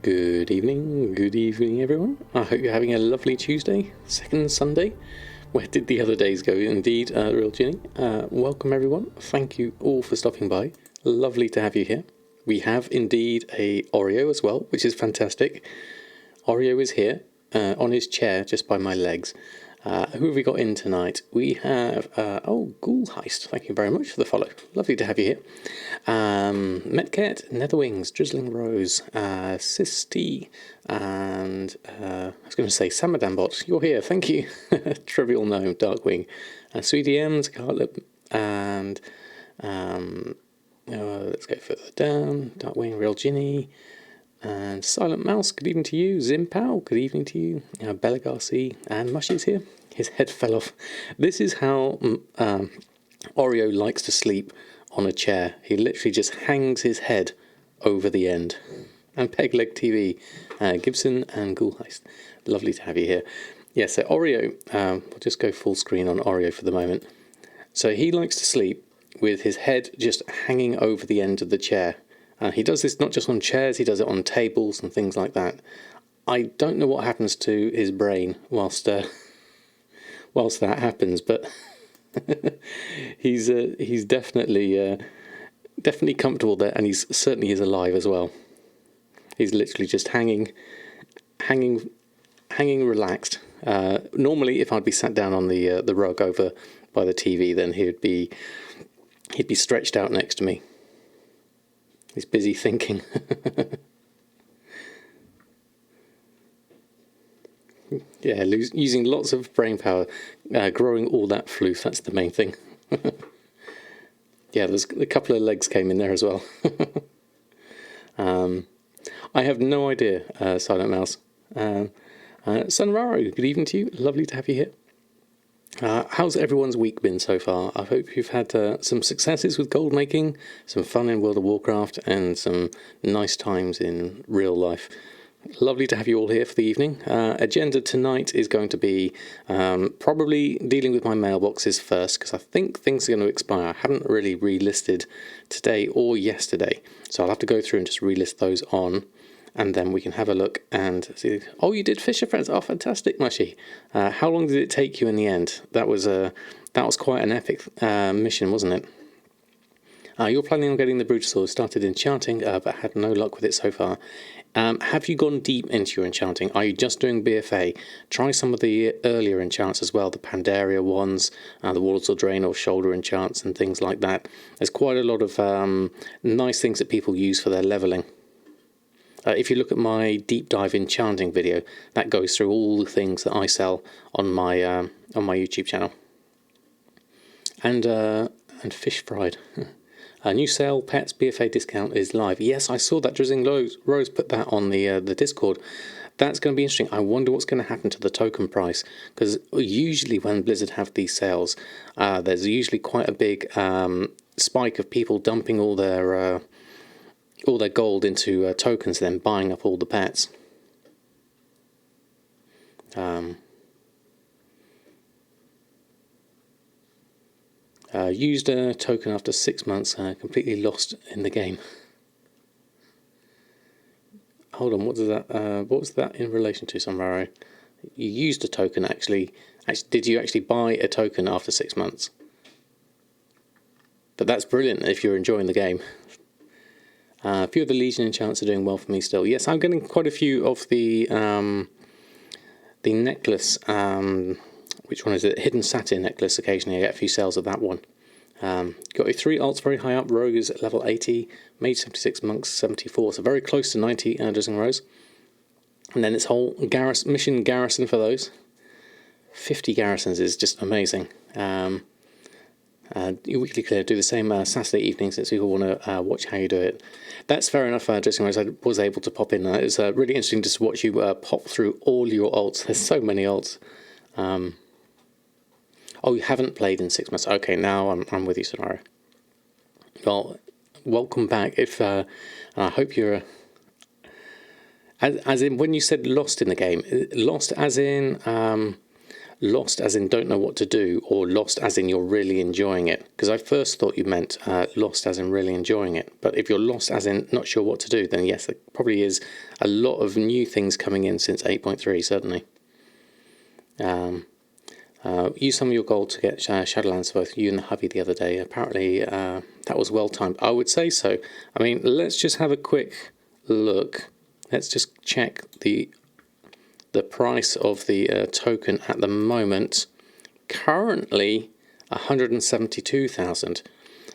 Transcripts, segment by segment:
Good evening everyone. I hope you're having a lovely Tuesday, second Sunday. Where did the other days go? Indeed, Real Ginny. Welcome everyone. Thank you all for stopping by. Lovely to have you here. We have indeed a Oreo as well, which is fantastic. Oreo is here on his chair just by my legs. Who have we got in tonight? We have, Ghoul Heist. Thank you very much for the follow. Lovely to have you here. Metcat, Netherwings, Drizzling Rose, Sisty, and I was going to say Samadan Bot. You're here, thank you. Trivial Gnome, Darkwing, Sweetie M's, Carlip, and let's go further down. Darkwing, Real Ginny. And Silent Mouse, good evening to you. Zimpow, good evening to you. Bella Garcia and Mushy's here. His head fell off. This is how Oreo likes to sleep on a chair. He literally just hangs his head over the end. And Pegleg TV, Gibson and Ghoul Heist. Lovely to have you here. Yeah, so Oreo, we'll just go full screen on Oreo for the moment. So he likes to sleep with his head just hanging over the end of the chair. He does this not just on chairs, he does it on tables and things like that. I don't know what happens to his brain whilst that happens, but he's definitely comfortable there, and he's certainly is alive as well. He's literally just hanging relaxed. Normally, if I'd be sat down on the rug over by the TV, then he'd be stretched out next to me. He's busy thinking. Yeah, using lots of brain power, growing all that floof, that's the main thing. Yeah, there's a couple of legs came in there as well. I have no idea, Silent Mouse. Sunraro, good evening to you. Lovely to have you here. How's everyone's week been so far? I hope you've had some successes with Goldmaking, some fun in World of Warcraft, and some nice times in real life. Lovely to have you all here for the evening. Agenda tonight is going to be probably dealing with my mailboxes first, because I think things are going to expire. I haven't really relisted today or yesterday, so I'll have to go through and just relist those on. And then we can have a look and see. Oh, you did Fisher Friends. Oh, fantastic, Mushy. How long did it take you in the end? That was quite an epic mission, wasn't it? You're planning on getting the Brutosaur. Started enchanting, but had no luck with it so far. Have you gone deep into your enchanting? Are you just doing BFA? Try some of the earlier enchants as well, the Pandaria ones, the Warlords of Drain or shoulder enchants and things like that. There's quite a lot of nice things that people use for their levelling. If you look at my deep dive enchanting video, that goes through all the things that I sell on my YouTube channel. And fish fried. A new sale, pets BFA discount is live. Yes, I saw that. Drizzling Rose put that on the Discord. That's going to be interesting. I wonder what's going to happen to the token price, because usually when Blizzard have these sales, there's usually quite a big spike of people dumping all their gold into tokens, then buying up all the pets. Used a token after 6 months, completely lost in the game. Hold on, what was that in relation to, Sombrero? You used a token actually. Did you actually buy a token after 6 months? But that's brilliant if you're enjoying the game. A few of the Legion enchants are doing well for me still. Yes, I'm getting quite a few of the necklace. Which one is it? Hidden Satin necklace. Occasionally I get a few sales of that one. Got your 3 alts very high up. Rogue is at level 80. Mage 76, Monks 74. So very close to 90 Drizzling Rose. And then its whole mission garrison for those. 50 garrisons is just amazing. Your weekly clear, do the same Saturday evening since people want to watch how you do it. That's fair enough, Drizzling Rose. I was able to pop in. It was really interesting just to watch you pop through all your alts. There's so many alts. Oh, you haven't played in 6 months. Okay, now I'm with you, Sonaro. Well, welcome back. If I hope you're as in when you said lost in the game, lost as in lost as in don't know what to do, or lost as in you're really enjoying it? Because I first thought you meant lost as in really enjoying it. But if you're lost as in not sure what to do, then yes, there probably is a lot of new things coming in since 8.3, certainly. Use some of your gold to get Shadowlands for both you and the hubby the other day. Apparently that was well timed. I would say so. I mean, let's just have a quick look. Let's just check the price of the token at the moment. Currently 172,000.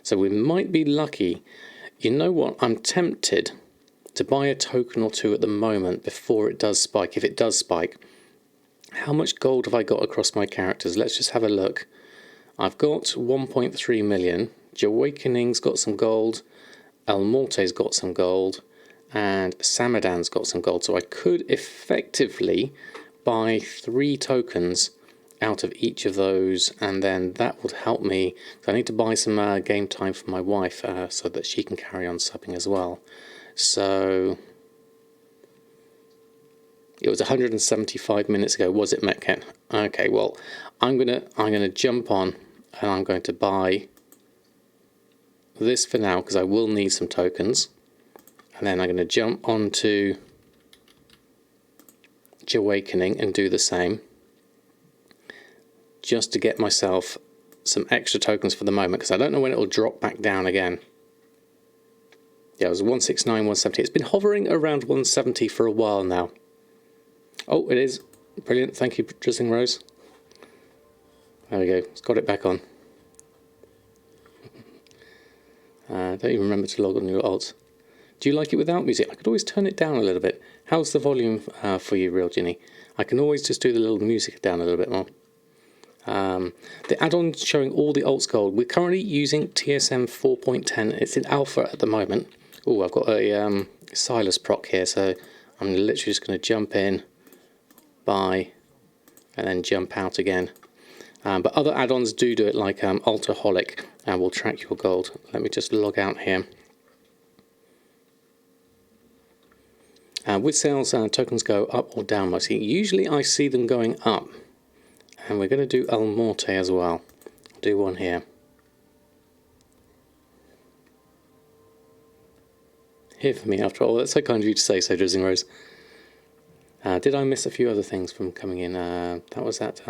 So we might be lucky. You know what? I'm tempted to buy a token or two at the moment before it does spike. If it does spike, how much gold have I got across my characters? Let's just have a look. I've got 1.3 million. Awakening's got some gold. El Morte's got some gold. And Samadan's got some gold. So I could effectively buy 3 tokens out of each of those, and then that would help me. So I need to buy some game time for my wife so that she can carry on subbing as well. So it was 175 minutes ago, was it, Metcat? Okay, well, I'm gonna jump on and I'm going to buy this for now because I will need some tokens. And then I'm going to jump onto Awakening and do the same, just to get myself some extra tokens for the moment, because I don't know when it will drop back down again. Yeah, it was 169, 170. It's been hovering around 170 for a while now. Oh, it is. Brilliant. Thank you, Drizzling Rose. There we go. It's got it back on. Don't even remember to log on your alts. Do you like it without music? I could always turn it down a little bit. How's the volume for you, Real Ginny? I can always just do the little music down a little bit more. The add-on showing all the alts gold. We're currently using TSM 4.10. It's in alpha at the moment. Oh, I've got a Silas proc here, so I'm literally just going to jump in, buy, and then jump out again. But other add-ons do it, like Altaholic, and will track your gold. Let me just log out here. With sales, tokens go up or down mostly. Usually I see them going up. And we're going to do El Morte as well. I'll do one here. Here for me after all. That's so kind of you to say so, Drizzling Rose. Did I miss a few other things from coming in? That was that.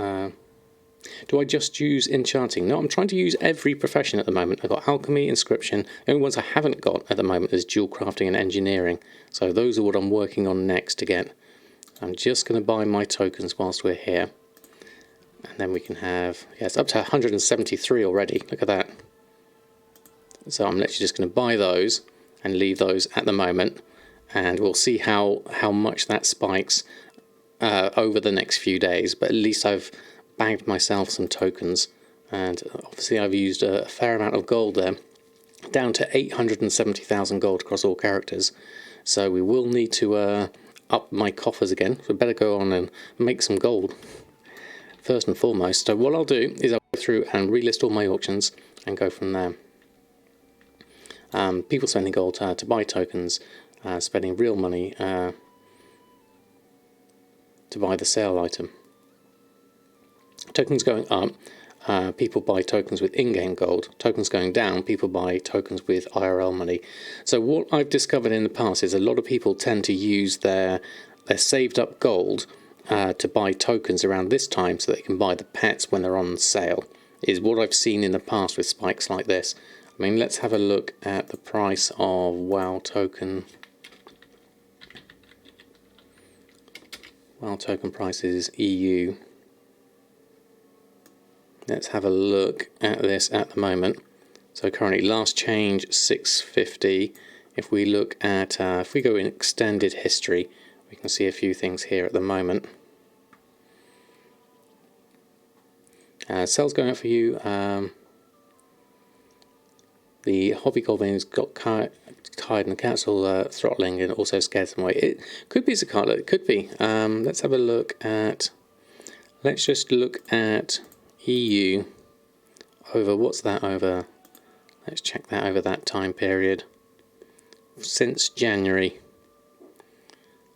Do I just use enchanting? No, I'm trying to use every profession at the moment. I've got alchemy, inscription. The only ones I haven't got at the moment is dual crafting and engineering. So those are what I'm working on next to get. I'm just going to buy my tokens whilst we're here. And then we can have, yeah, it's up to 173 already. Look at that. So I'm literally just going to buy those and leave those at the moment. And we'll see how much that spikes over the next few days. But at least I've bagged myself some tokens, and obviously I've used a fair amount of gold there, down to 870,000 gold across all characters. So we will need to up my coffers again. So better go on and make some gold first and foremost. So what I'll do is I'll go through and relist all my auctions and go from there. People spending gold to buy tokens, spending real money to buy the sale item. Tokens going up, people buy tokens with in-game gold. Tokens going down, people buy tokens with IRL money. So what I've discovered in the past is a lot of people tend to use their saved up gold to buy tokens around this time so they can buy the pets when they're on sale, is what I've seen in the past with spikes like this. I mean, let's have a look at the price of WoW token. WoW token prices EU. Let's have a look at this at the moment. So currently last change 650. If we look at, if we go in extended history, we can see a few things here at the moment. Sales going up for you. The hobby Goldmaking got tired and the cancel throttling and also scared them away. It could be Zakala, it could be. Let's have a look at, let's just look at EU over, what's that over, let's check that over that time period, since January.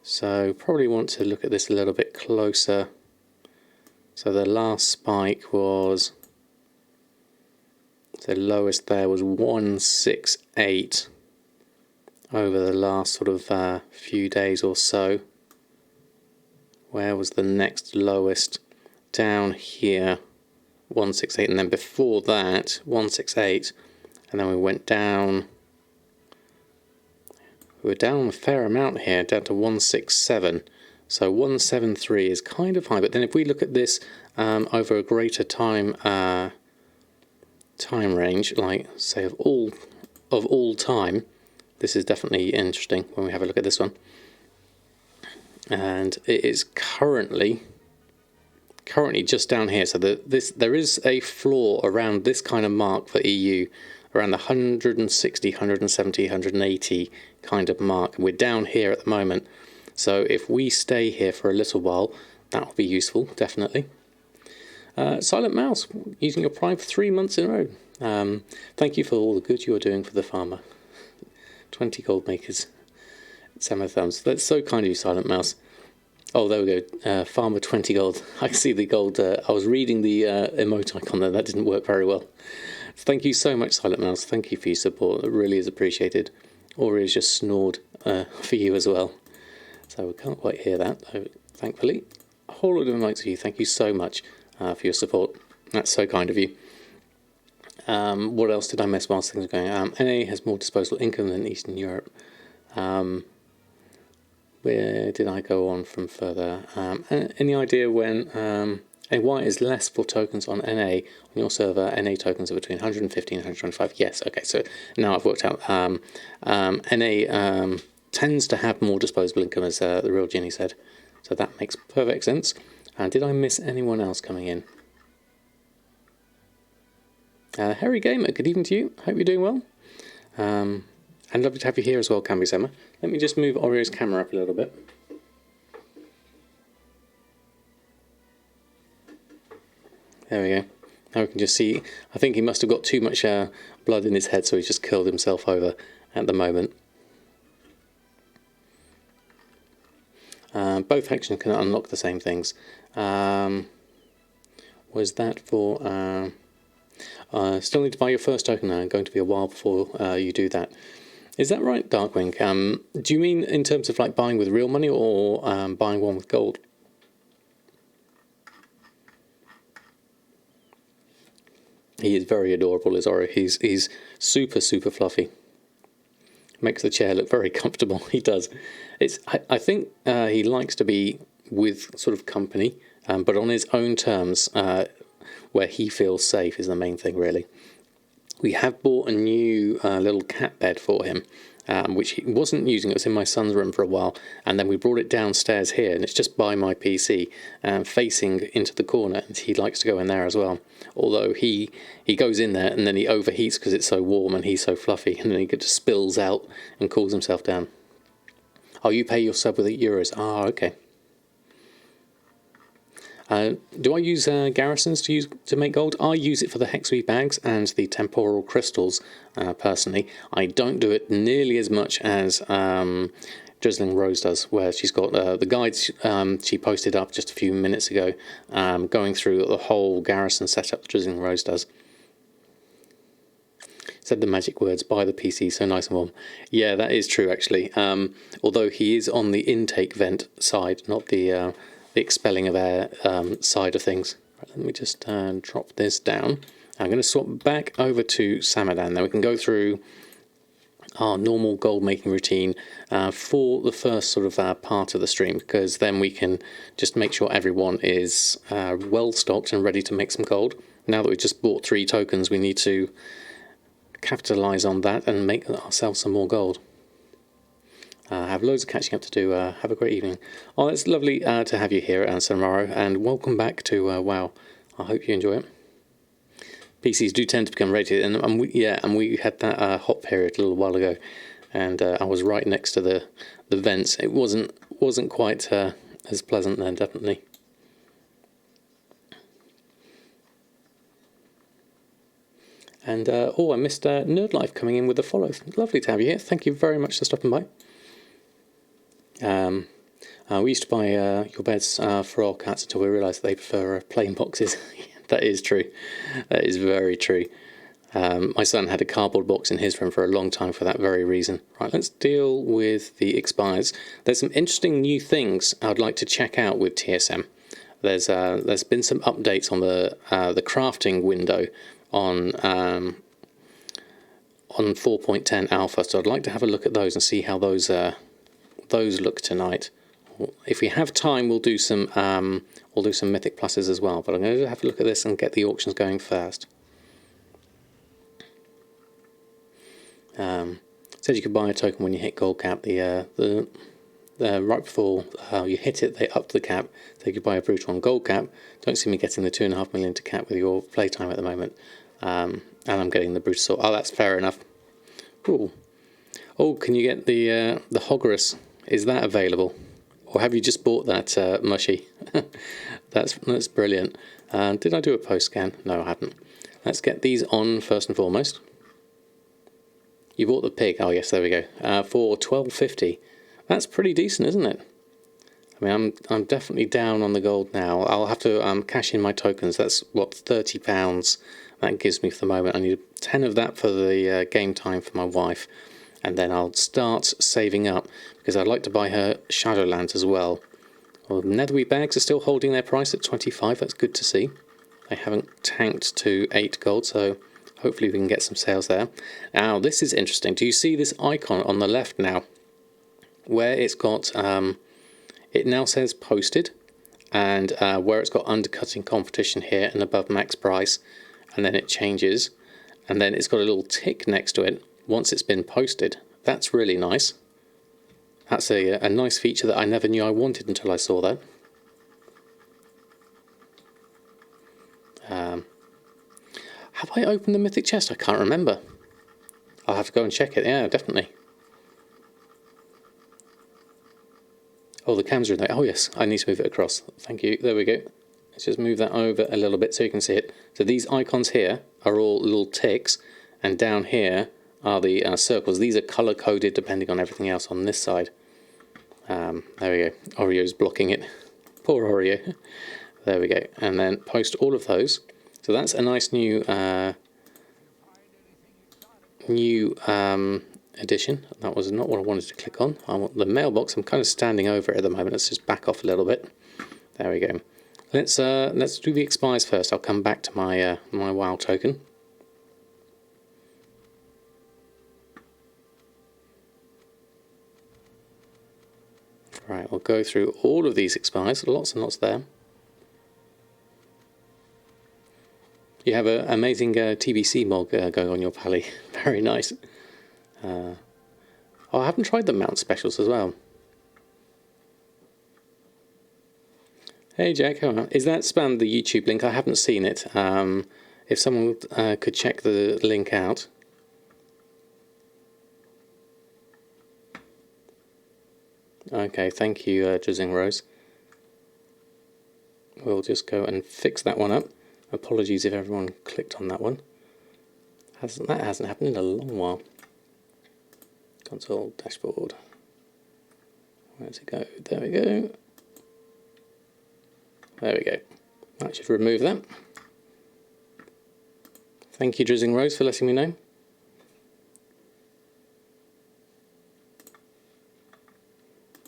So probably want to look at this a little bit closer. So the last spike was, the lowest there was 168 over the last sort of few days or so. Where was the next lowest? Down here, 168, and then before that 168, and then we went down. We were down a fair amount here, down to 167. So 173 is kind of high, but then if we look at this over a greater time range, like say of all time, this is definitely interesting when we have a look at this one. And it is currently just down here. So there is a floor around this kind of mark for EU, around the 160, 170, 180 kind of mark. And we're down here at the moment. So if we stay here for a little while, that will be useful, definitely. Silent Mouse, using your Prime for 3 months in a row. Thank you for all the good you are doing for the farmer. 20 gold makers. Summer thumbs. That's so kind of you, Silent Mouse. Oh, there we go. Farmer 20 gold. I can see the gold. I was reading the emote icon there. That didn't work very well. Thank you so much, Silent Mouse. Thank you for your support. It really is appreciated. Ori has just snored for you as well. So we can't quite hear that, though, thankfully. A whole lot of likes for you. Thank you so much for your support. That's so kind of you. What else did I miss whilst things were going? NA has more disposable income than Eastern Europe. Where did I go on from further? Any idea when why is less for tokens on NA on your server? NA tokens are between 150 and 125. Yes, okay, so now I've worked out. NA tends to have more disposable income, as the real Ginny said. So that makes perfect sense. And did I miss anyone else coming in? Harry Gamer, good evening to you. Hope you're doing well. And lovely to have you here as well, Camby Summer. Let me just move Oreo's camera up a little bit. There we go. Now we can just see. I think he must have got too much blood in his head, so he's just killed himself over at the moment. Both factions can unlock the same things. Was that for... still need to buy your first token now. Going to be a while before you do that. Is that right, Darkwing? Do you mean in terms of like buying with real money or buying one with gold? He is very adorable, is Ori. He's super, super fluffy. Makes the chair look very comfortable. He does. I think he likes to be with sort of company, but on his own terms, where he feels safe is the main thing, really. We have bought a new little cat bed for him, which he wasn't using. It was in my son's room for a while, and then we brought it downstairs here, and it's just by my PC, facing into the corner, and he likes to go in there as well. Although he goes in there, and then he overheats because it's so warm, and he's so fluffy, and then he just spills out and cools himself down. Oh, you pay your sub with euros. Ah, okay. Do I use garrisons to make gold? I use it for the Hexweave bags and the temporal crystals, personally. I don't do it nearly as much as Drizzling Rose does, where she's got the guides she posted up just a few minutes ago, going through the whole garrison setup that Drizzling Rose does. Said the magic words, buy the PC, so nice and warm. Yeah, that is true, actually. Although he is on the intake vent side, not the expelling of air side of things. Right, let me just drop this down. I'm going to swap back over to Samadan. Then we can go through our normal gold making routine for the first sort of part of the stream, because then we can just make sure everyone is well stocked and ready to make some gold. Now that we've just bought 3 tokens, we need to capitalize on that and make ourselves some more gold. I have loads of catching up to do. Have a great evening. Oh, it's lovely to have you here, Samaro, and welcome back to WoW. I hope you enjoy it. PCs do tend to become rated, and we had that hot period a little while ago, and I was right next to the vents. It wasn't quite as pleasant then, definitely. And I missed Nerd Life coming in with a follow. Lovely to have you here. Thank you very much for stopping by. We used to buy your beds for our cats until we realised that they prefer plain boxes. That is true. That is very true. My son had a cardboard box in his room for a long time for that very reason. Right, let's deal with the expires. There's some interesting new things I'd like to check out with TSM. There's been some updates on the crafting window on 4.10 alpha, so I'd like to have a look at those and see how those look tonight. If we have time, we'll do some Mythic Pluses as well. But I'm going to have a look at this and get the auctions going first. It says you can buy a token when you hit gold cap. Right before you hit it, they upped the cap, so you could buy a brutal on gold cap. Don't see me getting the 2.5 million to cap with your playtime at the moment. And I'm getting the brutal sword. Oh, that's fair enough. Ooh. Oh, can you get the Hoggerus? Is that available? Or have you just bought that mushy? That's brilliant. Did I do a post scan? No, I haven't. Let's get these on first and foremost. You bought the pig. Oh yes, there we go. For 12.50. That's pretty decent, isn't it? I mean, I'm definitely down on the gold now. I'll have to cash in my tokens. That's what, £30 that gives me for the moment. I need 10 of that for the game time for my wife, and then I'll start saving up because I'd like to buy her Shadowlands as well. Well, Netherweed bags are still holding their price at 25. That's good to see. They haven't tanked to 8 gold, so hopefully we can get some sales there. Now, this is interesting. Do you see this icon on the left now? Where it's got, it now says posted, and where it's got undercutting competition here and above max price, and then it changes, and then it's got a little tick next to it once it's been posted. That's really nice. That's a nice feature that I never knew I wanted until I saw that. Have I opened the mythic chest? I can't remember. I'll have to go and check it. Yeah, definitely. Oh, the cams are in there. Oh yes, I need to move it across. Thank you. There we go. Let's just move that over a little bit so you can see it. So these icons here are all little ticks, and down here are the circles. These are color coded depending on everything else on this side. There we go. Oreo's blocking it. Poor Oreo. There we go. And then post all of those. So that's a nice new addition. That was not what I wanted to click on. I want the mailbox. I'm kind of standing over it at the moment. Let's just back off a little bit. There we go. Let's do the expires first. I'll come back to my my WoW token. Right, we'll go through all of these expires. Lots and lots there. You have an amazing TBC mod going on your pally. Very nice. Oh, I haven't tried the mount specials as well. Hey Jack, how is that spam the YouTube link? I haven't seen it. If someone could check the link out. Okay, thank you, Jizzing Rose. We'll just go and fix that one up. Apologies if everyone clicked on that one. That hasn't happened in a long while. Console dashboard. Where's it go? There we go. There we go. That should remove that. Thank you, Drizzing Rose, for letting me know.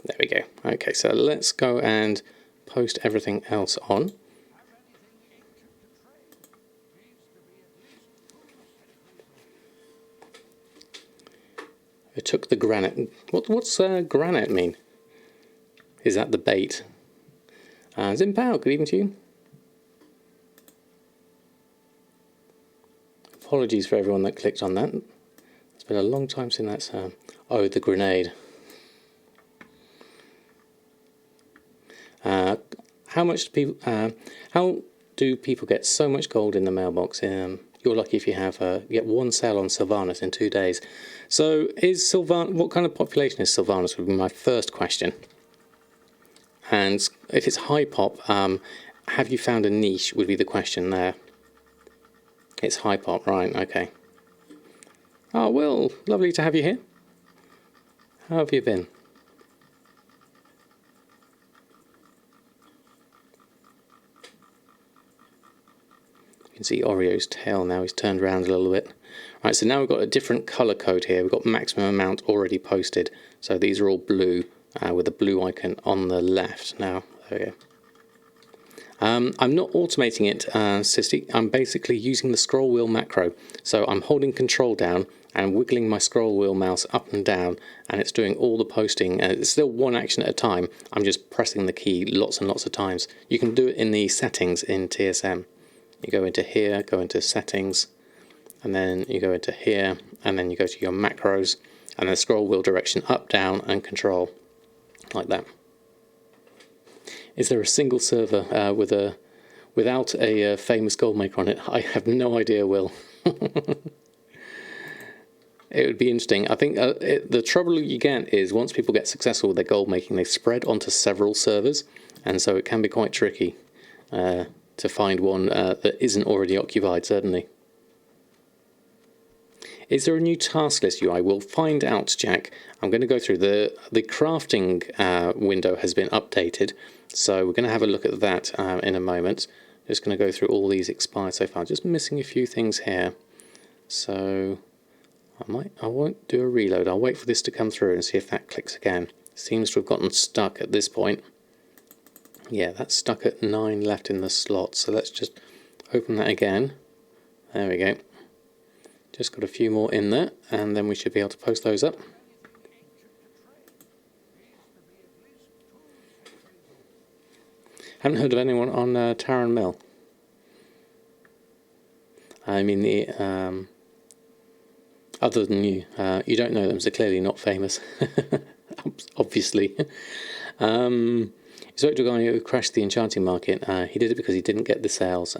There we go. Okay, so let's go and post everything else on. I took the granite. What's granite mean? Is that the bait? Zimpao, good evening to you. Apologies for everyone that clicked on that. It's been a long time since that's... oh, the grenade. How do people get so much gold in the mailbox? You're lucky if you get one sale on Sylvanas in 2 days. So is what kind of population is Sylvanas would be my first question. And if it's high pop, have you found a niche would be the question there. It's high pop, right, okay. Oh, Will, lovely to have you here. How have you been? can see Oreo's tail now. He's turned around a little bit. Right, so now we've got a different colour code here. We've got maximum amount already posted. So these are all blue with a blue icon on the left. Now, there we go. I'm not automating it, Sissy. I'm basically using the scroll wheel macro. So I'm holding control down and wiggling my scroll wheel mouse up and down, and it's doing all the posting. It's still one action at a time. I'm just pressing the key lots and lots of times. You can do it in the settings in TSM. You go into here, go into settings, and then you go into here, and then you go to your macros, and then scroll wheel direction up, down, and control, like that. Is there a single server without a famous Goldmaker on it? I have no idea, Will. It would be interesting. I think the trouble you get is once people get successful with their gold making, they spread onto several servers, and so it can be quite tricky to find one that isn't already occupied, certainly. Is there a new task list UI? We'll find out, Jack. I'm going to go through the crafting window has been updated, so we're going to have a look at that in a moment. Just going to go through all these expired so far. Just missing a few things here, so I won't do a reload. I'll wait for this to come through and see if that clicks again. Seems to have gotten stuck at this point. Yeah, that's stuck at 9 left in the slot, so let's just open that again. There we go. Just got a few more in there, and then we should be able to post those up. Haven't heard of anyone on Taran Mill. I mean, the other than you, you don't know them, so clearly not famous. Obviously. Spoke to a guy who crashed the enchanting market. He did it because he didn't get the sales.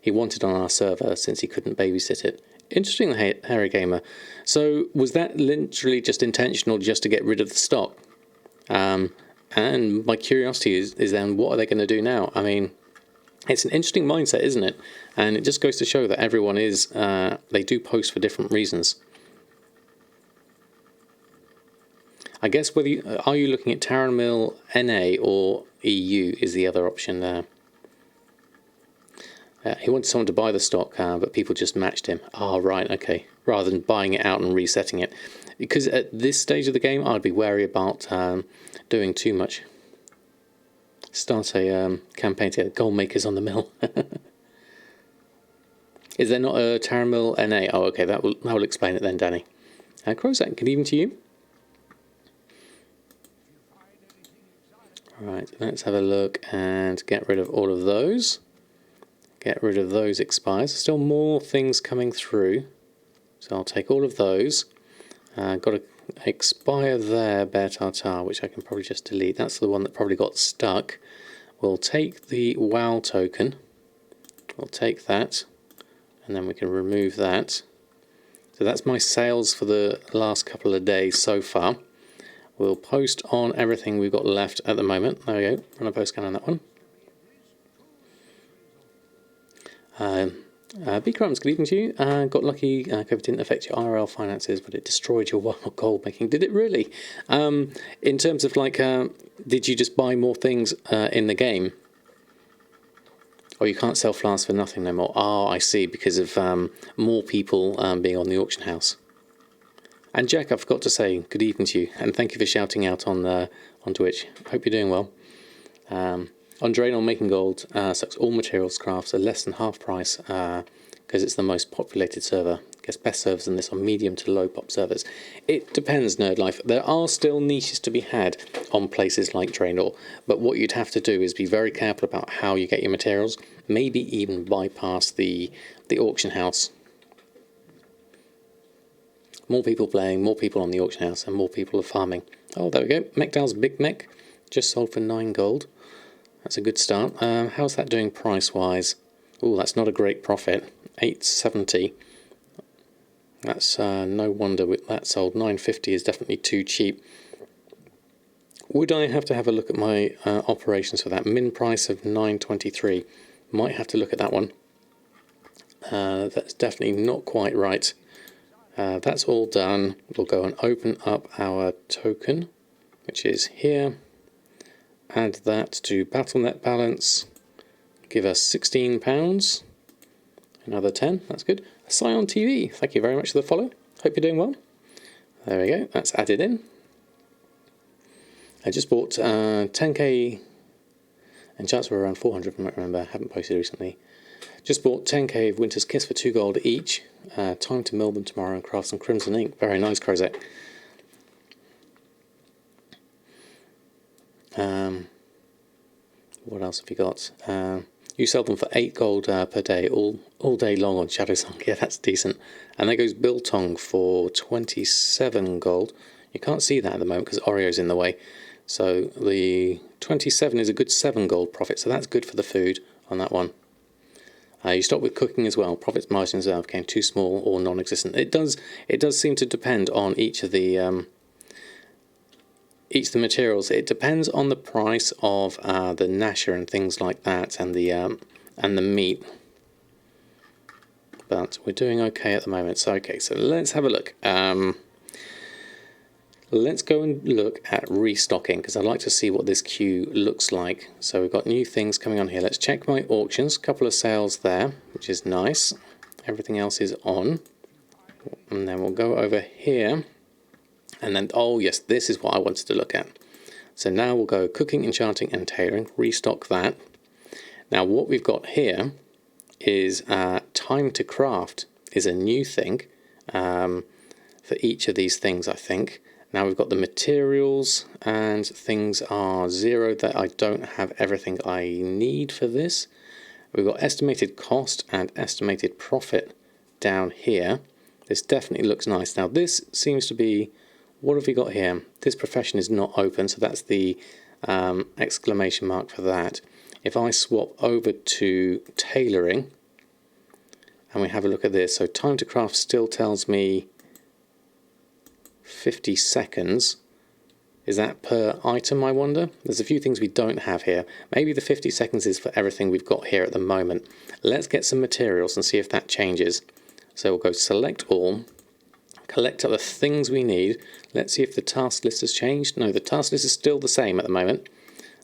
He wanted on our server since he couldn't babysit it. Interesting, Harry Gamer. So was that literally just intentional, just to get rid of the stock? And my curiosity is then, what are they going to do now? I mean, it's an interesting mindset, isn't it? And it just goes to show that everyone is, they do post for different reasons. I guess whether are you looking at Taran Mill NA or EU is the other option there. He wanted someone to buy the stock, but people just matched him. Oh, right, okay. Rather than buying it out and resetting it. Because at this stage of the game, I'd be wary about doing too much. Start a campaign to get gold makers on the mill. Is there not a Taran Mill NA? Oh, okay, that will explain it then, Danny. Crowsack, good evening to you. Right, let's have a look and get rid of all of those. Get rid of those expires. Still more things coming through, so I'll take all of those. Got to expire there, Bear Tartar, which I can probably just delete. That's the one that probably got stuck. We'll take the WoW token. We'll take that, and then we can remove that. So that's my sales for the last couple of days so far. We'll post on everything we've got left at the moment. There we go. Run a post scan on that one. Big Crumbs, good evening to you. Got lucky, COVID didn't affect your IRL finances, but it destroyed your wild gold making. Did it really? In terms of like, did you just buy more things in the game? Or you can't sell flasks for nothing no more? Oh, I see, because of more people being on the auction house. And Jack, I forgot to say good evening to you, and thank you for shouting out on Twitch. Hope you're doing well. On Drain on Making Gold, sucks all materials crafts are less than half price because it's the most populated server. I guess best servers than this on medium to low pop servers. It depends, Nerd Life. There are still niches to be had on places like Draenor, but what you'd have to do is be very careful about how you get your materials. Maybe even bypass the auction house. More people playing, more people on the auction house, and more people are farming. Oh, there we go. Mekdal's Big Mech just sold for 9 gold. That's a good start. How's that doing price-wise? Oh, that's not a great profit. 870. That's no wonder that sold. 950 is definitely too cheap. Would I have to have a look at my operations for that? Min price of 923. Might have to look at that one. That's definitely not quite right. That's all done. We'll go and open up our token, which is here. Add that to BattleNet balance. Give us £16. Another 10, that's good. Scion TV, thank you very much for the follow. Hope you're doing well. There we go, that's added in. I just bought 10k, and charts were around 400 from what I remember, haven't posted recently. Just bought 10k of Winter's Kiss for 2 gold each. Time to mill them tomorrow and craft some Crimson Ink. Very nice, Crozet. What else have you got? You sell them for 8 gold per day, all day long on Shadow Song. Yeah, that's decent. And there goes Biltong for 27 gold. You can't see that at the moment because Oreo's in the way. So the 27 is a good 7 gold profit, so that's good for the food on that one. You stop with cooking as well. Profit margins became too small or non-existent. It does seem to depend on each of the materials. It depends on the price of the nasher and things like that, and the meat. But we're doing okay at the moment. So okay, so let's have a look. Let's go and look at restocking, because I'd like to see what this queue looks like. So we've got new things coming on here. Let's check my auctions. A couple of sales there, which is nice. Everything else is on. And then we'll go over here. And then, oh yes, this is what I wanted to look at. So now we'll go cooking, enchanting and tailoring. Restock that. Now what we've got here is time to craft is a new thing for each of these things, I think. Now we've got the materials, and things are 0 that I don't have everything I need for this. We've got estimated cost and estimated profit down here. This definitely looks nice. Now this seems to be, what have we got here? This profession is not open, so that's the exclamation mark for that. If I swap over to tailoring and we have a look at this, so time to craft still tells me 50 seconds. Is that per item, I wonder? There's a few things we don't have here. Maybe the 50 seconds is for everything we've got here at the moment. Let's get some materials and see if that changes. So we'll go select all, collect up the things we need. Let's see if the task list has changed. No, the task list is still the same at the moment.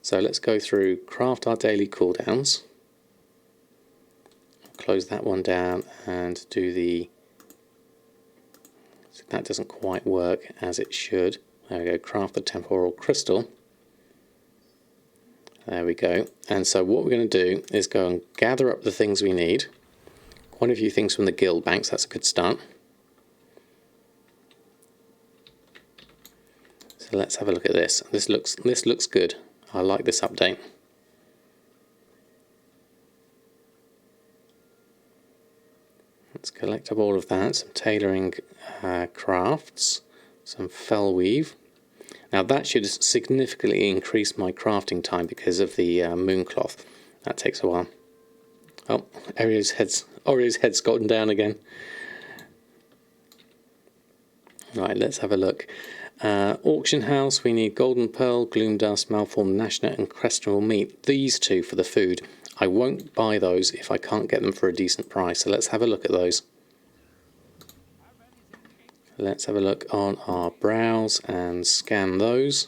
So let's go through craft our daily cooldowns. Close that one down and do the... So that doesn't quite work as it should. There we go, craft the temporal crystal. There we go. And so what we're going to do is go and gather up the things we need. Quite a few things from the guild banks, that's a good start. So let's have a look at this. This looks good. I like this update. Let's collect up all of that. Some tailoring crafts, some fell weave. Now that should significantly increase my crafting time because of the mooncloth. That takes a while. Oh, Oreo's head's gotten down again. Right, let's have a look. Auction house, we need golden pearl, gloom dust, malformed gnashnet and questionable meat. These two for the food. I won't buy those if I can't get them for a decent price. So let's have a look at those. Let's have a look on our browse and scan those.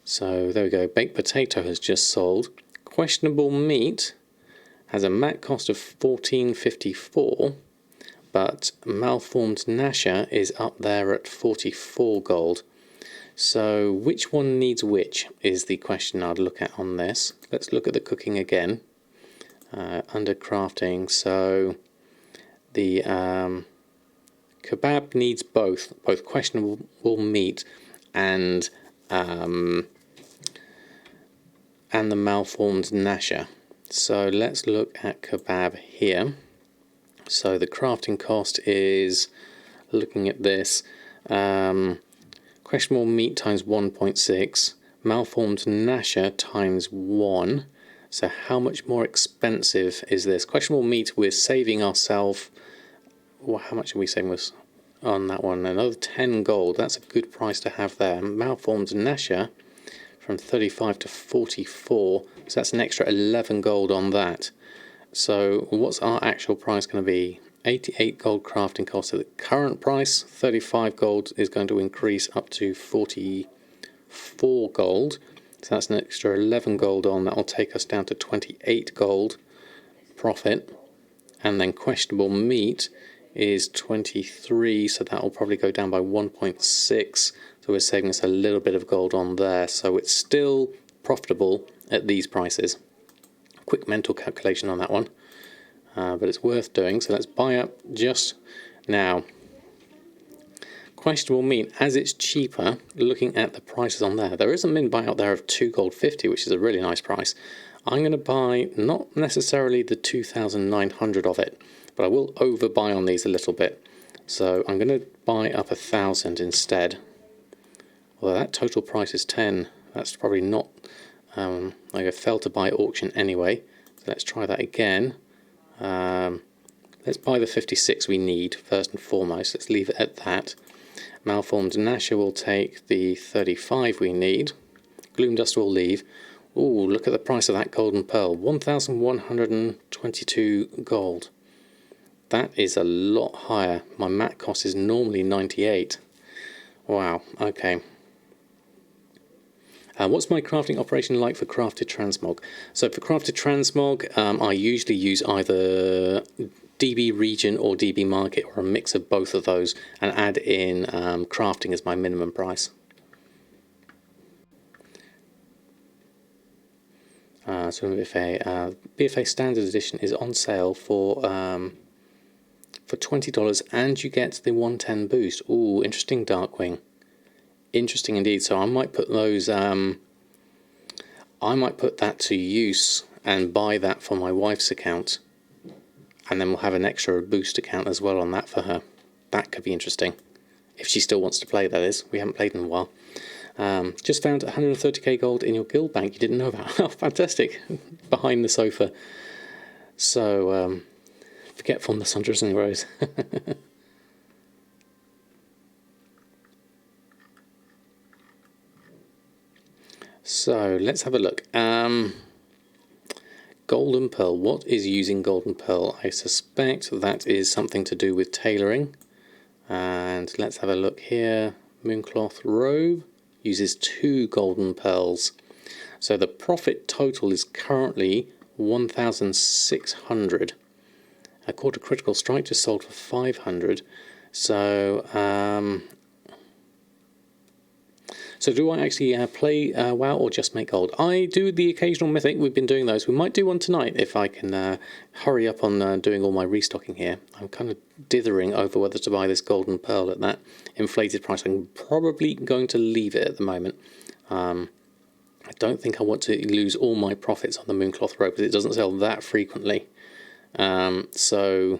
So there we go. Baked potato has just sold. Questionable meat has a MAC cost of 14.54, but malformed gnasher is up there at 44 gold. So which one needs which is the question I'd look at on this. Let's look at the cooking again. Under crafting, so the kebab needs both questionable meat and the malformed gnasher. So let's look at kebab here. So the crafting cost is, looking at this, questionable meat times 1.6, malformed gnasher times 1. So how much more expensive is this? Questionable meat, we're saving ourselves, well, how much are we saving on that one? Another 10 gold. That's a good price to have there. Malformed gnasher from 35 to 44. So that's an extra 11 gold on that. So what's our actual price going to be? 88 gold crafting cost at the current price. 35 gold is going to increase up to 44 gold. So that's an extra 11 gold on. That will take us down to 28 gold profit. and then questionable meat is 23, so that will probably go down by 1.6, so we're saving us a little bit of gold on there, so it's still profitable at these prices. Quick mental calculation on that one, but it's worth doing, so let's buy up just now. Questionable meat, as it's cheaper, looking at the prices on there, there is a min buy out there of 2 gold 50, which is a really nice price. I'm going to buy not necessarily the 2,900 of it, but I will overbuy on these a little bit. So I'm going to buy up 1,000 instead. Although that total price is 10, that's probably not like I failed to buy at auction anyway. So let's try that again. Let's buy the 56 we need first and foremost. Let's leave it at that. Malformed Nasher will take the 35 we need. Gloomdust will leave. Ooh, look at the price of that golden pearl. 1,122 gold. That is a lot higher. My mat cost is normally 98. Wow, okay. What's my crafting operation like for crafted transmog? So for crafted transmog, I usually use either DB region or DB market, or a mix of both of those, and add in crafting as my minimum price. So BFA Standard Edition is on sale for $20, and you get the 110 boost. Ooh, interesting, Darkwing. Interesting indeed. So I might put those. I might put that to use and buy that for my wife's account, and then we'll have an extra boost account as well on that for her. That could be interesting if she still wants to play. That is, we haven't played in a while. Just found 130k gold in your guild bank. You didn't know about? Oh, fantastic! Behind the sofa. So forgetfulness under Sunny Rose. So let's have a look. Golden Pearl. What is using Golden Pearl? I suspect that is something to do with tailoring. And let's have a look here. Mooncloth Robe uses 2 golden pearls. So the profit total is currently 1,600. A quarter critical strike just sold for 500. So so do I actually play WoW or just make gold? I do the occasional mythic. We've been doing those. We might do one tonight if I can hurry up on doing all my restocking here. I'm kind of dithering over whether to buy this golden pearl at that inflated price. I'm probably going to leave it at the moment. I don't think I want to lose all my profits on the Mooncloth Robe because it doesn't sell that frequently. So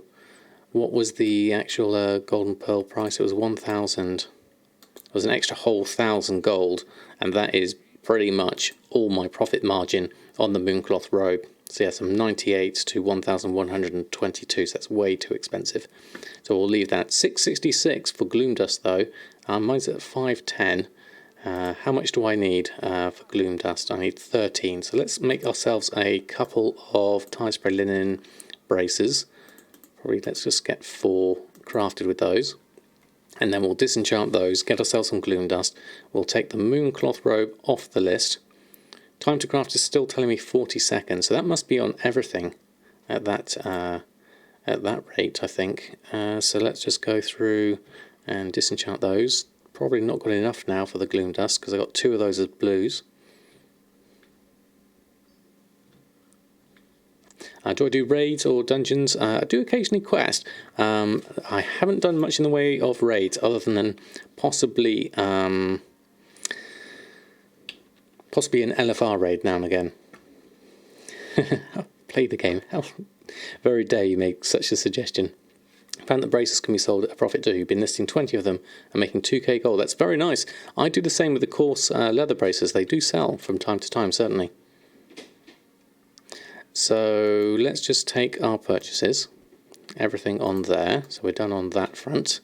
what was the actual golden pearl price? It was 1,000. It was an extra whole 1,000 gold, and that is pretty much all my profit margin on the Mooncloth Robe. So yes, I'm 98 to 1,122, so that's way too expensive. So we'll leave that. 666 for Gloomdust though. Mine's at 510. How much do I need for Gloomdust? I need 13. So let's make ourselves a couple of tie spray linen braces. Probably let's just get 4 crafted with those. And then we'll disenchant those, get ourselves some Gloomdust. We'll take the Mooncloth Robe off the list. Time to craft is still telling me 40 seconds, so that must be on everything at that rate, I think. So let's just go through and disenchant those. Probably not good enough now for the Gloomdust because I got 2 of those as blues. Do I do raids or dungeons? I do occasionally quest. I haven't done much in the way of raids other than possibly an LFR raid now and again. Play the game. How very dare you make such a suggestion. Found that braces can be sold at a profit too. Been listing 20 of them and making 2k gold. That's very nice. I do the same with the coarse leather braces. They do sell from time to time, certainly. So let's just take our purchases, everything on there. So we're done on that front.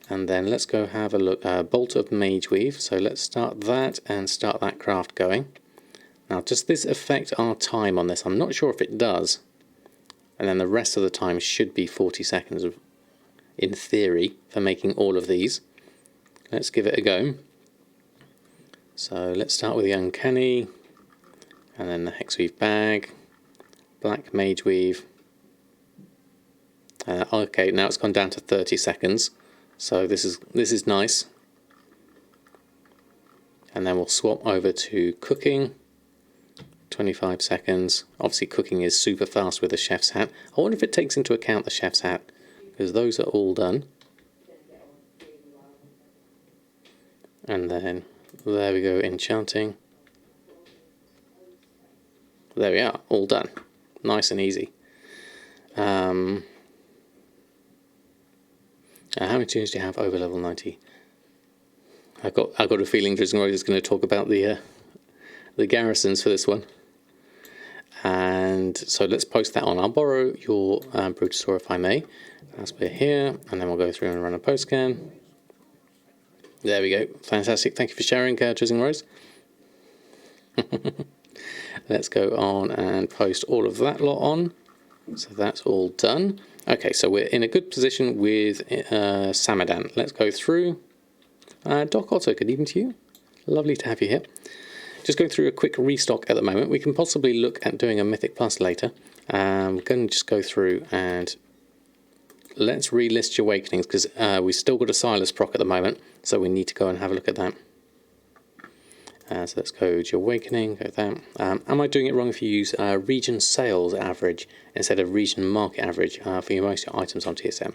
And then let's go have a look. Bolt of Mage Weave. So let's start that and start that craft going. Now, does this affect our time on this? I'm not sure if it does. And then the rest of the time should be 40 seconds, in theory, for making all of these. Let's give it a go. So let's start with the Uncanny, and then the Hexweave Bag. Black Mage Weave, Okay, now it's gone down to 30 seconds. So this is nice. And then we'll swap over to cooking. 25 seconds. Obviously cooking is super fast with the chef's hat. I wonder if it takes into account the chef's hat, because those are all done. And then there we go, enchanting. There we are, all done. Nice and easy. How many tunes do you have over level 90? I've got a feeling Drizzling Rose is going to talk about the garrisons for this one. And so let's post that on. I'll borrow your Brutosaur if I may. As we're here, and then we'll go through and run a post scan. There we go. Fantastic. Thank you for sharing, Drizzling Rose. Let's go on and post all of that lot on. So that's all done. Okay, so we're in a good position with Samadan. Let's go through. Doc Otto, good evening to you. Lovely to have you here. Just going through a quick restock at the moment. We can possibly look at doing a Mythic Plus later. We're going to just go through and let's relist your Awakenings, because we've still got a Silas proc at the moment, so we need to go and have a look at that. So let's go to your Awakening, go there. Am I doing it wrong if you use region sales average instead of region market average for your most items on TSM?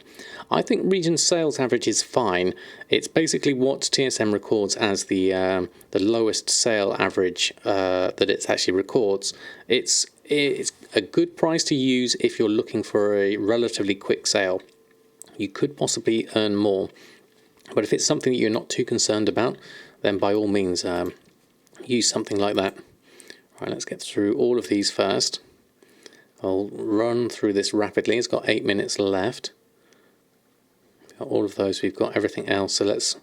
I think region sales average is fine. It's basically what TSM records as the lowest sale average that it actually records. It's a good price to use if you're looking for a relatively quick sale. You could possibly earn more, but if it's something that you're not too concerned about, then by all means use something like that. Right, let's get through all of these first. I'll run through this rapidly. It's got 8 minutes left. Got all of those. We've got everything else. So let's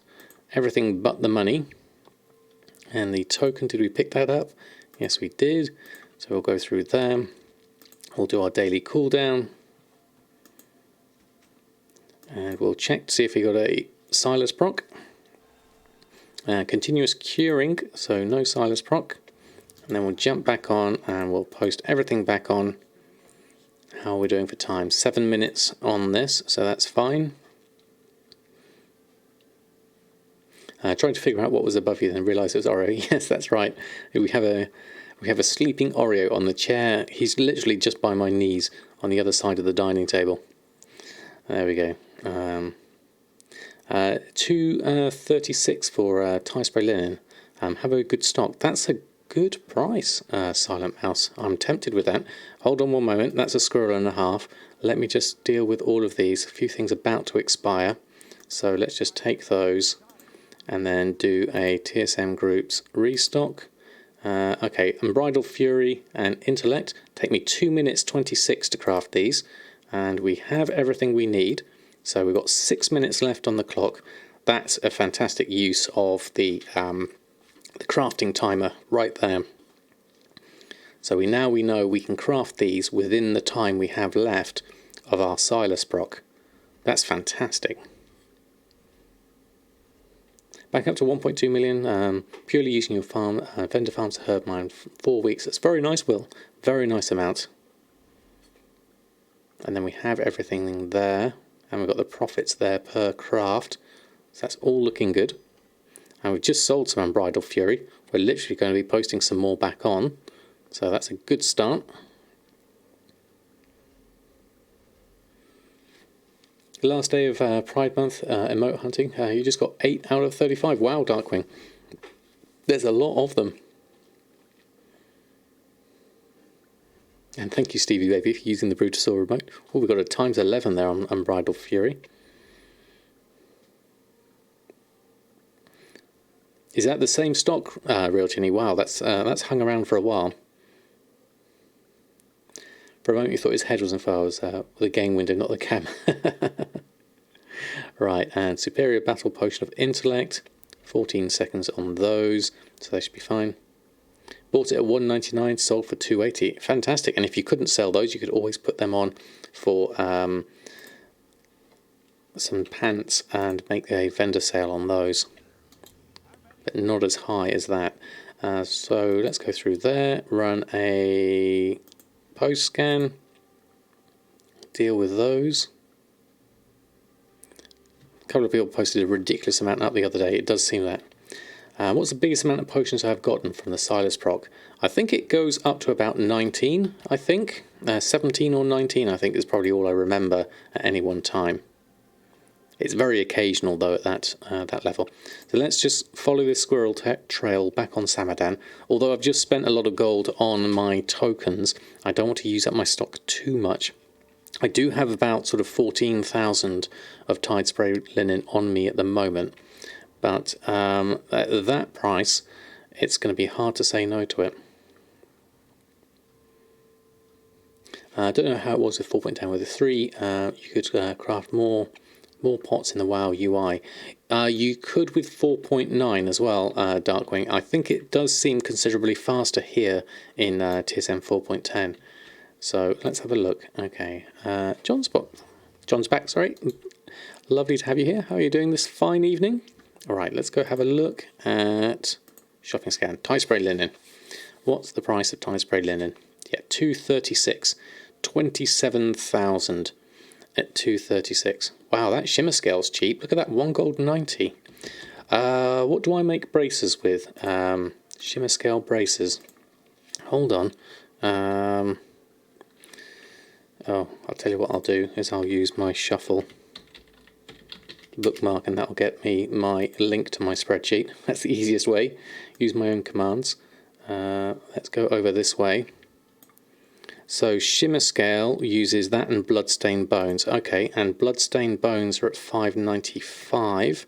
everything but the money and the token. Did we pick that up? Yes, we did. So we'll go through them. We'll do our daily cooldown, and we'll check to see if we got a Silas proc. Continuous curing, so no Silas proc, and then we'll jump back on and we'll post everything back on. How are we doing for time? 7 minutes on this, so that's fine. Trying to figure out what was above you, then realise it was Oreo. Yes, that's right. We have a sleeping Oreo on the chair. He's literally just by my knees on the other side of the dining table. There we go. 236 for tie spray linen. Have a good stock. That's a good price, Silent Mouse. I'm tempted with that. Hold on one moment. That's a squirrel and a half. Let me just deal with all of these. A few things about to expire. So let's just take those and then do a TSM groups restock. Okay, Unbridled Fury and Intellect. Take me 2 minutes 26 to craft these. And we have everything we need. So we've got 6 minutes left on the clock. That's a fantastic use of the crafting timer right there. So we know we can craft these within the time we have left of our Silas proc. That's fantastic. Back up to 1.2 million, purely using your farm, vendor farms herb mine, 4 weeks. That's very nice, Will. Very nice amount. And then we have everything there. And we've got the profits there per craft. So that's all looking good. And we've just sold some Unbridled Fury. We're literally going to be posting some more back on. So that's a good start. Last day of Pride Month emote hunting. You just got 8 out of 35. Wow, Darkwing. There's a lot of them. And thank you, Stevie Baby, for using the Brutosaur remote. Oh, we've got a times 11 there on Unbridled Fury. Is that the same stock, Real Chinny? Wow, that's hung around for a while. For a moment you thought his head was on fire. It was the game window, not the cam. Right, and Superior Battle Potion of Intellect. 14 seconds on those, so they should be fine. Bought it at $1.99, sold for $2.80. Fantastic. And if you couldn't sell those, you could always put them on for some pants and make a vendor sale on those. But not as high as that. So let's go through there, run a post scan, deal with those. A couple of people posted a ridiculous amount up the other day. It does seem that. What's the biggest amount of potions I've gotten from the Silas proc? I think it goes up to about 19, I think. 17 or 19, I think, is probably all I remember at any one time. It's very occasional, though, at that level. So let's just follow this squirrel trail back on Samadan. Although I've just spent a lot of gold on my tokens, I don't want to use up my stock too much. I do have about sort of 14,000 of Tide Spray Linen on me at the moment. But at that price, it's going to be hard to say no to it. I don't know how it was with 4.10. With the 3, you could craft more pots in the WoW UI. You could with 4.9 as well, Darkwing. I think it does seem considerably faster here in TSM 4.10. So let's have a look. Okay, John's back, sorry. Lovely to have you here. How are you doing this fine evening? Alright, let's go have a look at shopping scan. Tide Spray Linen. What's the price of Tide Spray Linen? Yeah, 236. 27,000 at 236. Wow, that shimmer scale's cheap. Look at that, 1 gold 90. What do I make braces with? Shimmer scale braces. Hold on. Oh, I'll tell you what I'll do is I'll use my shuffle bookmark, and that'll get me my link to my spreadsheet. That's the easiest way. Use my own commands. Let's go over this way. So shimmer scale uses that and bloodstained bones. Okay, and bloodstained bones are at 595.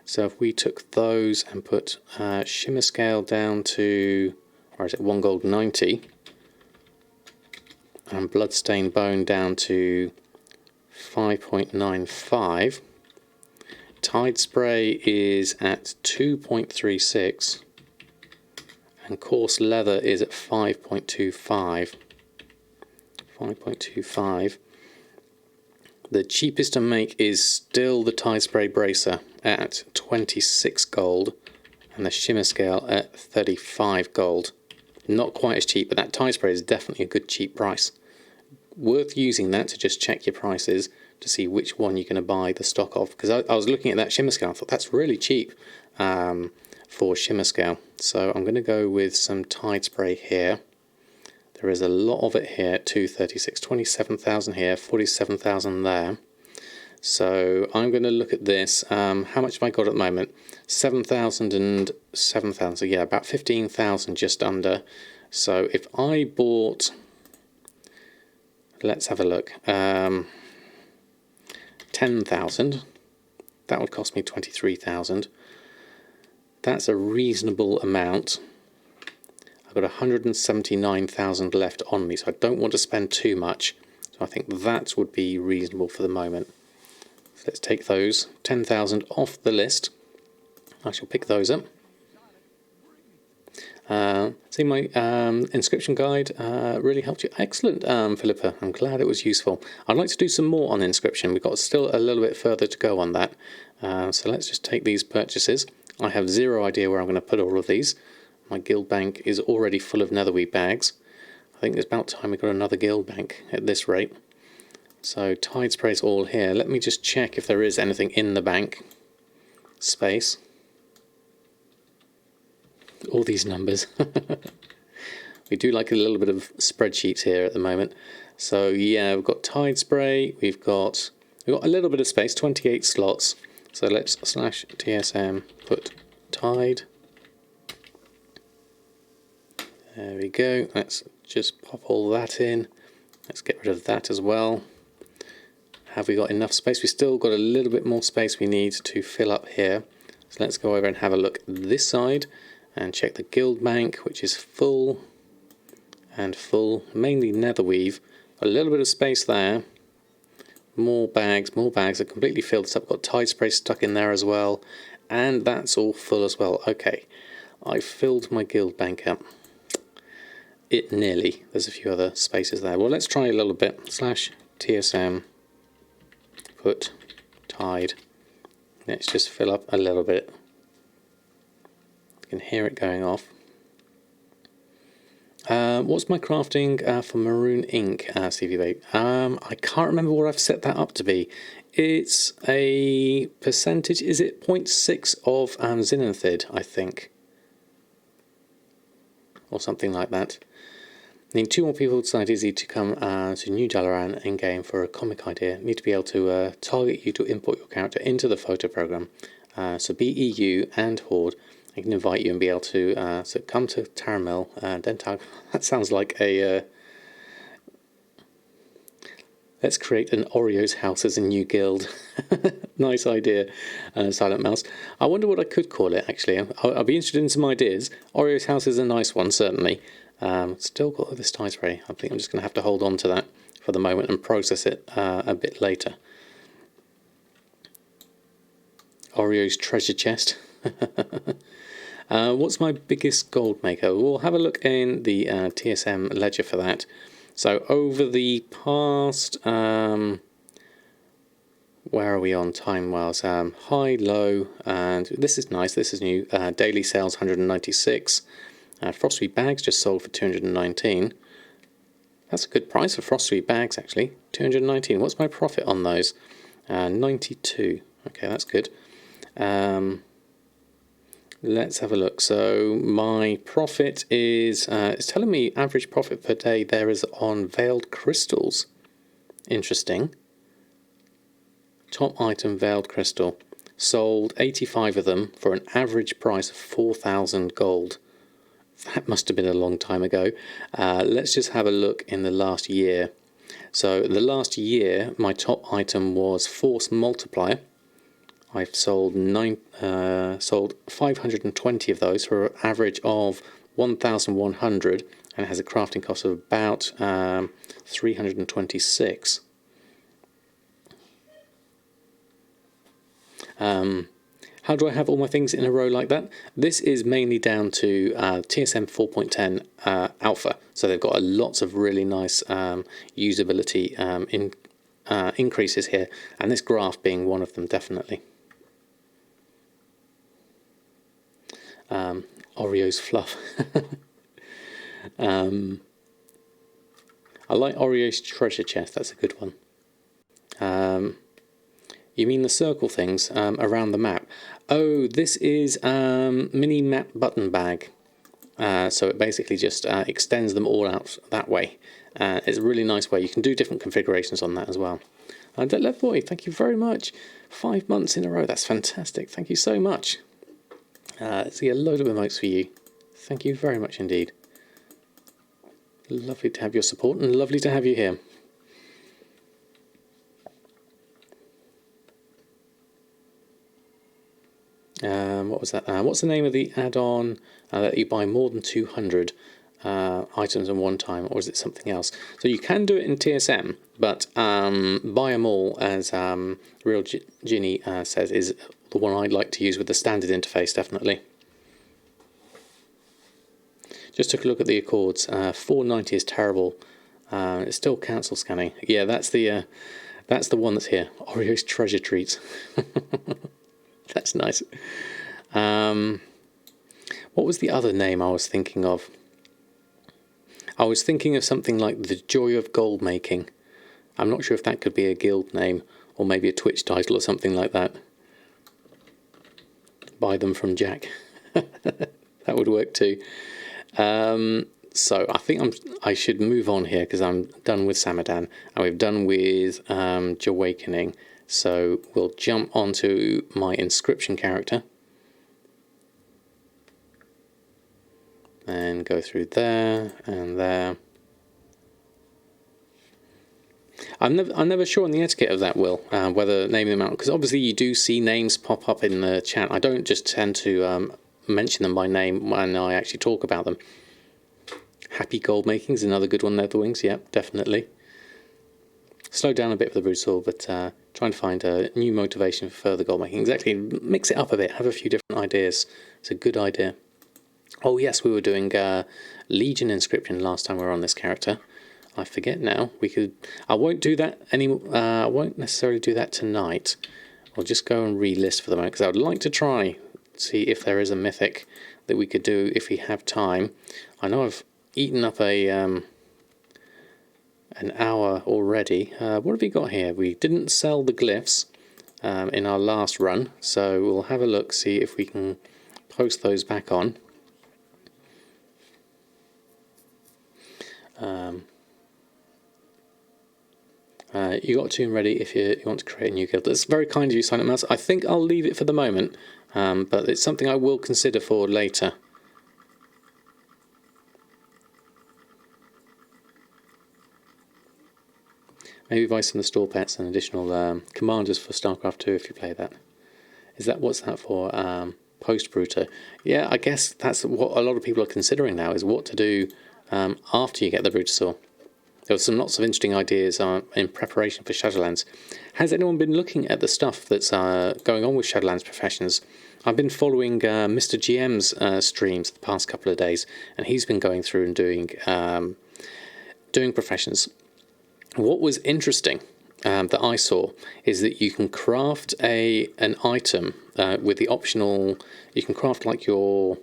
So if we took those and put shimmer scale down to, or is it 1 gold 90, and bloodstained bone down to 5.95. Tide Spray is at 2.36, and coarse leather is at 5.25. 5.25. The cheapest to make is still the Tide Spray Bracer at 26 gold, and the shimmer scale at 35 gold. Not quite as cheap, but that Tide Spray is definitely a good cheap price. Worth using that to just check your prices to see which one you're going to buy the stock of. Because I was looking at that shimmer scale, I thought that's really cheap for shimmer scale. So I'm going to go with some Tide Spray here. There is a lot of it here at 236, 27,000 here, 47,000 there. So I'm going to look at this. How much have I got at the moment? 7,000 and 7,000. So yeah, about 15,000 just under. So if I bought, let's have a look, 10,000, that would cost me 23,000. That's a reasonable amount. I've got 179,000 left on me, so I don't want to spend too much. So I think that would be reasonable for the moment. So let's take those 10,000 off the list. I shall pick those up. See, my inscription guide really helped you. Excellent, Philippa. I'm glad it was useful. I'd like to do some more on inscription. We've got still a little bit further to go on that. So let's just take these purchases. I have zero idea where I'm going to put all of these. My guild bank is already full of netherweed bags. I think it's about time we got another guild bank at this rate. So Tide Spray's all here. Let me just check if there is anything in the bank space. All these numbers. We do like a little bit of spreadsheets here at the moment. So yeah, we've got Tide Spray, we've got a little bit of space, 28 slots. So let's slash TSM, put Tide. There we go. Let's just pop all that in. Let's get rid of that as well. Have we got enough space? We've still got a little bit more space we need to fill up here. So let's go over and have a look this side and check the guild bank, which is full and full, mainly netherweave. A little bit of space there. More bags are completely filled. So I've got Tide Spray stuck in there as well, and that's all full as well. Okay, I filled my guild bank up. It nearly. There's a few other spaces there. Well, let's try a little bit. Slash TSM, put Tide. Let's just fill up a little bit. You can hear it going off. What's my crafting for maroon ink, Stevie Babe? I can't remember what I've set that up to be. It's a percentage, is it 0.6 of xenonthid, I think? Or something like that. Need 2 more people to decide easy to come to New Dalaran in-game for a comic idea. Need to be able to target you to import your character into the photo program. So be EU and Horde. I can invite you and be able to so come to Taramel then tag. That sounds like a let's create an Oreo's house as a new guild. Nice idea, Silent Mouse. I wonder what I could call it, actually. I'll be interested in some ideas. Oreo's house is a nice one, certainly. Still got this tie spray. I think I'm just going to have to hold on to that for the moment and process it a bit later. Oreo's treasure chest. What's my biggest gold maker? We'll have a look in the TSM ledger for that. So over the past, where are we on time-wise? High, low, and this is nice. This is new. Daily sales 196. Frosty bags just sold for 219. That's a good price for frosty bags, actually. 219. What's my profit on those? 92. Okay, that's good. Let's have a look. So my profit is, it's telling me average profit per day there is on veiled crystals. Interesting. Top item, veiled crystal. Sold 85 of them for an average price of 4,000 gold. That must have been a long time ago. Let's just have a look in the last year. So the last year, my top item was Force Multiplier. I've sold 520 of those for an average of 1,100, and it has a crafting cost of about 326. How do I have all my things in a row like that? This is mainly down to TSM 4.10 alpha, so they've got lots of really nice usability increases here, and this graph being one of them, definitely. Oreo's fluff. I like Oreo's treasure chest, that's a good one. You mean the circle things around the map? Oh, this is mini map button bag. So it basically just extends them all out that way. It's a really nice way. You can do different configurations on that as well. Left Boy, thank you very much. 5 months in a row, that's fantastic. Thank you so much. Let's see a load of emotes for you. Thank you very much indeed. Lovely to have your support and lovely to have you here. What was that? What's the name of the add-on that you buy more than 200 items at one time, or is it something else? So you can do it in TSM, but buy them all, as Real Ginny says, is the one I'd like to use with the standard interface, definitely. Just took a look at the Accords. 490 is terrible. It's still cancel scanning. Yeah, that's the one that's here. Oreo's treasure treats. That's nice. What was the other name I was thinking of? I was thinking of something like the Joy of Goldmaking. I'm not sure if that could be a guild name or maybe a Twitch title or something like that. Buy them from Jack. That would work too. So I think I should move on here because I'm done with Samadan and we've done with Awakening. So we'll jump onto my inscription character and go through there and there. I'm never sure on the etiquette of that, Will, whether naming them out, because obviously you do see names pop up in the chat. I don't just tend to mention them by name when I actually talk about them. Happy Goldmaking is another good one, Leatherwings, yep, definitely. Slow down a bit for the Brutal, but trying to find a new motivation for further goldmaking. Exactly, mix it up a bit, have a few different ideas. It's a good idea. Oh yes, we were doing Legion inscription last time we were on this character. I forget now. I won't do that I won't necessarily do that tonight. I'll just go and relist for the moment because I would like to try see if there is a mythic that we could do if we have time. I know eaten up an hour already. What have we got here? We didn't sell the glyphs in our last run, so we'll have a look, see if we can post those back on. You got a tune ready if you want to create a new guild. That's very kind of you, Silent Mouse. I think I'll leave it for the moment, but it's something I will consider for later. Maybe buy some of the store pets and additional commanders for StarCraft 2 if you play that. What's that for? Post-Bruto. Yeah, I guess that's what a lot of people are considering now, is what to do after you get the Brutosaur. There were lots of interesting ideas in preparation for Shadowlands. Has anyone been looking at the stuff that's going on with Shadowlands Professions? I've been following Mr. GM's streams the past couple of days, and he's been going through and doing Professions. What was interesting that I saw is that you can craft an item with the optional. You can craft like your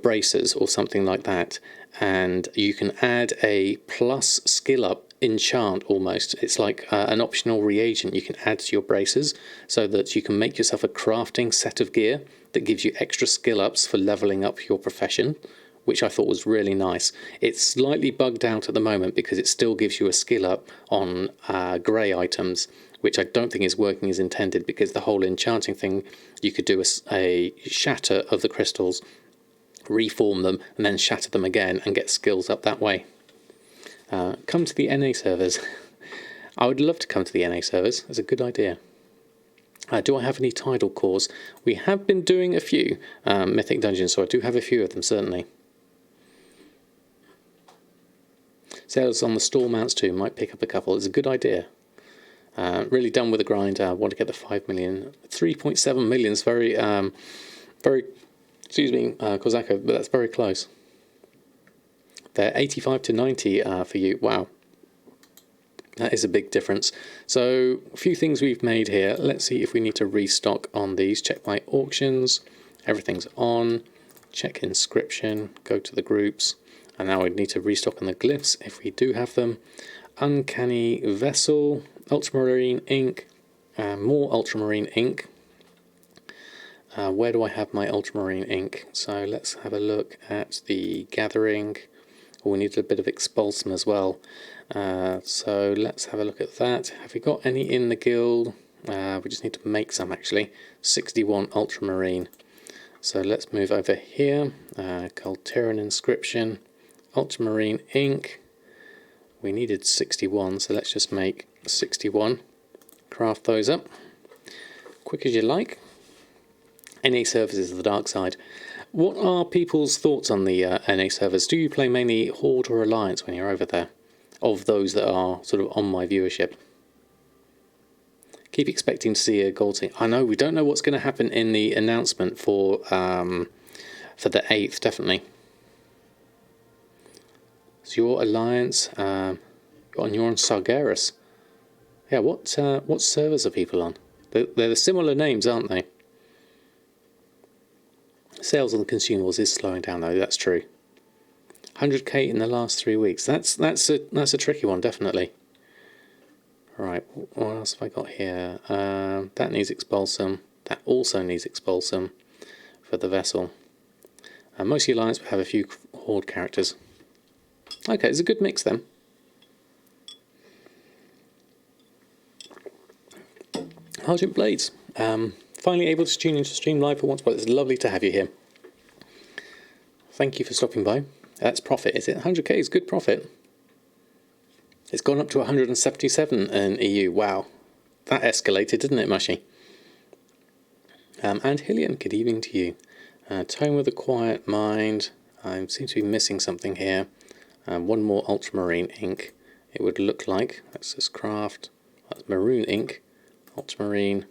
bracers or something like that, and you can add a plus skill up enchant almost. It's like an optional reagent you can add to your bracers so that you can make yourself a crafting set of gear that gives you extra skill ups for leveling up your profession, which I thought was really nice. It's slightly bugged out at the moment because it still gives you a skill up on grey items, which I don't think is working as intended, because the whole enchanting thing, you could do a shatter of the crystals, reform them, and then shatter them again and get skills up that way. Come to the NA servers. I would love to come to the NA servers. It's a good idea. Do I have any tidal cores? We have been doing a few mythic dungeons, so I do have a few of them, certainly. Sales on the store mounts too, might pick up a couple. It's a good idea. Really done with the grind. Want to get the 5 million. 3.7 million is very, excuse me, Kozako, but that's very close. They're 85 to 90 for you. Wow. That is a big difference. So a few things we've made here. Let's see if we need to restock on these. Check my auctions. Everything's on. Check inscription. Go to the groups. And now we need to restock on the glyphs if we do have them. Uncanny vessel. Ultramarine ink. More ultramarine ink. Where do I have my ultramarine ink? So let's have a look at the gathering. Oh, we need a bit of expulsum as well. So let's have a look at that. Have we got any in the guild? We just need to make some actually. 61 ultramarine. So let's move over here. Colteran inscription. Ultramarine ink. We needed 61, so let's just make 61. Craft those up. Quick as you like. NA servers is the dark side. What are people's thoughts on the NA servers? Do you play mainly Horde or Alliance when you're over there? Of those that are sort of on my viewership. Keep expecting to see a gold team. I know we don't know what's going to happen in the announcement for the 8th, definitely. So your Alliance, and you're on Sargeras. Yeah, what servers are people on? They're the similar names, aren't they? Sales on the consumables is slowing down though. That's true. 100k in the last 3 weeks. That's a tricky one, definitely. Right, what else have I got here? That needs expulsum. That also needs expulsum for the vessel. Most of the Alliance have a few Horde characters. Okay, it's a good mix then. Argent Blades. Finally able to tune into stream live for once, but it's lovely to have you here. Thank you for stopping by. That's profit, is it? 100k is good profit. It's gone up to 177 in EU. Wow. That escalated, didn't it, Mushy? And Hillian, good evening to you. Tone with a quiet mind. I seem to be missing something here. One more ultramarine ink, it would look like. Let's just craft. That's maroon ink. Ultramarine.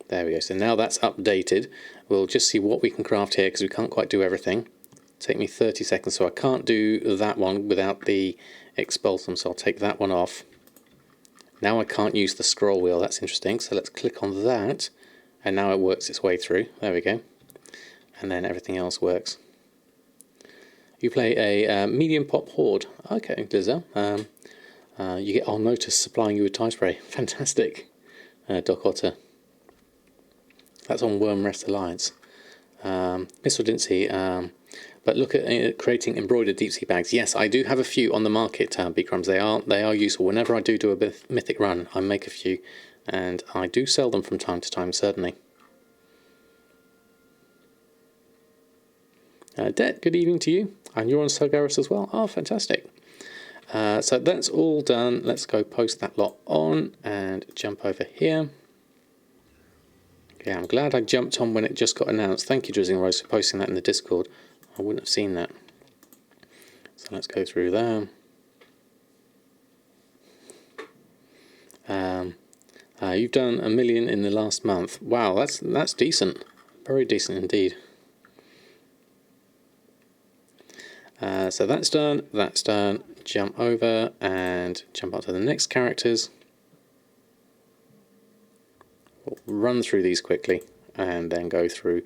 There we go. So now that's updated. We'll just see what we can craft here because we can't quite do everything. Take me 30 seconds, so I can't do that one without the expulsum, so I'll take that one off. Now I can't use the scroll wheel. That's interesting. So let's click on that, and now it works its way through. There we go. And then everything else works. You play a medium pop horde. Okay, Glizel. You get I'll notice supplying you with tie spray. Fantastic, Doc Otter. That's on Wormrest Alliance. Missile didn't see. But look at creating embroidered deep sea bags. Yes, I do have a few on the market, Bcrumbs. They are useful. Whenever I do a mythic run, I make a few, and I do sell them from time to time, certainly. Det, good evening to you. And you're on Sargeras as well. Oh, fantastic. So that's all done. Let's go post that lot on and jump over here. Yeah, I'm glad I jumped on when it just got announced. Thank you, Drizzling Rose, for posting that in the Discord. I wouldn't have seen that. So let's go through there. You've done 1 million in the last month. Wow, that's decent. Very decent indeed. So that's done. That's done. Jump over and jump up to the next characters. We'll run through these quickly and then go through.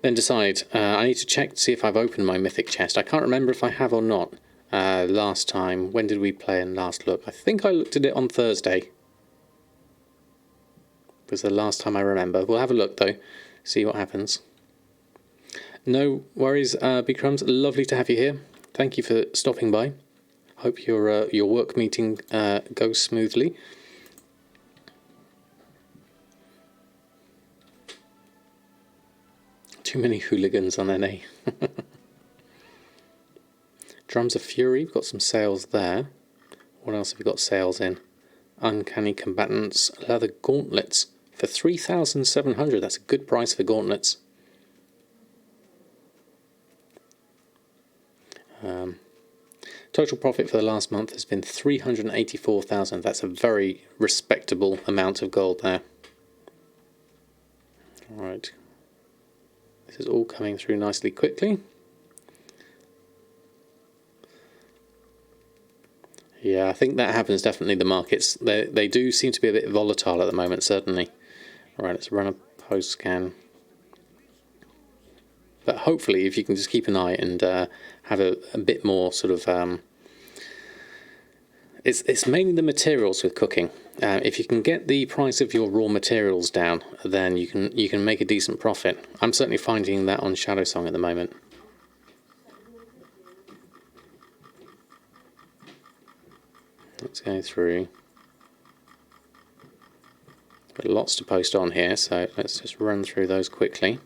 Then decide. I need to check to see if I've opened my mythic chest. I can't remember if I have or not. Last time, when did we play and last look? I think I looked at it on Thursday. Was the last time I remember. We'll have a look though, see what happens. No worries, Bcrumbs. Lovely to have you here. Thank you for stopping by. Hope your work meeting goes smoothly. Too many hooligans on NA. Drums of Fury. We've got some sales there. What else have we got sales in? Uncanny Combatants leather gauntlets for 3,700. That's a good price for gauntlets. Total profit for the last month has been 384,000. That's a very respectable amount of gold there. All right. This is all coming through nicely quickly. Yeah, I think that happens definitely. The markets, they do seem to be a bit volatile at the moment, certainly. All right, let's run a post scan. But hopefully, if you can just keep an eye and have a bit more sort of, it's mainly the materials with cooking. If you can get the price of your raw materials down, then you can make a decent profit. I'm certainly finding that on Shadow Song at the moment. Let's go through. Got lots to post on here, so let's just run through those quickly.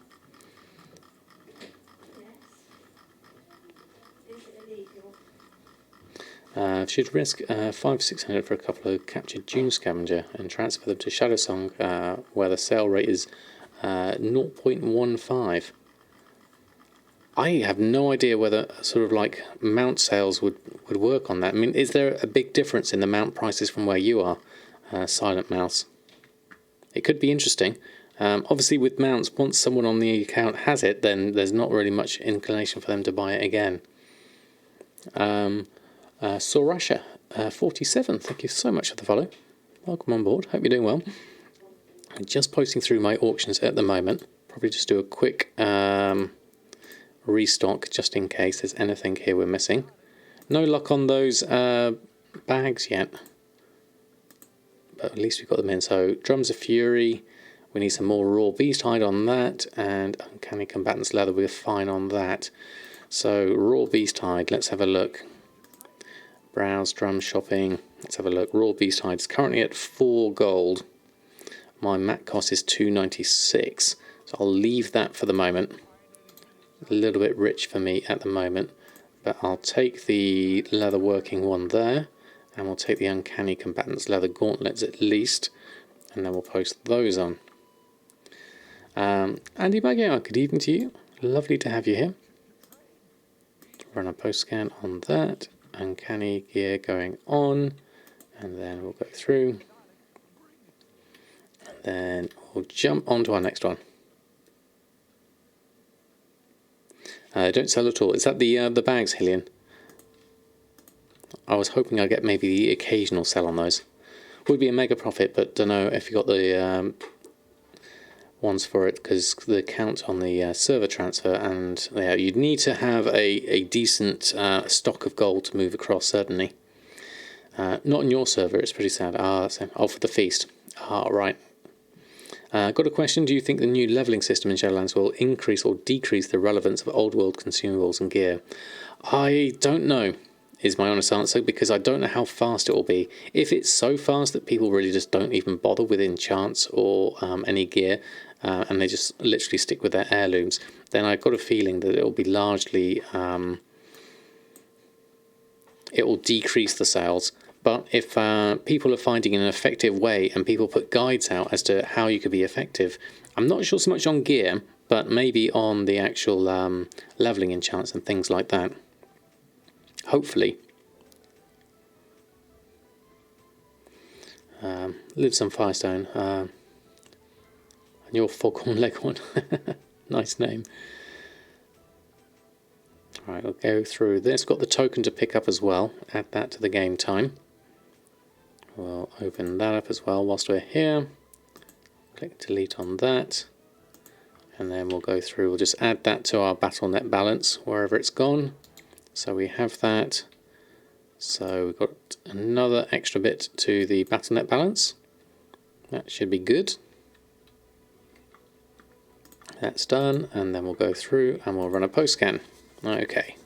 Should risk 500-600 for a couple of captured Dune Scavenger and transfer them to Shadow Song, where the sale rate is 0.15. I have no idea whether sort of like mount sales would work on that. I mean, is there a big difference in the mount prices from where you are, Silent Mouse? It could be interesting. Obviously, with mounts, once someone on the account has it, then there's not really much inclination for them to buy it again. Sorasha, 47, thank you so much for the follow. Welcome on board, hope you're doing well. I'm just posting through my auctions at the moment. Probably just do a quick restock just in case there's anything here we're missing. No luck on those bags yet, but at least we've got them in. So Drums of Fury, we need some more raw beast hide on that, and Uncanny Combatants leather, we're fine on that. So raw beast hide, let's have a look. Browse drum shopping, let's have a look. Raw beast hide is currently at 4 gold. My mat cost is 296, so I'll leave that for the moment. A little bit rich for me at the moment, but I'll take the leather working one there, and we'll take the Uncanny Combatants leather gauntlets at least, and then we'll post those on. Andy Magyar, good evening to you. Lovely to have you here. Run a post scan on that. Uncanny gear going on, and then we'll go through, and then we'll jump on to our next one. Don't sell at all. Is that the bags, Hillian? I was hoping I'd get maybe the occasional sell on those. Would be a mega profit, but don't know if you got the ones for it because the count on the server transfer, and yeah, you'd need to have a decent stock of gold to move across, certainly. Not on your server, it's pretty sad. Oh, for the feast. Right. Got a question. Do you think the new levelling system in Shadowlands will increase or decrease the relevance of old world consumables and gear? I don't know, is my honest answer, because I don't know how fast it will be. If it's so fast that people really just don't even bother with enchants or any gear, and they just literally stick with their heirlooms, then I've got a feeling that it will be largely... it will decrease the sales. But if people are finding an effective way and people put guides out as to how you could be effective, I'm not sure so much on gear, but maybe on the actual levelling enchants and things like that. Hopefully. Lives on Firestone. And your Foghorn Leghorn. Nice name. Alright, we'll go through this. Got the token to pick up as well. Add that to the game time. We'll open that up as well whilst we're here. Click delete on that. And then we'll go through, we'll just add that to our BattleNet balance wherever it's gone. So we have that. So we've got another extra bit to the BattleNet balance. That should be good. That's done, and then we'll go through and we'll run a post scan. Okay.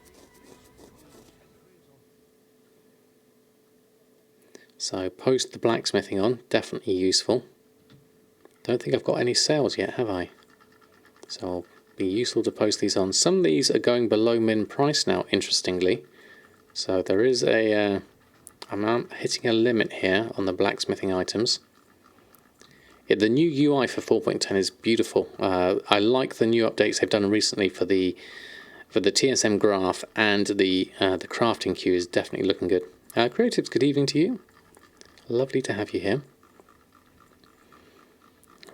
So post the blacksmithing on, definitely useful. Don't think I've got any sales yet, have I? So it'll be useful to post these on. Some of these are going below min price now, interestingly. So there is a... I'm hitting a limit here on the blacksmithing items. Yeah, the new UI for 4.10 is beautiful. I like the new updates they've done recently for the TSM graph, and the crafting queue is definitely looking good. Creatives, good evening to you. Lovely to have you here.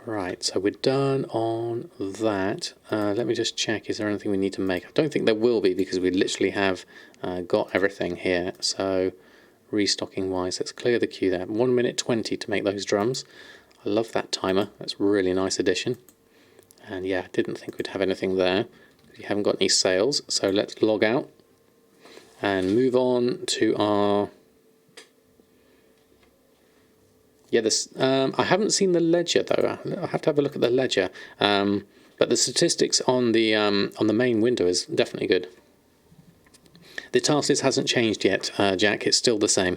Right, so we're done on that. Let me just check, is there anything we need to make? I don't think there will be, because we literally have got everything here. So restocking wise, let's clear the queue there. 1 minute 20 to make those drums. I love that timer, that's a really nice addition. And yeah, didn't think we'd have anything there. We haven't got any sales, so let's log out and move on to our... Yeah, this I haven't seen the ledger though. I have to have a look at the ledger. But the statistics on the main window is definitely good. The task list hasn't changed yet, Jack. It's still the same.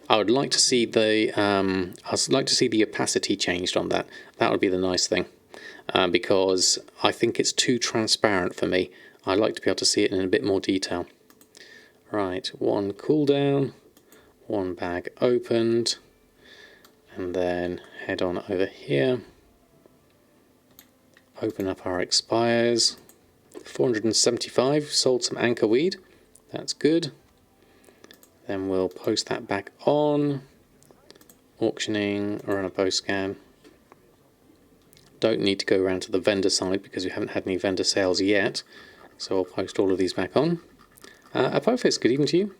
I would like to see the opacity changed on that. That would be the nice thing, because I think it's too transparent for me. I like to be able to see it in a bit more detail. Right, one cooldown, one bag opened. And then head on over here, open up our expires. 475, sold some anchor weed, that's good. Then we'll post that back on, auctioning, run a post scan. Don't need to go around to the vendor side because we haven't had any vendor sales yet, so I'll post all of these back on. Apophis, good evening to you.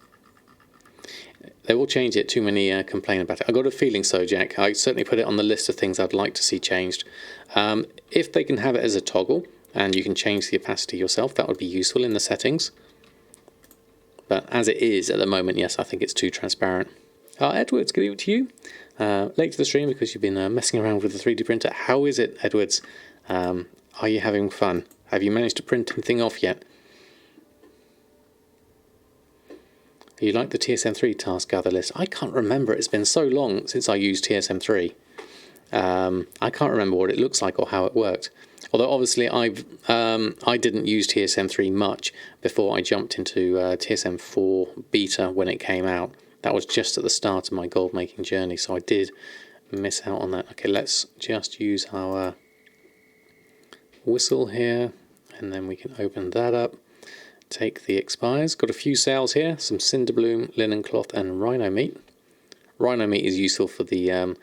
They will change it, too many complain about it. I got a feeling so, Jack. I certainly put it on the list of things I'd like to see changed. If they can have it as a toggle, and you can change the opacity yourself, that would be useful in the settings. But as it is at the moment, yes, I think it's too transparent. Edwards, good evening to you. Late to the stream because you've been messing around with the 3D printer. How is it, Edwards? Are you having fun? Have you managed to print anything off yet? You like the TSM3 task gather list? I can't remember. It's been so long since I used TSM3. I can't remember what it looks like or how it worked. Although obviously I didn't use TSM3 much before I jumped into TSM4 beta when it came out. That was just at the start of my gold making journey, so I did miss out on that. Okay, let's just use our whistle here, and then we can open that up. Take the expires. Got a few sales here, some cinderbloom, linen cloth and rhino meat. Rhino meat is useful for the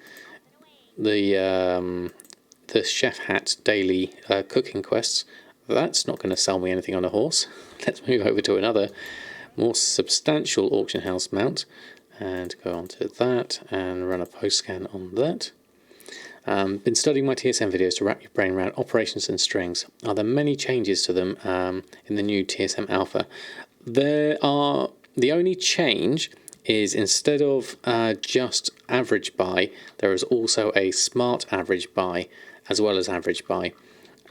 chef hat daily cooking quests. That's not going to sell me anything on a horse. Let's move over to another more substantial auction house mount and go on to that and run a post scan on that. Been studying my TSM videos to wrap your brain around operations and strings. Are there many changes to them in the new TSM Alpha? The only change is instead of just average by, there is also a smart average by as well as average by.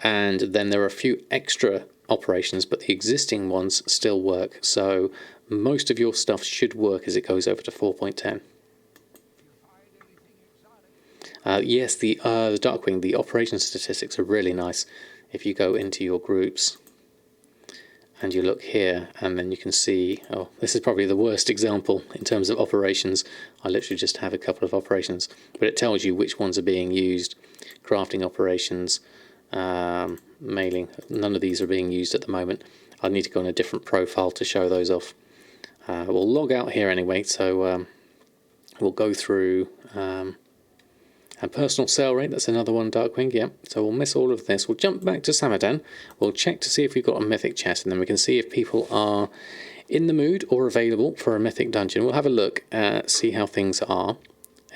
And then there are a few extra operations, but the existing ones still work. So most of your stuff should work as it goes over to 4.10. Yes, the Darkwing, the operation statistics are really nice. If you go into your groups and you look here, and then you can see, oh, this is probably the worst example in terms of operations. I literally just have a couple of operations, but it tells you which ones are being used. Crafting operations, mailing, none of these are being used at the moment. I need to go on a different profile to show those off. We'll log out here anyway, so we'll go through and personal sale rate, that's another one, Darkwing, yeah. So we'll miss all of this. We'll jump back to Samadan. We'll check to see if we've got a mythic chest, and then we can see if people are in the mood or available for a mythic dungeon. We'll have a look, see how things are.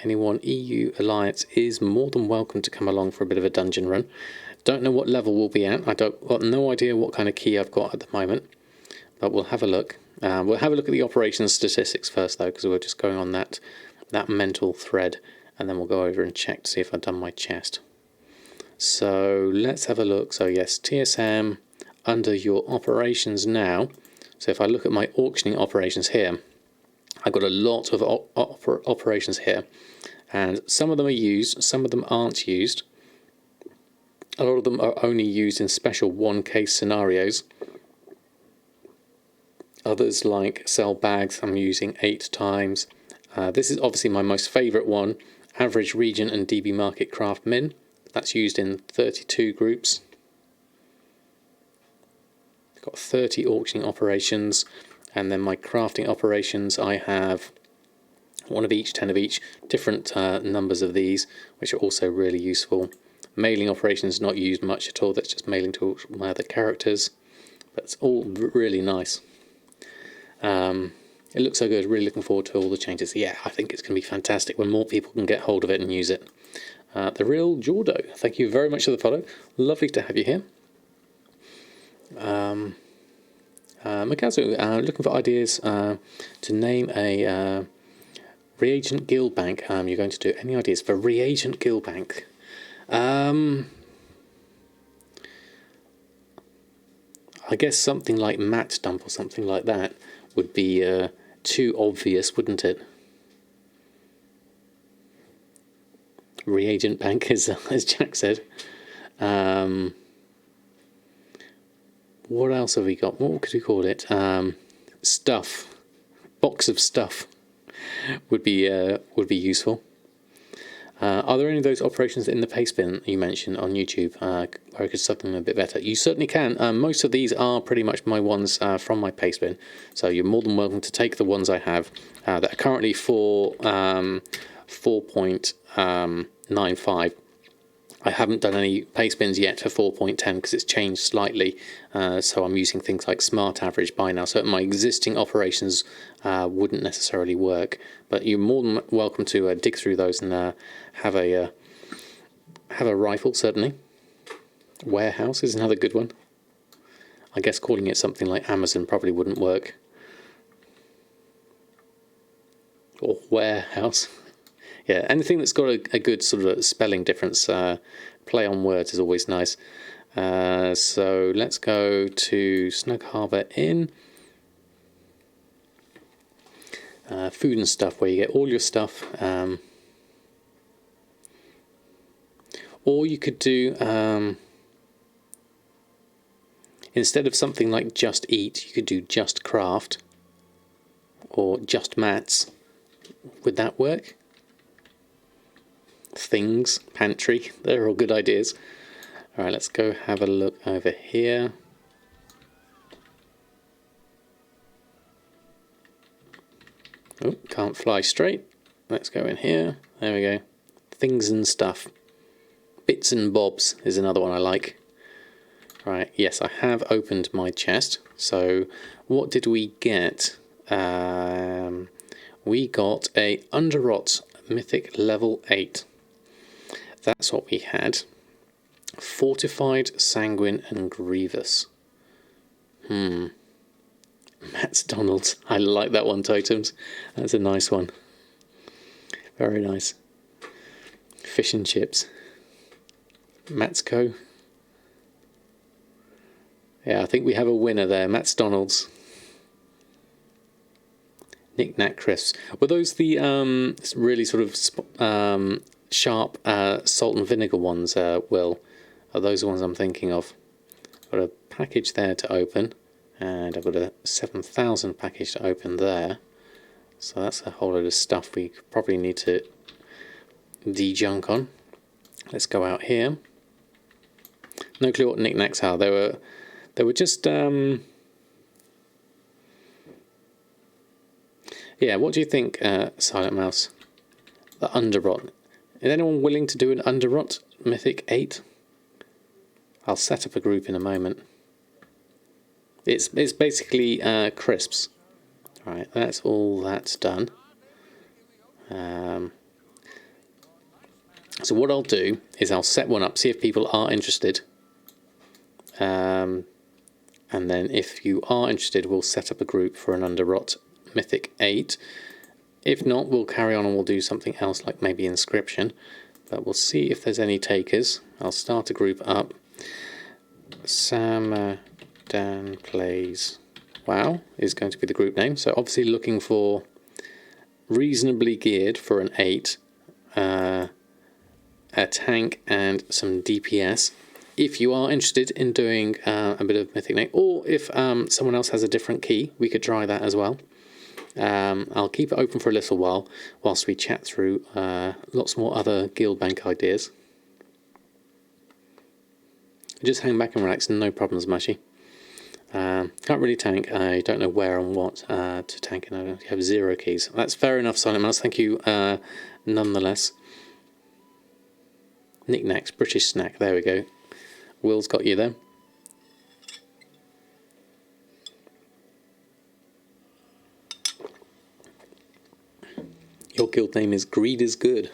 Anyone EU Alliance is more than welcome to come along for a bit of a dungeon run. Don't know what level we'll be at. Got no idea what kind of key I've got at the moment, but we'll have a look. We'll have a look at the operations statistics first, though, because we're just going on that mental thread. And then we'll go over and check to see if I've done my chest. So let's have a look. So yes, TSM under your operations now. So if I look at my auctioning operations here, I've got a lot of operations here. And some of them are used, some of them aren't used. A lot of them are only used in special one-case scenarios. Others, like sell bags, I'm using 8 times. This is obviously my most favourite one. Average region and DB market craft min. That's used in 32 groups. I've got 30 auctioning operations, and then my crafting operations, I have 1 of each, 10 of each, different numbers of these, which are also really useful. Mailing operations not used much at all, that's just mailing to my other characters, but it's all really nice. It looks so good, really looking forward to all the changes. Yeah, I think it's going to be fantastic when more people can get hold of it and use it. The Real Jordo, thank you very much for the follow. Lovely to have you here. Mikazu, looking for ideas to name a reagent guild bank. You're going to do any ideas for reagent guild bank? I guess something like mat dump or something like that would be too obvious, wouldn't it? Reagent bank, as Jack said. What else have we got? What could we call it? Stuff. Box of stuff would be useful. Are there any of those operations in the paste bin you mentioned on YouTube where I could sub them a bit better? You certainly can. Most of these are pretty much my ones from my paste bin, so you're more than welcome to take the ones I have that are currently for 4.95. I haven't done any paste bins yet for 4.10 because it's changed slightly, so I'm using things like smart average by now, so my existing operations wouldn't necessarily work, but you're more than welcome to dig through those and have a rifle, certainly. Warehouse is another good one. I guess calling it something like Amazon probably wouldn't work. Or warehouse. Yeah, anything that's got a good sort of spelling difference, play on words is always nice. So let's go to Snug Harbour Inn. Food and stuff, where you get all your stuff. Or you could do, instead of something like just eat, you could do just craft. Or just mats. Would that work? Things, pantry, they're all good ideas. Alright, let's go have a look over here. Oh, can't fly straight. Let's go in here. There we go. Things and stuff. Bits and bobs is another one I like. Right, yes, I have opened my chest. So what did we get? We got a Underrot Mythic level 8. That's what we had. Fortified, Sanguine, and Grievous. Matt's Donald's. I like that one, Totems. That's a nice one. Very nice. Fish and chips. Matt's Co. Yeah, I think we have a winner there. Matt's Donald's. Knick Knack Crisps. Were those the really sort of sharp salt and vinegar ones, Will? Are those the ones I'm thinking of? Got a package there to open, and I've got a 7,000 package to open there. So that's a whole load of stuff we probably need to de-junk on. Let's go out here. No clue what knickknacks are. They were just yeah. What do you think, Silent Mouse? The Underrot. Is anyone willing to do an Underrot Mythic 8? I'll set up a group in a moment. It's basically crisps. Right, that's all that's done. So what I'll do is I'll set one up, see if people are interested. And then if you are interested, we'll set up a group for an Underrot Mythic 8. If not, we'll carry on and we'll do something else, like maybe Inscription. But we'll see if there's any takers. I'll start a group up. Samadan Plays WoW is going to be the group name. So obviously looking for reasonably geared for an 8. A tank and some DPS. If you are interested in doing a bit of Mythic 8, or if someone else has a different key, we could try that as well. I'll keep it open for a little while whilst we chat through lots more other guild bank ideas. Just hang back and relax, no problems, Mushy. Can't really tank. I don't know where and what to tank, and I have 0 keys. That's fair enough, Silent Mouse. Thank you nonetheless. Knickknacks, British snack. There we go. Will's got you there. Your guild name is Greed is Good.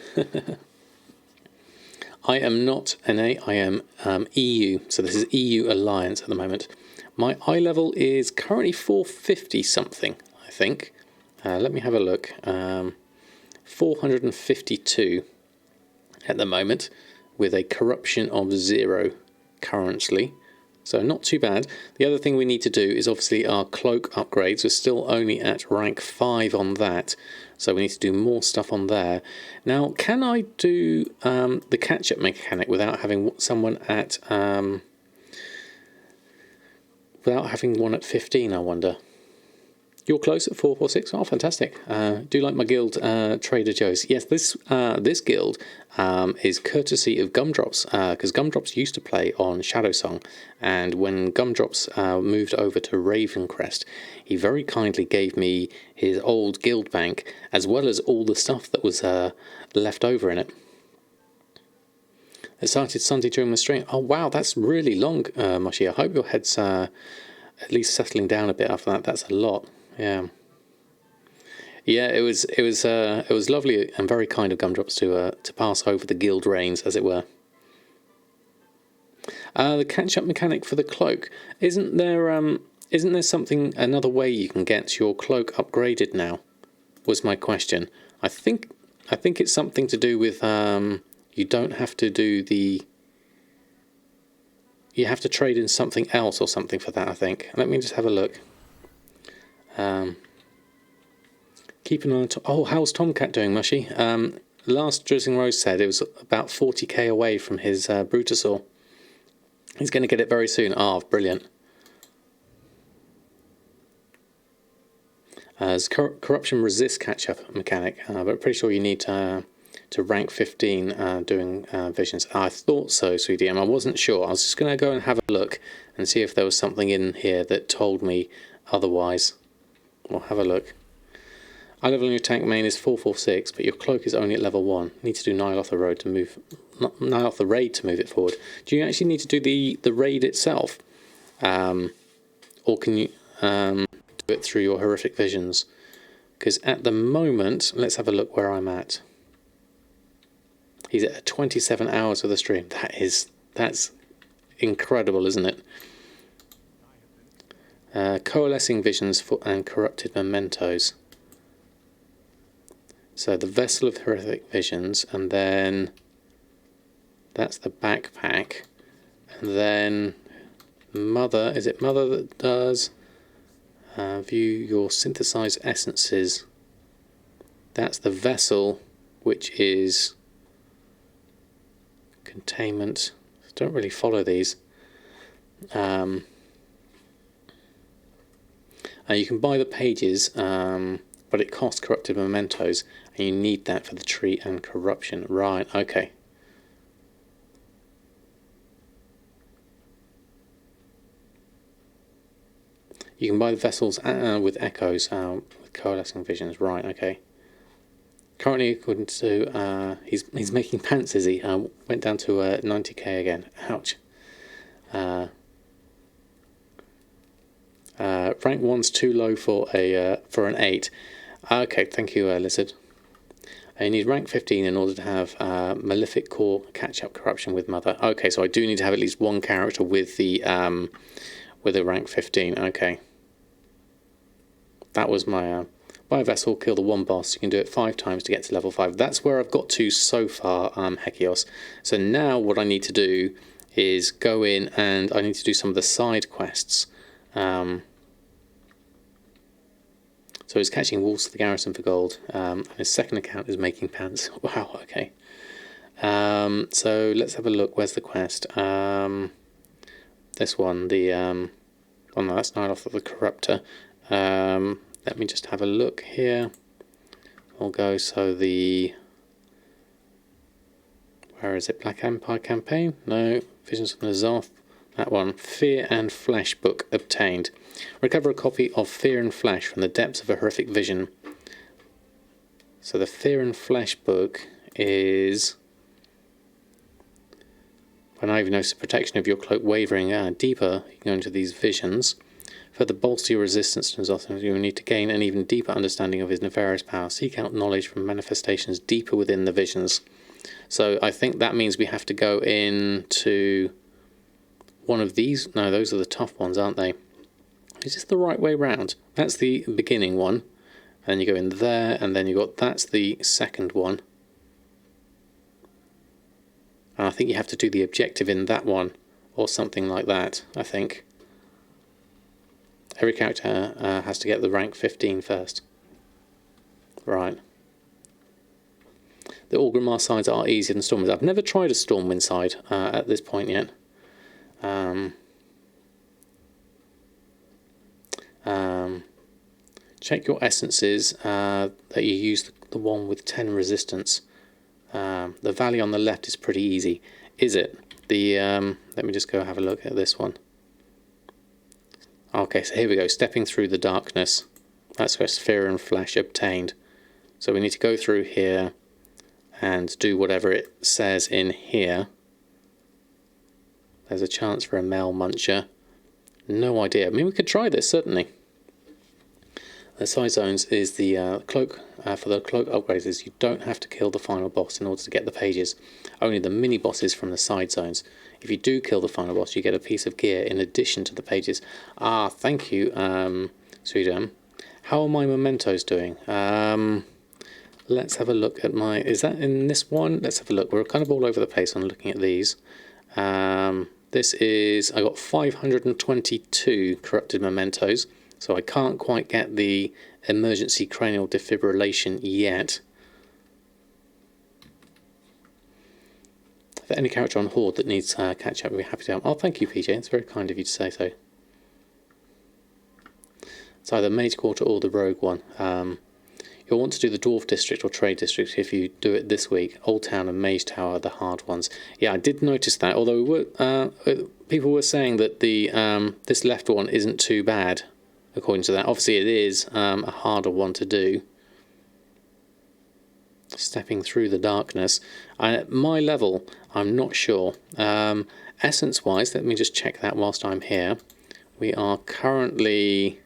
I am not NA, I am EU. So this is EU Alliance at the moment. My eye level is currently 450 something, I think. Let me have a look. 452 at the moment, with a corruption of 0 currently. So not too bad. The other thing we need to do is obviously our cloak upgrades. We're still only at rank 5 on that. So we need to do more stuff on there. Now, can I do the catch-up mechanic without having someone at... without having one at 15, I wonder? You're close at 446. Oh, fantastic! Do like my guild, Trader Joe's. Yes, this guild is courtesy of Gumdrops, because Gumdrops used to play on Shadowsong, and when Gumdrops moved over to Ravencrest, he very kindly gave me his old guild bank as well as all the stuff that was left over in it. It started Sunday during the stream. Oh wow, that's really long, Moshi. I hope your head's at least settling down a bit after that. That's a lot. Yeah, it was lovely and very kind of Gumdrops to pass over the guild reins, as it were. The catch-up mechanic for the cloak, isn't there something, another way you can get your cloak upgraded now? Was my question. I think it's something to do with you don't have to do the. You have to trade in something else or something for that, I think. Let me just have a look. Keep an eye on... Oh, how's Tomcat doing, Mushy? Last Drizzling Rose said it was about 40k away from his Brutosaur. He's going to get it very soon. Ah, brilliant. There's corruption resist catch-up mechanic, but I'm pretty sure you need to rank 15 doing visions. I thought so, Sweetie M. I wasn't sure. I was just going to go and have a look and see if there was something in here that told me otherwise. We'll have a look. Eye level on your tank main is 446, but your cloak is only at level 1. You need to do Nile off the road to move... Nile off the raid to move it forward. Do you actually need to do the raid itself? Or can you do it through your horrific visions? Because at the moment, let's have a look where I'm at. He's at 27 hours of the stream. That's incredible, isn't it? Coalescing visions and corrupted mementos. So the vessel of horrific visions, and then that's the backpack, and then Mother. Is it Mother that does view your synthesized essences? That's the vessel, which is containment. Don't really follow these. You can buy the pages, but it costs corrupted mementos, and you need that for the tree and corruption. Right, okay. You can buy the vessels with echoes, with coalescing visions. Right, okay. Currently, according to he's making pants. Is he? Went down to 90k again. Ouch. Rank 1's too low for an 8. Okay, thank you, Lizard. You need rank 15 in order to have Malefic Core catch-up corruption with Mother. Okay, so I do need to have at least one character with the rank 15. Okay. That was my buy a vessel, kill the one boss. You can do it 5 times to get to level 5. That's where I've got to so far, Hekios. So now what I need to do is go in and I need to do some of the side quests. So he's catching wolves to the garrison for gold. And his second account is making pants. Wow, okay. So let's have a look. Where's the quest? This one, the oh no, that's Night Off of the Corruptor. Let me just have a look here. We'll go, so the, where is it? Black Empire campaign? No. Visions from the Zoth. That one. Fear and Flesh book obtained. Recover a copy of Fear and Flesh from the depths of a horrific vision. So the Fear and Flesh book is, when I even notice the protection of your cloak wavering deeper, you can go into these visions. Further bolster your resistance to Zoth, you will need to gain an even deeper understanding of his nefarious power. Seek out knowledge from manifestations deeper within the visions. So I think that means we have to go into one of these. No, those are the tough ones, aren't they? Is this the right way round? That's the beginning one. And you go in there, and then you got, that's the second one. And I think you have to do the objective in that one, or something like that, I think. Every character has to get the rank 15 first. Right. The Orgrimmar sides are easier than Stormwind. I've never tried a Stormwind side at this point yet. Check your essences that you use the one with 10 resistance. The valley on the left is pretty easy. Is it? The let me just go have a look at this one. Okay, so here we go. Stepping through the darkness. That's where Fear and Flesh obtained. So we need to go through here and do whatever it says in here. There's a chance for a Mel Muncher. No idea. I mean, we could try this, certainly. The side zones is the cloak. For the cloak upgrades is you don't have to kill the final boss in order to get the pages. Only the mini bosses from the side zones. If you do kill the final boss, you get a piece of gear in addition to the pages. Ah, thank you, Sweden. How are my mementos doing? Let's have a look at my... Is that in this one? Let's have a look. We're kind of all over the place on looking at these. This is... I got 522 corrupted mementos. So I can't quite get the emergency cranial defibrillation yet. For any character on Horde that needs catch up, we'll be happy to help. Oh, thank you, PJ. It's very kind of you to say so. It's either Mage Quarter or the Rogue one. You'll want to do the Dwarf District or Trade District if you do it this week. Old Town and Mage Tower are the hard ones. Yeah, I did notice that. Although people were saying that the this left one isn't too bad. According to that, obviously it is a harder one to do. Stepping through the darkness. At my level, I'm not sure. Essence-wise, let me just check that whilst I'm here. We are currently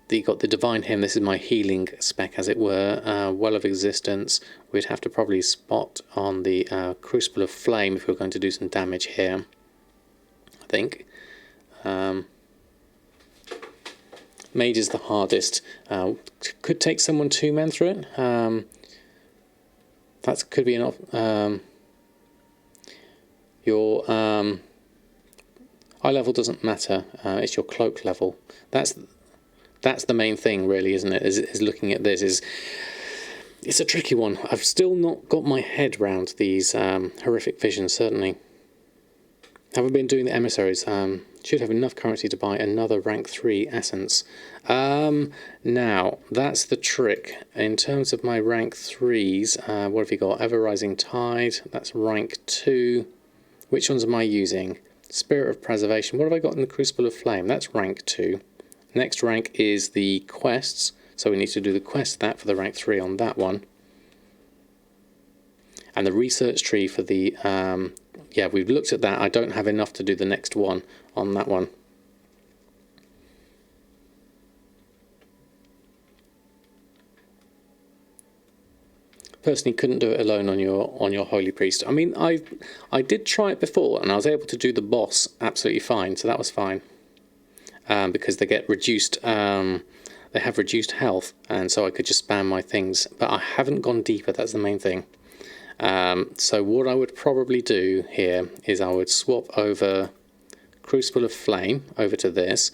got the Divine Hymn. This is my healing spec, as it were. Well of Existence. We'd have to probably spot on the Crucible of Flame if we're going to do some damage here, I think. Mage is the hardest. Could take someone 2 men through it. That could be an your eye level doesn't matter. It's your cloak level. That's the main thing, really, isn't it? Is looking at this it's a tricky one. I've still not got my head round these horrific visions. Certainly, haven't been doing the emissaries. Should have enough currency to buy another rank 3 essence. Now that's the trick. In terms of my rank 3s, what have you got? Ever Rising Tide. That's rank 2. Which ones am I using? Spirit of Preservation. What have I got in the Crucible of Flame? That's rank 2. Next rank is the quests. So we need to do the quest that for the rank 3 on that one. And the research tree for the... yeah, we've looked at that. I don't have enough to do the next one on that one. Personally, couldn't do it alone on your Holy Priest. I mean, I did try it before, and I was able to do the boss absolutely fine, so that was fine. Because they get reduced, they have reduced health, and so I could just spam my things. But I haven't gone deeper. That's the main thing. So what I would probably do here is I would swap over Crucible of Flame over to this.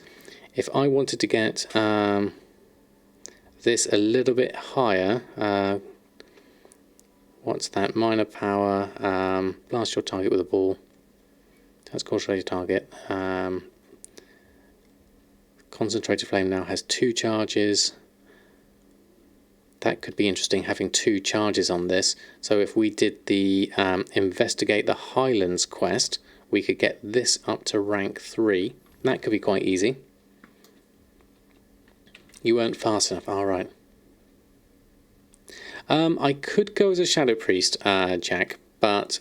If I wanted to get this a little bit higher, what's that? Minor power, blast your target with a ball. That's concentrated target. Concentrated Flame now has 2 charges. That could be interesting, having 2 charges on this. So if we did the Investigate the Highlands quest, we could get this up to rank 3. That could be quite easy. You weren't fast enough, alright. I could go as a Shadow Priest, Jack, but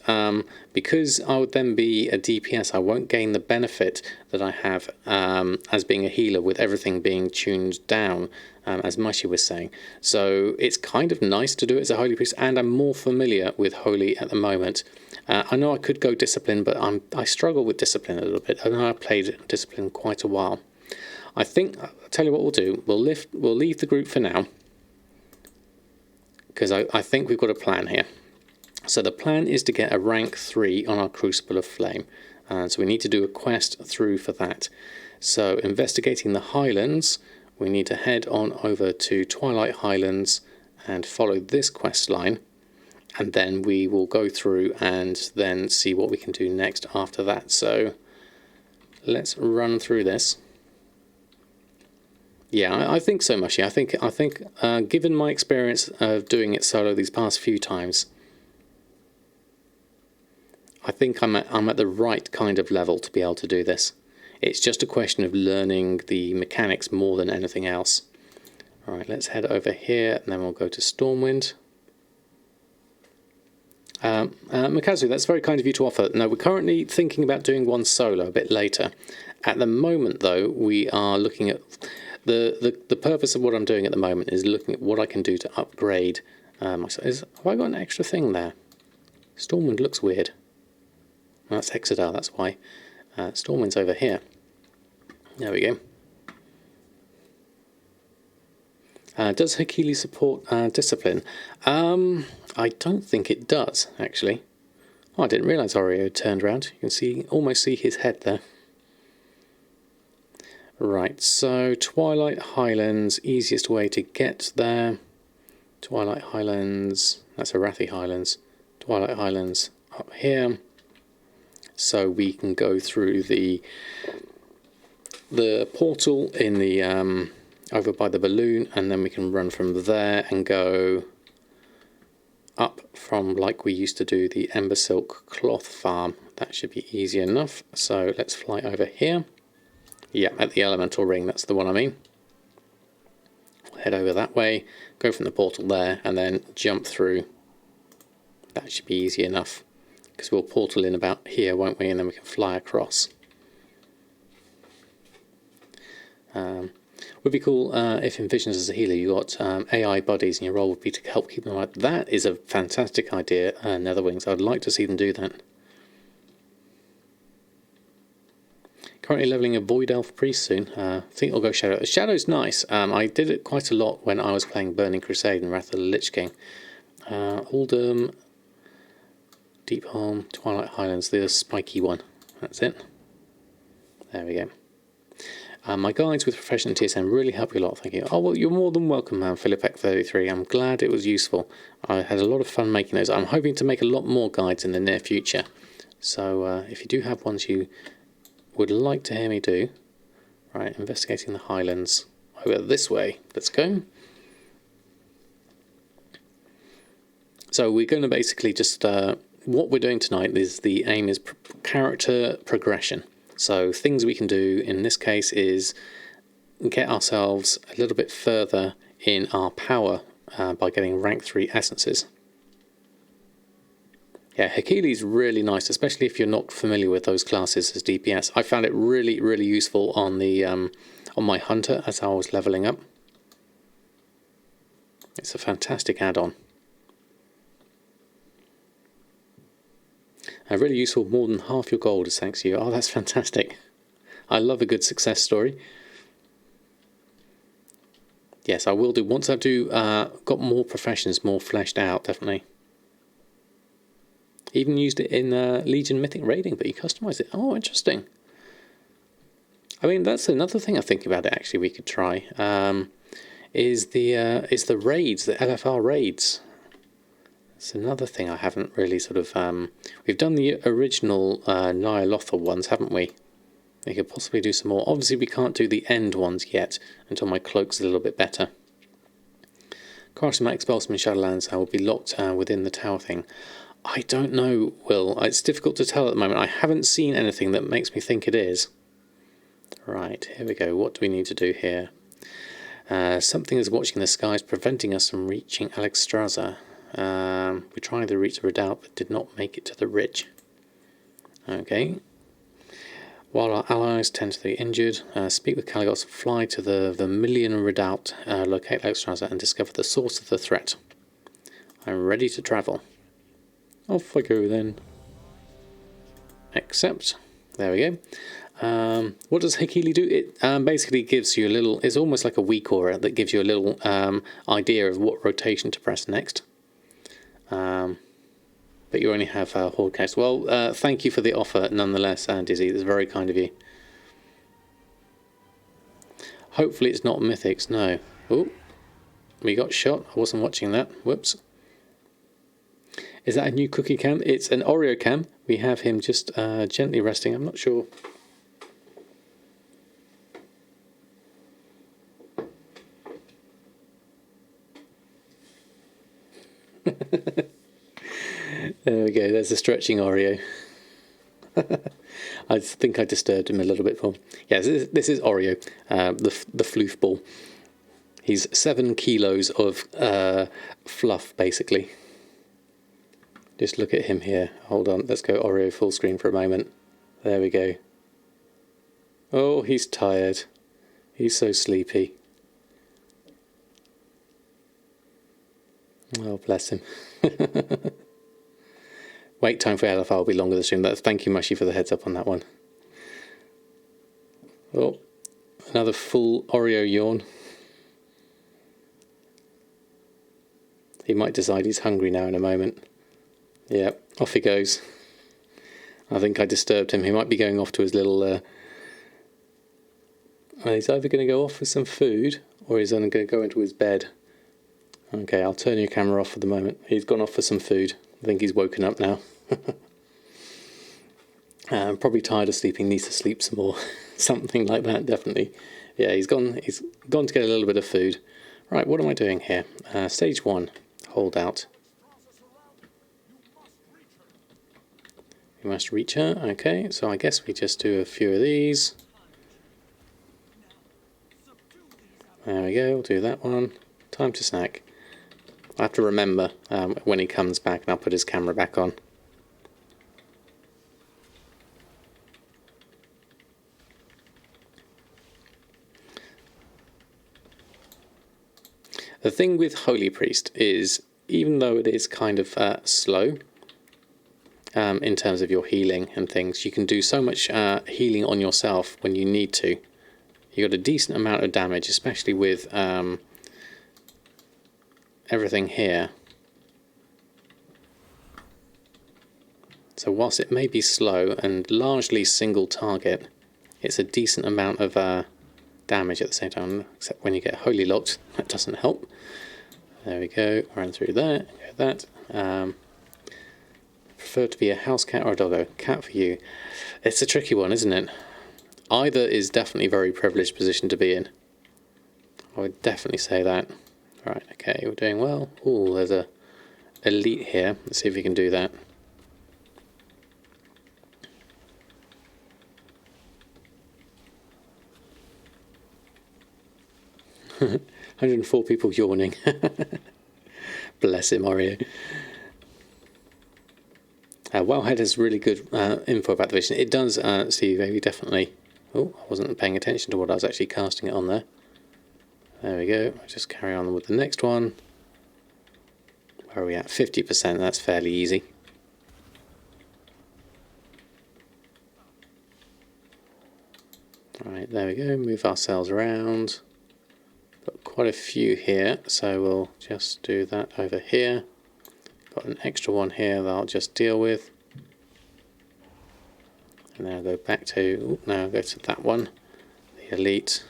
because I would then be a DPS, I won't gain the benefit that I have as being a healer with everything being tuned down, as Mushi was saying. So it's kind of nice to do it as a Holy Priest, and I'm more familiar with Holy at the moment. I know I could go Discipline, but I struggle with Discipline a little bit. I know I've played Discipline quite a while. I think, I'll tell you what we'll do, we'll leave the group for now, because I think we've got a plan here. So the plan is to get a rank 3 on our Crucible of Flame. So we need to do a quest through for that. So investigating the Highlands, we need to head on over to Twilight Highlands and follow this quest line. And then we will go through and then see what we can do next after that. So let's run through this. Yeah, I think so, Mushi. I think given my experience of doing it solo these past few times, I think I'm at the right kind of level to be able to do this. It's just a question of learning the mechanics more than anything else. All right, let's head over here, and then we'll go to Stormwind. Mikazu, that's very kind of you to offer. No, we're currently thinking about doing one solo a bit later. At the moment, though, we are looking at... The purpose of what I'm doing at the moment is looking at what I can do to upgrade myself. Have I got an extra thing there? Stormwind looks weird. Well, that's Hexadar, that's why. Stormwind's over here. There we go. Does Hakili support Discipline? I don't think it does, actually. Oh, I didn't realise Oreo turned around. You can almost see his head there. Right, so Twilight Highlands, easiest way to get there. Twilight Highlands, that's Arathi Highlands. Twilight Highlands up here. So we can go through the portal in the over by the balloon, and then we can run from there and go up from, like we used to do, the Ember Silk Cloth Farm. That should be easy enough. So let's fly over here. Yeah, at the Elemental Ring, that's the one I mean. Head over that way, go from the portal there, and then jump through. That should be easy enough, because we'll portal in about here, won't we? And then we can fly across. Would be cool if envisioned as a healer you got AI buddies and your role would be to help keep them alive. That is a fantastic idea, Netherwings. I'd like to see them do that. Currently leveling a Void Elf Priest soon. I think I'll go Shadow. Shadow's nice. I did it quite a lot when I was playing Burning Crusade and Wrath of the Lich King. Uldum, Deepholm, Twilight Highlands, the spiky one. That's it. There we go. My guides with Professional TSM really help you a lot, thank you. Oh, well, you're more than welcome, Philipek33. I'm glad it was useful. I had a lot of fun making those. I'm hoping to make a lot more guides in the near future. So if you do have ones you would like to hear me do, right, investigating the Highlands over this way. Let's go. So we're going to basically just, what we're doing tonight is the aim is character progression. So things we can do in this case is get ourselves a little bit further in our power by getting rank 3 essences. Yeah, Hakili's really nice, especially if you're not familiar with those classes as DPS. I found it really, really useful on the on my hunter as I was leveling up. It's a fantastic add-on. Really useful, more than half your gold is thanks to you. Oh, that's fantastic. I love a good success story. Yes, I will do. Once I do, got more professions, more fleshed out, definitely. Even used it in Legion Mythic Raiding, but you customize it. Oh, interesting. I mean, that's another thing I think about it, actually, we could try. Is the raids, the LFR raids. It's another thing I haven't really sort of... we've done the original Nyalothal ones, haven't we? We could possibly do some more. Obviously, we can't do the end ones yet until my cloak's a little bit better. Casting my Expulsum in Shadowlands will be locked within the tower thing. I don't know, Will. It's difficult to tell at the moment. I haven't seen anything that makes me think it is. Right, here we go. What do we need to do here? Something is watching the skies, preventing us from reaching Alexstrasza. We tried to reach the redoubt, but did not make it to the ridge. Okay. While our allies tend to be injured, speak with Caligos, fly to the Vermilion redoubt, locate Alexstrasza, and discover the source of the threat. I'm ready to travel. Off I go then. Accept. There we go. What does Hakili do? It basically gives you a little... It's almost like a weak aura that gives you a little idea of what rotation to press next. But you only have Horde case. Well, thank you for the offer nonetheless, Dizzy. That's very kind of you. Hopefully it's not Mythics, no. Oh, we got shot. I wasn't watching that. Whoops. Is that a new cookie cam? It's an Oreo cam. We have him just gently resting. I'm not sure. There we go. There's a stretching Oreo. I think I disturbed him a little bit for him. Yes, this is Oreo, the floof ball. He's 7 kilos of fluff, basically. Just look at him here. Hold on, let's go Oreo full screen for a moment. There we go. Oh, he's tired. He's so sleepy. Oh, bless him. Wait time for LFR will be longer than stream. Thank you, Mushy, for the heads up on that one. Oh, another full Oreo yawn. He might decide he's hungry now in a moment. Yeah, off he goes. I think I disturbed him. He might be going off to his little... he's either going to go off with some food or he's going to go into his bed. Okay, I'll turn your camera off for the moment. He's gone off for some food. I think he's woken up now. Probably tired of sleeping, needs to sleep some more. Something like that, definitely. Yeah, he's gone to get a little bit of food. Right, what am I doing here? Stage 1, hold out. We must reach her. Okay, so I guess we just do a few of these. There we go, we'll do that one. Time to snack. I have to remember when he comes back, and I'll put his camera back on. The thing with Holy Priest is, even though it is kind of slow in terms of your healing and things, you can do so much healing on yourself when you need to. You got a decent amount of damage, especially with everything here. So whilst it may be slow and largely single target, it's a decent amount of damage at the same time, except when you get Holy Locked, that doesn't help. There we go, run through there, get that. Prefer to be a house cat or a doggo? Cat for you. It's a tricky one, isn't it? Either is definitely a very privileged position to be in. I would definitely say that. Right, okay, we're doing well. Oh, there's a elite here. Let's see if we can do that. $104 people yawning. Bless him, Oreo. Wowhead has really good info about the vision. It does, Steve, maybe definitely. Oh, I wasn't paying attention to what I was actually casting it on there. There we go. I'll just carry on with the next one. Where are we at? 50%. That's fairly easy. Right, there we go. Move ourselves around. Got quite a few here, so we'll just do that over here. Got an extra one here that I'll just deal with. And then I'll go back to, now I'll go to that one, the elite.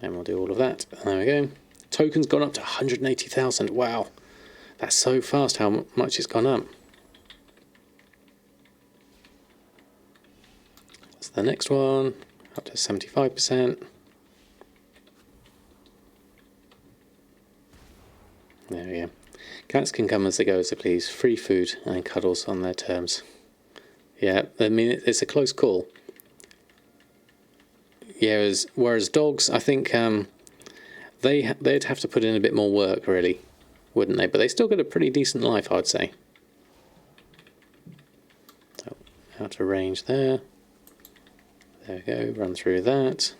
And we'll do all of that. There we go. Tokens gone up to 180,000. Wow, that's so fast how much it's gone up. That's the next one, up to 75%. There we go. Cats can come as they go as they please. Free food and cuddles on their terms. Yeah, I mean, it's a close call. Yeah, whereas dogs, I think they'd have to put in a bit more work, really, wouldn't they? But they still get a pretty decent life, I'd say. Oh, out of range there. There we go, run through that.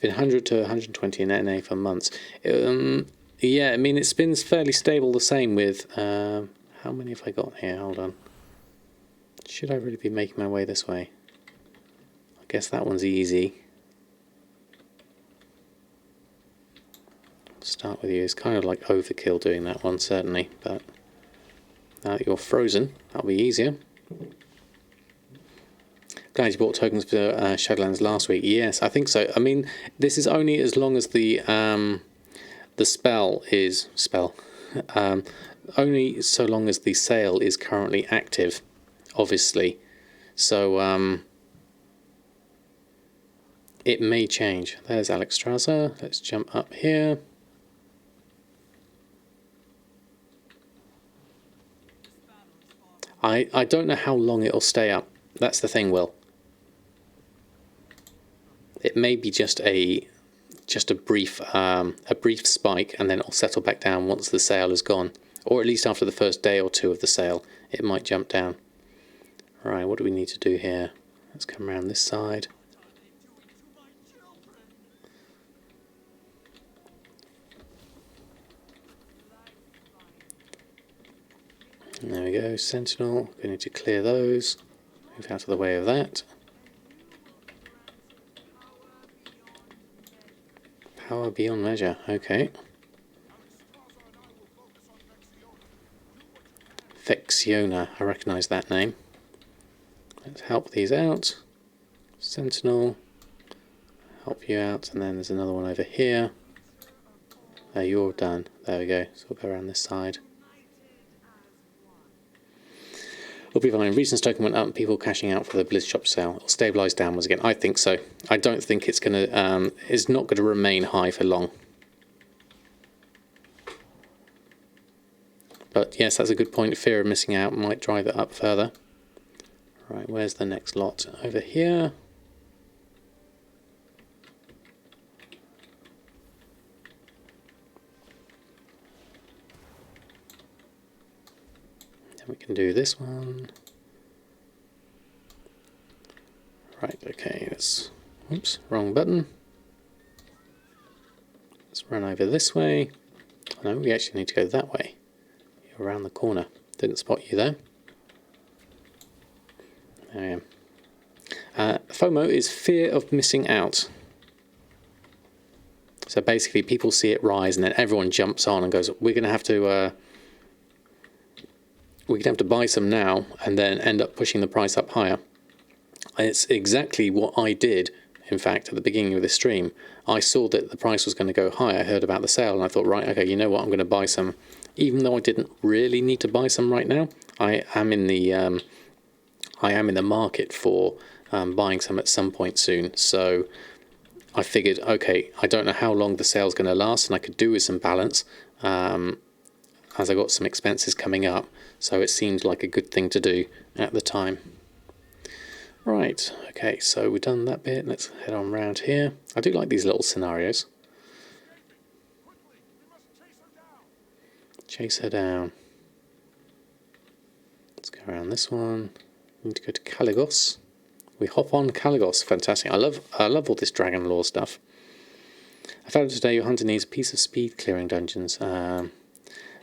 Been 100 to 120 in NA for months. Yeah, I mean, it spins fairly stable the same with... how many have I got here? Hold on. Should I really be making my way this way? I guess that one's easy. Start with you. It's kind of like overkill doing that one, certainly. But now that you're frozen, that'll be easier. Glad you bought tokens for Shadowlands last week. Yes, I think so. I mean, this is only as long as the spell is only so long as the sale is currently active, obviously. So it may change. There's Alex Strasser. Let's jump up here. I don't know how long it'll stay up. That's the thing, Will. It may be just a brief spike, and then it'll settle back down once the sale is gone, or at least after the first day or two of the sale, it might jump down. Right, what do we need to do here? Let's come around this side. And there we go, Sentinel. We need to clear those. Move out of the way of that. Power beyond measure, okay. Vexiona, I recognise that name. Let's help these out. Sentinel, help you out, and then there's another one over here. You're done. There we go. So we'll go around this side. We'll be fine. Recent token went up, people cashing out for the Blizz Shop sale. It'll stabilise downwards again. I think so. I don't think it's gonna. It's not going to remain high for long. But yes, that's a good point. Fear of missing out might drive it up further. Right, where's the next lot? Over here. Then we can do this one. Right, okay, let's... Oops, wrong button. Let's run over this way. No, we actually need to go that way. You're around the corner. Didn't spot you there. There I am. FOMO is fear of missing out. So basically people see it rise and then everyone jumps on and goes, we're going to have to buy some now, and then end up pushing the price up higher. And it's exactly what I did, in fact, at the beginning of this stream. I saw that the price was going to go high. I heard about the sale and I thought, right, okay, you know what, I'm going to buy some. Even though I didn't really need to buy some right now, I am in the market for buying some at some point soon. So I figured, okay, I don't know how long the sale's going to last, and I could do with some balance as I got some expenses coming up. So it seemed like a good thing to do at the time. Right, okay, so we've done that bit. Let's head on round here. I do like these little scenarios. Chase her down. Let's go around this one. We need to go to Caligos. We hop on Caligos. Fantastic. I love all this dragon lore stuff. I found today your hunter needs a piece of speed clearing dungeons.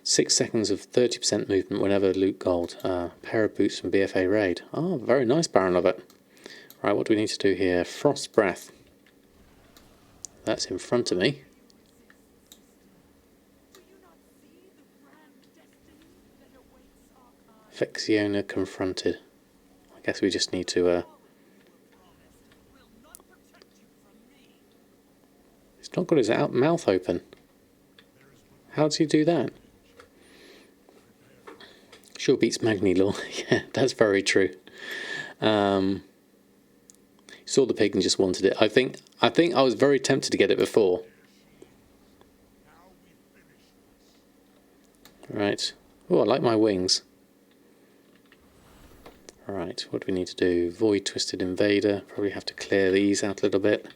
6 seconds of 30% movement whenever loot gold. Pair of boots from BFA raid. Oh, very nice, Baron of it. Right, what do we need to do here? Frost breath. That's in front of me. Vexiona confronted. I guess we just need to... He's not got his mouth open. How does he do that? Sure beats Magni Law. Yeah, that's very true. Saw the pig and just wanted it. I think I was very tempted to get it before. Right. Oh, I like my wings. Right, what do we need to do? Void Twisted Invader. Probably have to clear these out a little bit.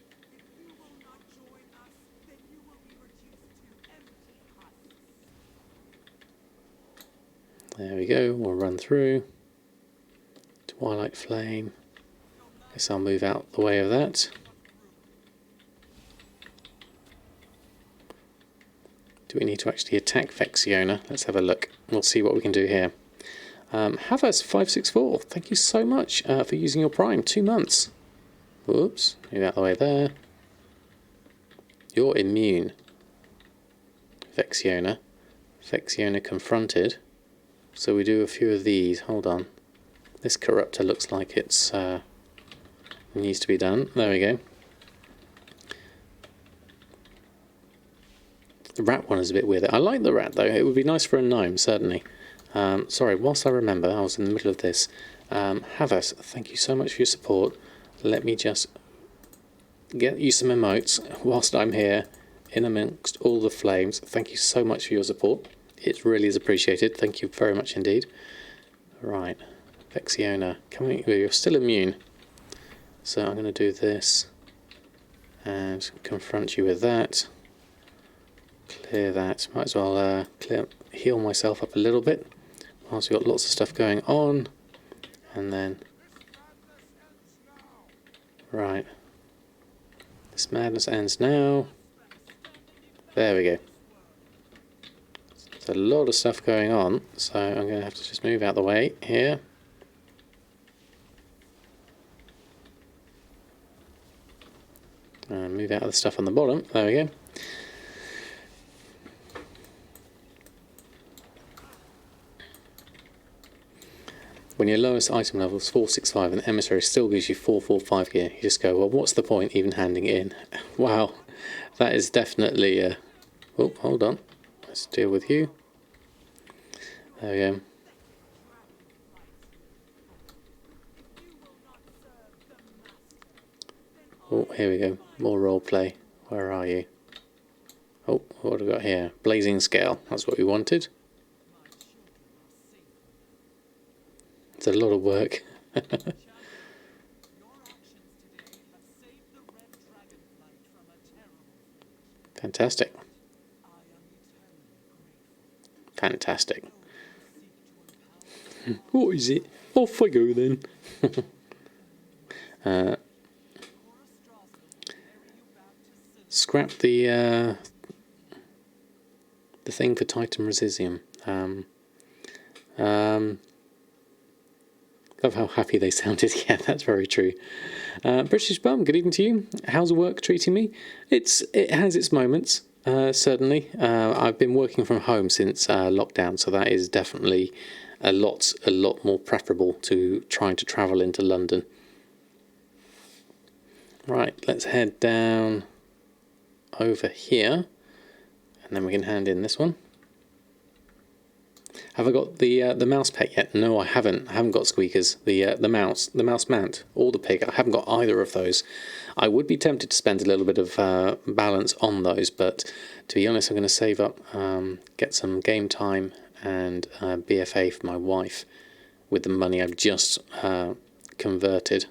There we go, we'll run through. Twilight Flame. Guess I'll move out the way of that. Do we need to actually attack Vexiona? Let's have a look. We'll see what we can do here. Havas564, thank you so much for using your Prime. 2 months. Whoops, move out the way there. You're immune. Vexiona. Vexiona confronted. So we do a few of these. Hold on. This corruptor looks like it's needs to be done. There we go. The rat one is a bit weird. I like the rat though. It would be nice for a gnome, certainly. Sorry, whilst I remember, I was in the middle of this. Havas, thank you so much for your support. Let me just get you some emotes whilst I'm here in amongst all the flames. Thank you so much for your support. It really is appreciated. Thank you very much indeed. Right, Vexiona, you're still immune. So I'm going to do this and confront you with that. Clear that. Might as well heal myself up a little bit whilst we've got lots of stuff going on. And then... Right. This madness ends now. There we go. There's a lot of stuff going on, so I'm going to have to just move out the way here. And move out of the stuff on the bottom. There we go. When your lowest item level is 465 and the emissary still gives you 445 gear, you just go, well, what's the point even handing it in? Wow, that is definitely... Oh, hold on. Let's deal with you. There we go. Oh, here we go. More roleplay. Where are you? Oh, what have we got here? Blazing Scale. That's what we wanted. It's a lot of work. Fantastic. Fantastic. What is it? Off I go then. Scrap the thing for Titan Resisium. Love how happy they sounded. Yeah, that's very true. British Bum, good evening to you. How's work treating me? It has its moments, certainly. I've been working from home since lockdown, so that is definitely a lot more preferable to trying to travel into London. Right, let's head down over here, and then we can hand in this one. Have I got the mouse pet yet? No, I haven't. I haven't got Squeakers. The mouse mount, or the pig. I haven't got either of those. I would be tempted to spend a little bit of balance on those, but to be honest, I'm going to save up, get some game time and BFA for my wife with the money I've just converted.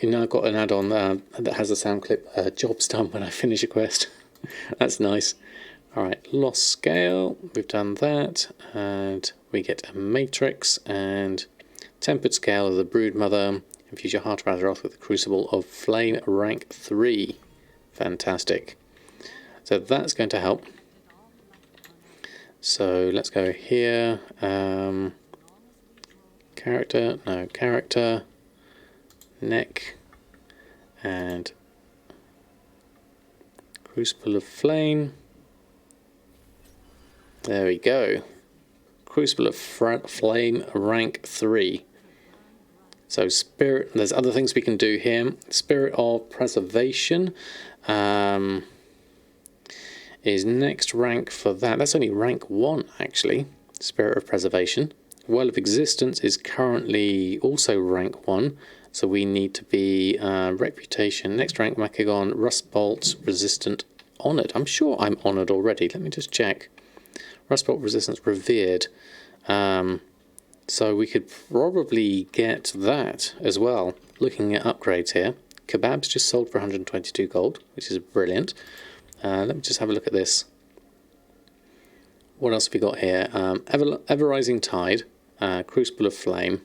You know, I've got an add-on that has a sound clip. Job's done when I finish a quest. That's nice. Alright, lost scale, we've done that, and we get a matrix and tempered scale of the Broodmother. Infuse your heart of Azeroth with the Crucible of Flame rank 3. Fantastic. So that's going to help. So let's go here. Character, neck, and Crucible of Flame. There we go. Crucible of Flame rank 3. So Spirit, there's other things we can do here. Spirit of Preservation is next rank for that. That's only rank 1 actually. Spirit of Preservation. Well of Existence is currently also rank 1. So we need to be Reputation, next rank Macagon, Rust Bolt, Resistant, Honoured. I'm sure I'm honoured already. Let me just check. Rust Bolt Resistance, Revered. So we could probably get that as well. Looking at upgrades here. Kebabs just sold for 122 gold, which is brilliant. Let me just have a look at this. What else have we got here? Ever Rising Tide, Crucible of Flame.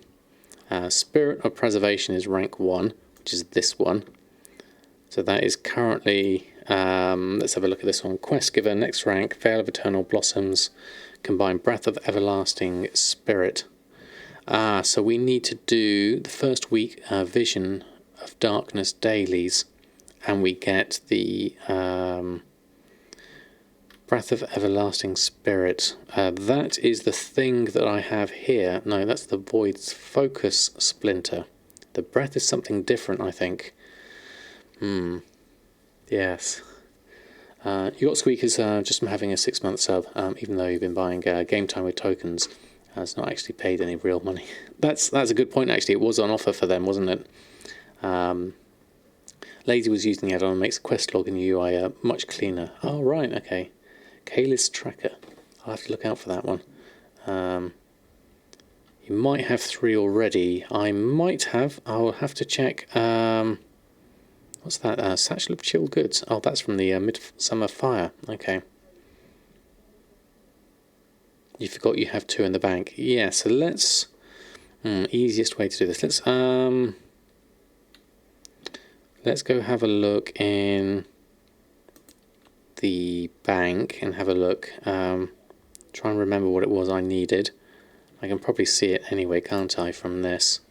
Spirit of Preservation is rank 1, which is this one. So that is currently, let's have a look at this one. Quest Giver, next rank, Veil of Eternal Blossoms, combine Breath of Everlasting Spirit. So we need to do the first week Vision of Darkness dailies, and we get the Breath of Everlasting Spirit. That is the thing that I have here. No, that's the Void's Focus Splinter. The Breath is something different, I think. Yes. You got Squeakers just from having a 6-month sub, even though you've been buying game time with tokens. It's not actually paid any real money. That's a good point, actually. It was on offer for them, wasn't it? Lazy was using the add-on, makes quest log and UI much cleaner. Oh, right, okay. Kalis Tracker. I'll have to look out for that one. You might have 3 already. I might have. I'll have to check. What's that? Satchel of Chilled Goods. Oh, that's from the Midsummer Fire. Okay. You forgot you have 2 in the bank. Yeah, so let's... easiest way to do this. Let's go have a look in the bank and have a look. Try and remember what it was I needed. I can probably see it anyway, can't I, from this?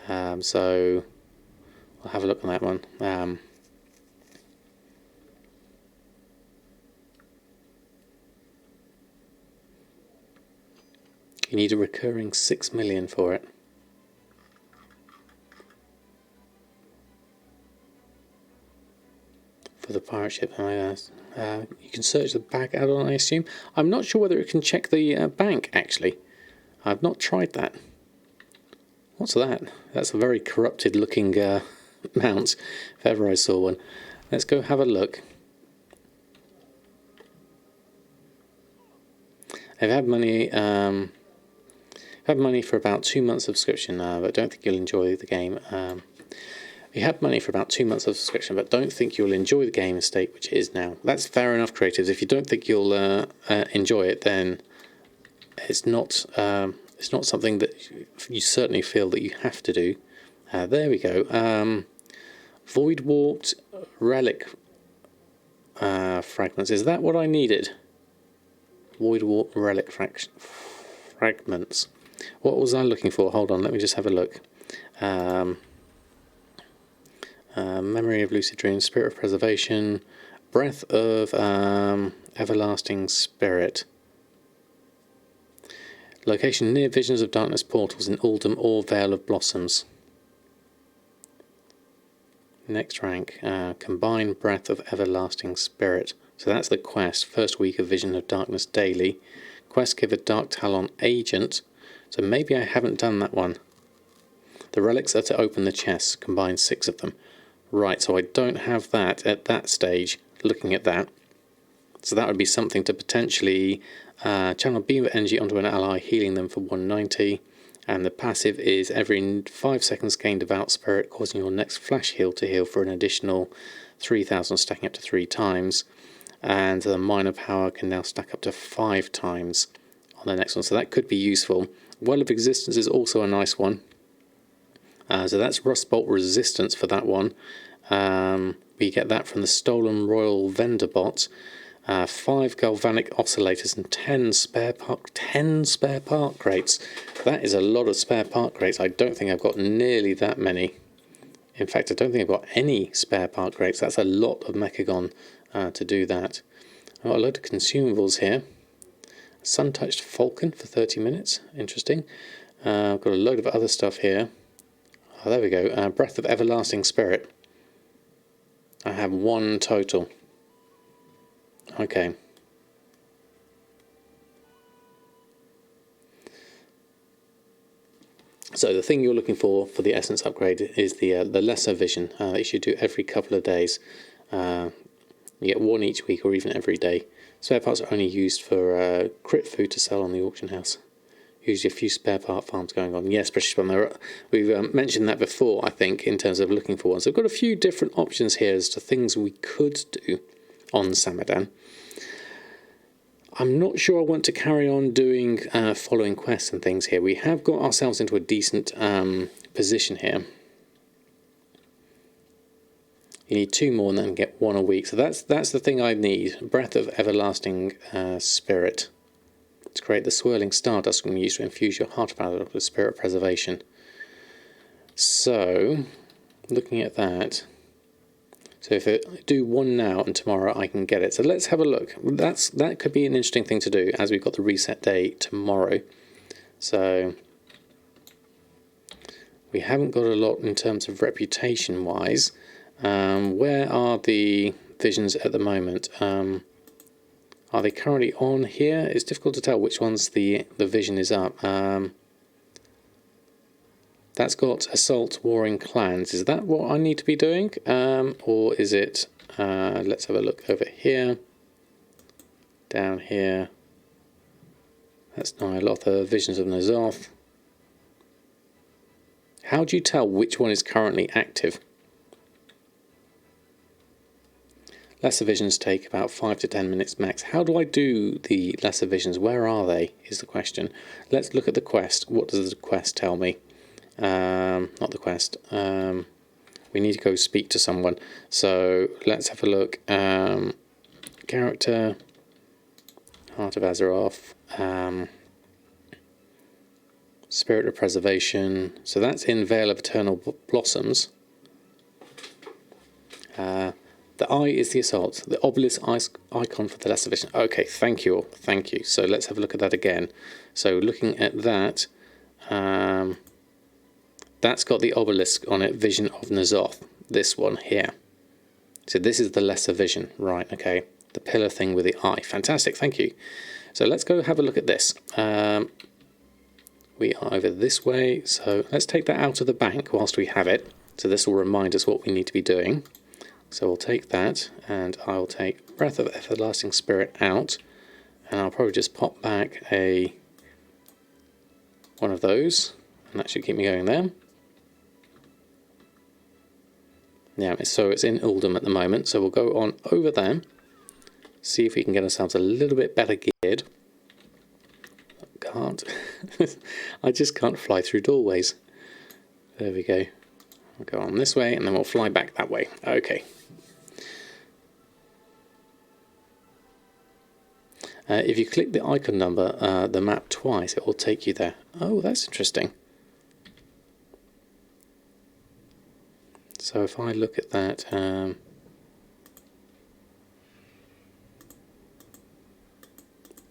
So I'll have a look on that one. You need a recurring 6 million for it. For the pirate ship, you can search the back add-on, I assume. I'm not sure whether it can check the bank, actually. I've not tried that. What's that? That's a very corrupted looking mount, if ever I saw one. Let's go have a look. I've had money for about 2 months subscription, but don't think you'll enjoy the game. You have money for about 2 months of subscription, but don't think you'll enjoy the game state, which it is now. That's fair enough, creatives. If you don't think you'll enjoy it, then it's not something that you certainly feel that you have to do. There we go. Void Warped Relic fragments. Is that what I needed? Void warp relic fragments. What was I looking for? Hold on, let me just have a look. Memory of lucid dreams, spirit of preservation, breath of everlasting spirit. Location near Visions of Darkness portals in Uldum or Vale of Blossoms. Next rank, combine breath of everlasting spirit. So that's the quest. First week of Vision of Darkness daily. Quest give a Dark Talon agent. So maybe I haven't done that one. The relics are to open the chests. Combine 6 of them. Right, so I don't have that at that stage. Looking at that. So that would be something to potentially channel beam of energy onto an ally, healing them for 190. And the passive is every 5 seconds gain Devout Spirit, causing your next flash heal to heal for an additional 3,000, stacking up to 3 times. And the minor power can now stack up to 5 times on the next one. So that could be useful. Well of Existence is also a nice one. So that's Rust Bolt resistance for that one. We get that from the Stolen Royal Vendor bot. 5 galvanic oscillators and 10 spare part crates. That is a lot of spare part crates. I don't think I've got nearly that many. In fact, I don't think I've got any spare part crates. That's a lot of Mechagon to do that. I've got a load of consumables here. Sun-touched falcon for 30 minutes. Interesting. I've got a load of other stuff here. Oh, there we go. Breath of Everlasting Spirit. I have 1 total. Okay. So the thing you're looking for the essence upgrade is the lesser vision that you should do every couple of days. You get 1 each week or even every day. Spare parts are only used for crit food to sell on the auction house. Usually a few spare part farms going on. Yes, British Plumber. We've mentioned that before, I think, in terms of looking for ones. I've got a few different options here as to things we could do on Samadan. I'm not sure I want to carry on doing following quests and things here. We have got ourselves into a decent position here. You need 2 more and then get 1 a week. So that's the thing I need. Breath of Everlasting Spirit. To create the swirling stardust can be used to infuse your heart power with spirit preservation. So, looking at that. So if I do 1 now and tomorrow I can get it. So let's have a look. That could be an interesting thing to do as we've got the reset day tomorrow. So we haven't got a lot in terms of reputation wise. Where are the visions at the moment? Are they currently on here? It's difficult to tell which ones the vision is up. That's got Assault Warring Clans. Is that what I need to be doing? Or is it... let's have a look over here. Down here. That's Nyalotha, Visions of Nazoth. How do you tell which one is currently active? Lesser visions take about 5 to 10 minutes max. How do I do the lesser visions? Where are they, is the question. Let's look at the quest. What does the quest tell me? Not the quest. We need to go speak to someone. So let's have a look. Character. Heart of Azeroth. Spirit of Preservation. So that's in Vale of Eternal Blossoms. The eye is the assault. The obelisk icon for the lesser vision. Okay, thank you all. Thank you. So let's have a look at that again. So looking at that, that's got the obelisk on it, Vision of Nazoth. This one here. So this is the lesser vision. Right, okay. The pillar thing with the eye. Fantastic, thank you. So let's go have a look at this. We are over this way. So let's take that out of the bank whilst we have it. So this will remind us what we need to be doing. So we'll take that, and I'll take Breath of Everlasting Spirit out, and I'll probably just pop back one of those, and that should keep me going there. Yeah, so it's in Uldum at the moment, so we'll go on over there, see if we can get ourselves a little bit better geared. Can't. I just can't fly through doorways. There we go. We'll go on this way, and then we'll fly back that way. Okay. If you click the icon number, the map twice, it will take you there. Oh, that's interesting. So if I look at that,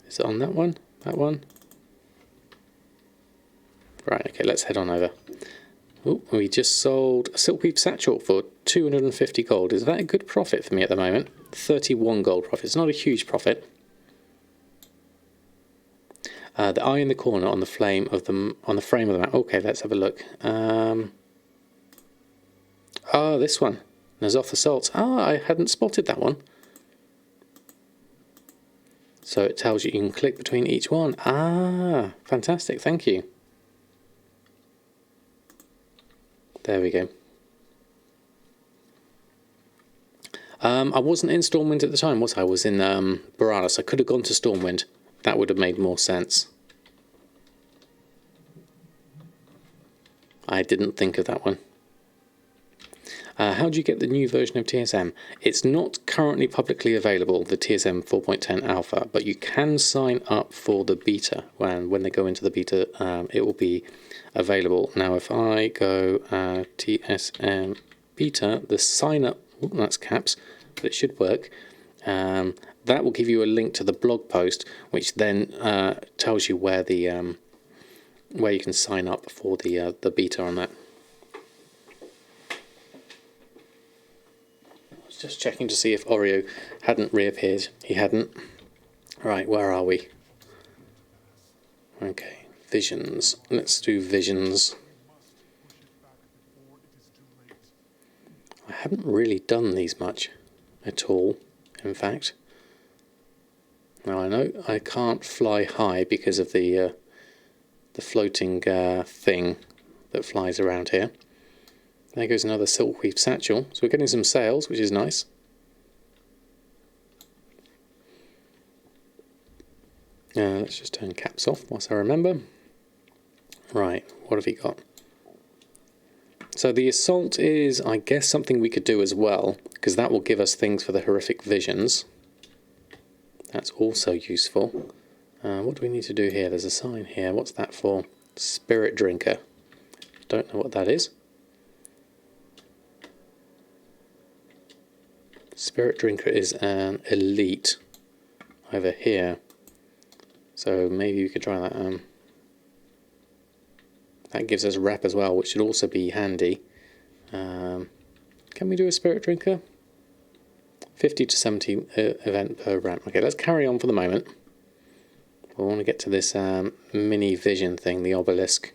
is it on that one? That one? Right, okay, let's head on over. Oh, we just sold a silkweed satchel for 250 gold. Is that a good profit for me at the moment? 31 gold profit. It's not a huge profit. The eye in the corner on the frame of the map. Okay, let's have a look. Oh, this one. Nazoth Assault. Ah, I hadn't spotted that one. So it tells you can click between each one. Ah, fantastic. Thank you. There we go. I wasn't in Stormwind at the time, was I? I was in Borealis. I could have gone to Stormwind. That would have made more sense. I didn't think of that one. How do you get the new version of TSM? It's not currently publicly available, the TSM 4.10 alpha, but you can sign up for the beta. When they go into the beta, it will be available. Now, if I go TSM beta, the sign up, that's caps, but it should work. That will give you a link to the blog post, which then tells you where you can sign up for the beta on that. Just checking to see if Oreo hadn't reappeared. He hadn't. Right, where are we? Okay, visions. Let's do visions. I haven't really done these much at all, in fact. Now I know I can't fly high because of the floating thing that flies around here. There goes another silkweed satchel. So we're getting some sales, which is nice. Let's just turn caps off whilst I remember. Right, what have we got? So the assault is, I guess, something we could do as well, because that will give us things for the horrific visions. That's also useful. What do we need to do here? There's a sign here. What's that for? Spirit Drinker. Don't know what that is. Spirit Drinker is an elite over here. So maybe we could try that. That gives us rep as well, which should also be handy. Can we do a Spirit Drinker? 50 to 70 event per ramp. Okay, let's carry on for the moment. We want to get to this mini vision thing, the obelisk.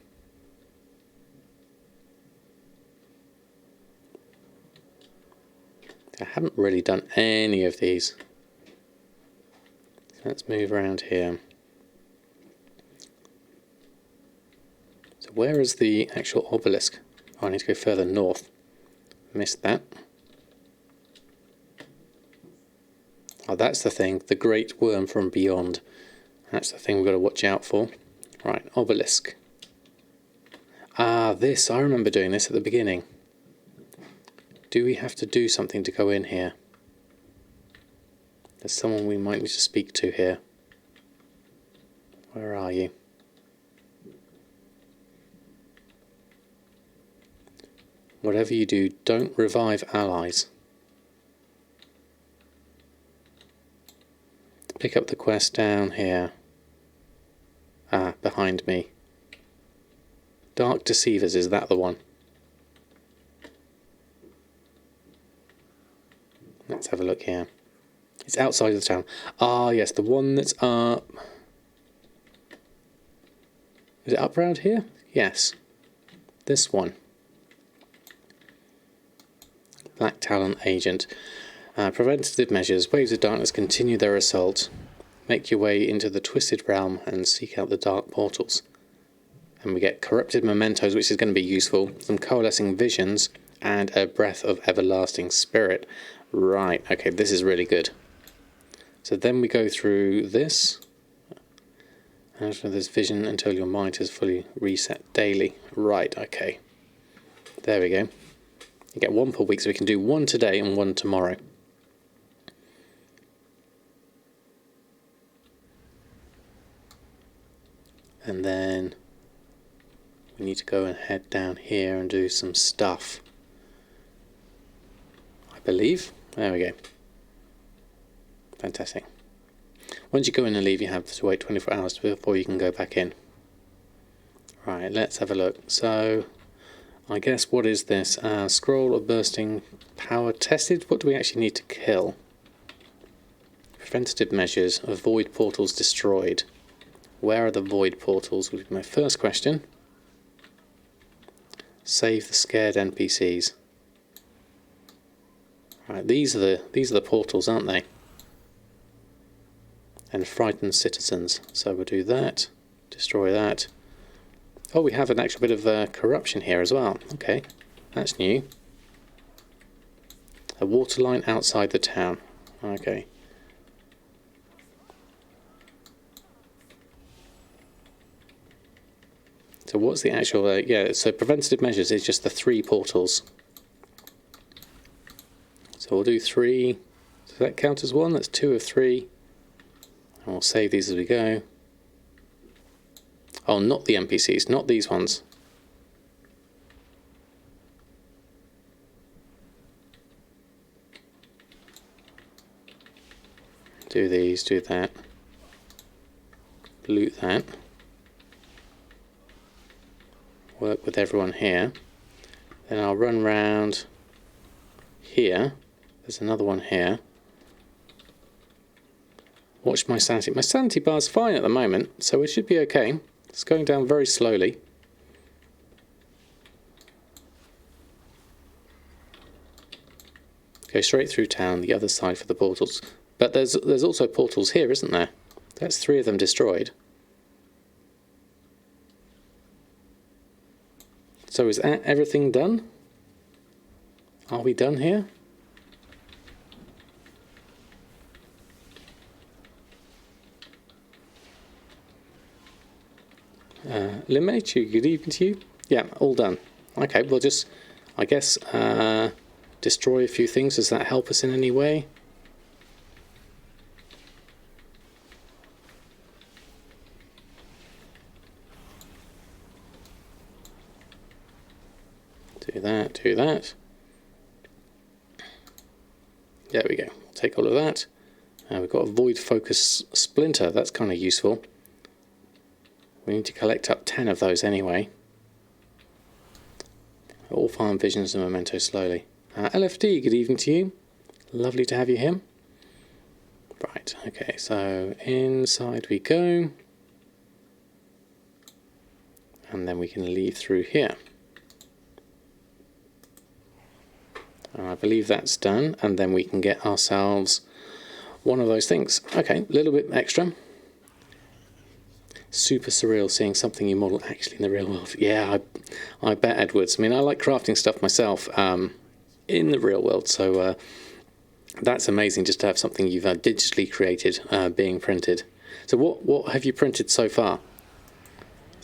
I haven't really done any of these. So let's move around here. So where is the actual obelisk? Oh, I need to go further north. Missed that. Oh, that's the thing. The great worm from beyond. That's the thing we've got to watch out for. Right, obelisk. Ah, this. I remember doing this at the beginning. Do we have to do something to go in here? There's someone we might need to speak to here. Where are you? Whatever you do, don't revive allies. Pick up the quest down here. Ah, behind me. Dark Deceivers, is that the one? Let's have a look here. It's outside of the town. Ah, yes, the one that's up. Is it up around here? Yes. This one. Black Talon Agent. Preventative measures. Waves of darkness continue their assault. Make your way into the Twisted Realm and seek out the dark portals. And we get Corrupted Mementos, which is going to be useful. Some Coalescing Visions and a Breath of Everlasting Spirit. Right, okay, this is really good. So then we go through this. After this vision until your mind is fully reset daily. Right, okay. There we go. You get one per week, so we can do one today and one tomorrow. and then we need to go and head down here and do some stuff, I believe. There we go. Fantastic. Once you go in and leave, you have to wait 24 hours before you can go back in. Right, let's have a look. So I guess, what is this? Scroll of bursting power tested. What do we actually need to kill? Preventative measures. Avoid portals destroyed. Where are the void portals? Would be my first question. Save the scared NPCs. Right, these are the portals, aren't they? And frightened citizens. So we'll do that. Destroy that. Oh, we have an actual bit of corruption here as well. Okay, that's new. A water line outside the town. Okay. So what's the actual... yeah, so preventative measures is just the 3 portals. So we'll do 3. Does that count as 1? That's 2 of 3. And we'll save these as we go. Oh, not the NPCs, not these ones. Do these, do that. Loot that. Work with everyone here. Then I'll run round here. There's another one here. Watch my sanity. My sanity bar's fine at the moment, so it should be okay. It's going down very slowly. Go straight through town, the other side for the portals. But there's also portals here, isn't there? That's 3 of them destroyed. So is everything done? Are we done here? Limechu, good evening to you. Yeah, all done. Okay, we'll just, I guess, destroy a few things. Does that help us in any way? Do that, do that. There we go. We'll take all of that. We've got a void focus splinter. That's kind of useful. We need to collect up 10 of those anyway. All farm visions and mementos slowly. LFD, good evening to you. Lovely to have you here. Right, okay, so inside we go. And then we can leave through here. And I believe that's done, and then we can get ourselves one of those things. Okay, a little bit extra. Super surreal seeing something you model actually in the real world. Yeah, I bet, Edwards. I mean, I like crafting stuff myself in the real world, so that's amazing just to have something you've digitally created being printed. So what have you printed so far?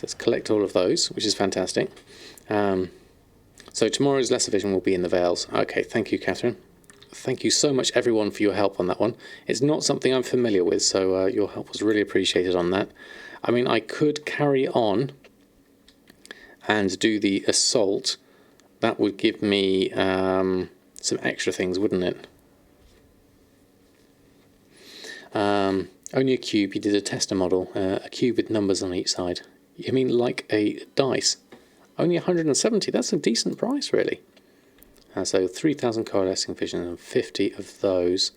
Let's collect all of those, which is fantastic. So tomorrow's Lesser Vision will be in the Vales. Okay, thank you, Catherine. Thank you so much, everyone, for your help on that one. It's not something I'm familiar with, so your help was really appreciated on that. I mean, I could carry on and do the assault. That would give me some extra things, wouldn't it? Only a cube. You did a tester model, a cube with numbers on each side. You mean like a dice? Only 170. That's a decent price, really. So 3,000 coalescing vision and 50 of those.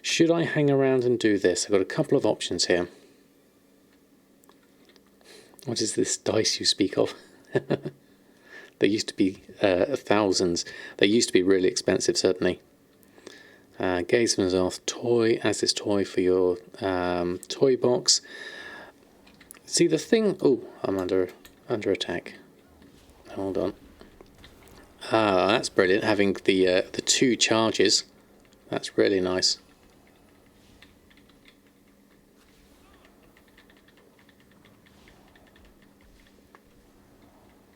Should I hang around and do this? I've got a couple of options here. What is this dice you speak of? There used to be thousands. They used to be really expensive, certainly. Gazeman's off toy, as this toy for your toy box. See the thing. Oh, I'm under attack. Hold on. Ah, that's brilliant. Having the 2 charges. That's really nice.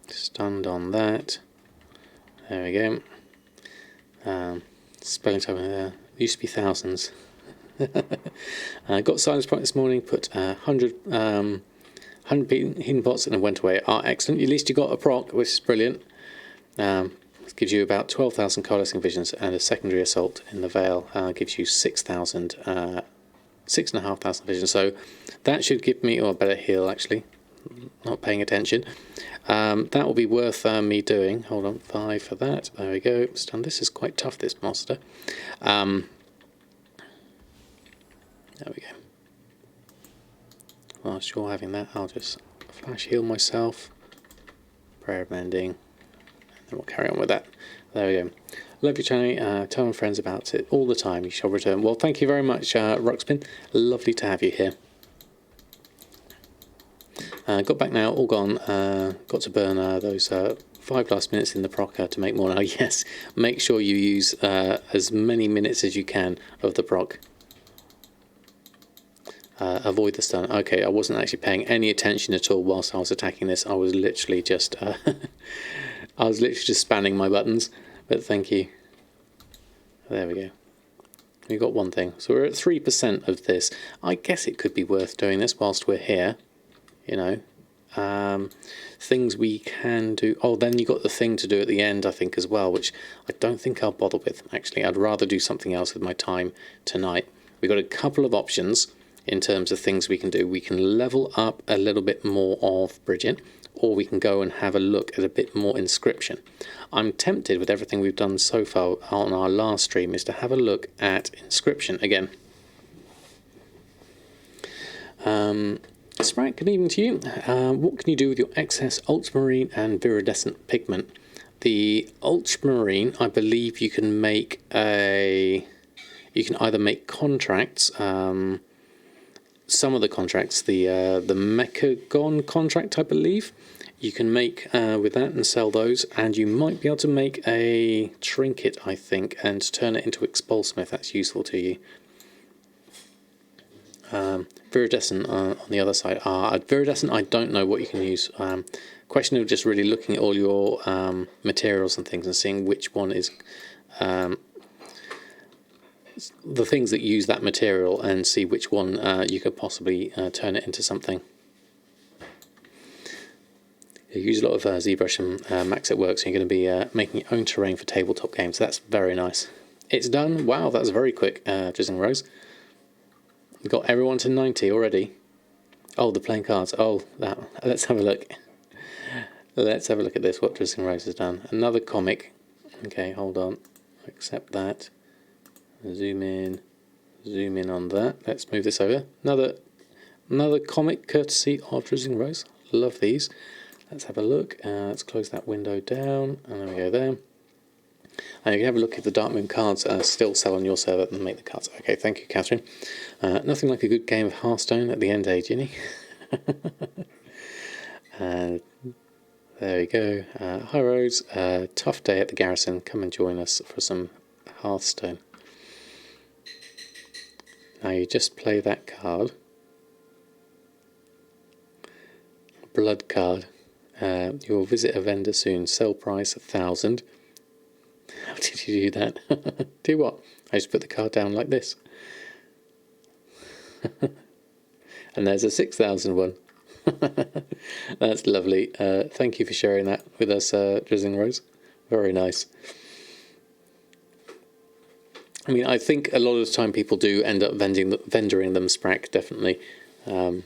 Stunned on that. There we go. Spelling time there. Used to be thousands. Got silence proc this morning, put 100 hidden pots and it went away. Excellent. At least you got a proc, which is brilliant. This gives you about 12,000 coalescing visions, and a secondary assault in the Vale gives you 6,500 visions. So that should give me, or a better heal actually. Not paying attention. That will be worth me doing. Hold on, 5 for that. There we go. Stun. This is quite tough, this monster. There we go. Whilst you're having that, I'll just flash heal myself. Prayer of mending. And then we'll carry on with that. There we go. Love your channel. Tell my friends about it all the time. You shall return. Well, thank you very much, Ruxpin. Lovely to have you here. Got back now, all gone. Got to burn those 5 last minutes in the proc to make more now. Yes, make sure you use as many minutes as you can of the proc. Avoid the stun. Okay, I wasn't actually paying any attention at all whilst I was attacking this. I was literally just spanning my buttons. But thank you. There we go. We got one thing. So we're at 3% of this. I guess it could be worth doing this whilst we're here. You know, things we can do. Oh, then you got the thing to do at the end, I think, as well, which I don't think I'll bother with. Actually, I'd rather do something else with my time tonight. We've got a couple of options in terms of things we can do. We can level up a little bit more of Bridget, or we can go and have a look at a bit more inscription. I'm tempted with everything we've done so far on our last stream is to have a look at inscription again. Sprite, good evening to you. What can you do with your excess ultramarine and viridescent pigment? The ultramarine, I believe you can make you can either make contracts, some of the contracts, the Mechagon contract, I believe, you can make with that and sell those, and you might be able to make a trinket, I think, and turn it into Expulsum if that's useful to you. Viridescent on the other side. Viridescent, I don't know what you can use. Question of just really looking at all your materials and things and seeing which one is the things that use that material, and see which one you could possibly turn it into something. You use a lot of ZBrush and Max at Work, so you're going to be making your own terrain for tabletop games. So that's very nice. It's done. Wow, that's very quick, Drizzling Rose. We've got everyone to 90 already. Oh, the playing cards. Oh, that. Let's have a look. Let's have a look at this, what Drizzling Rose has done. Another comic. Okay, hold on. Accept that. Zoom in on that. Let's move this over. Another comic courtesy of Drizzling Rose. Love these. Let's have a look. Let's close that window down. And there we go there. And you can have a look if the Dark Moon cards still sell on your server and make the cards. Okay, thank you, Catherine. Nothing like a good game of Hearthstone at the end, Ginny. And there we go. Hi, Rose. Tough day at the garrison. Come and join us for some Hearthstone. Now you just play that card. Blood card. You'll visit a vendor soon. Sell price 1,000. How did you do that? Do what? I just put the card down like this. And there's a 6,000 one. That's lovely. Thank you for sharing that with us, Drizzling Rose. Very nice. I mean, I think a lot of the time people do end up vendoring them, Sprack, definitely. There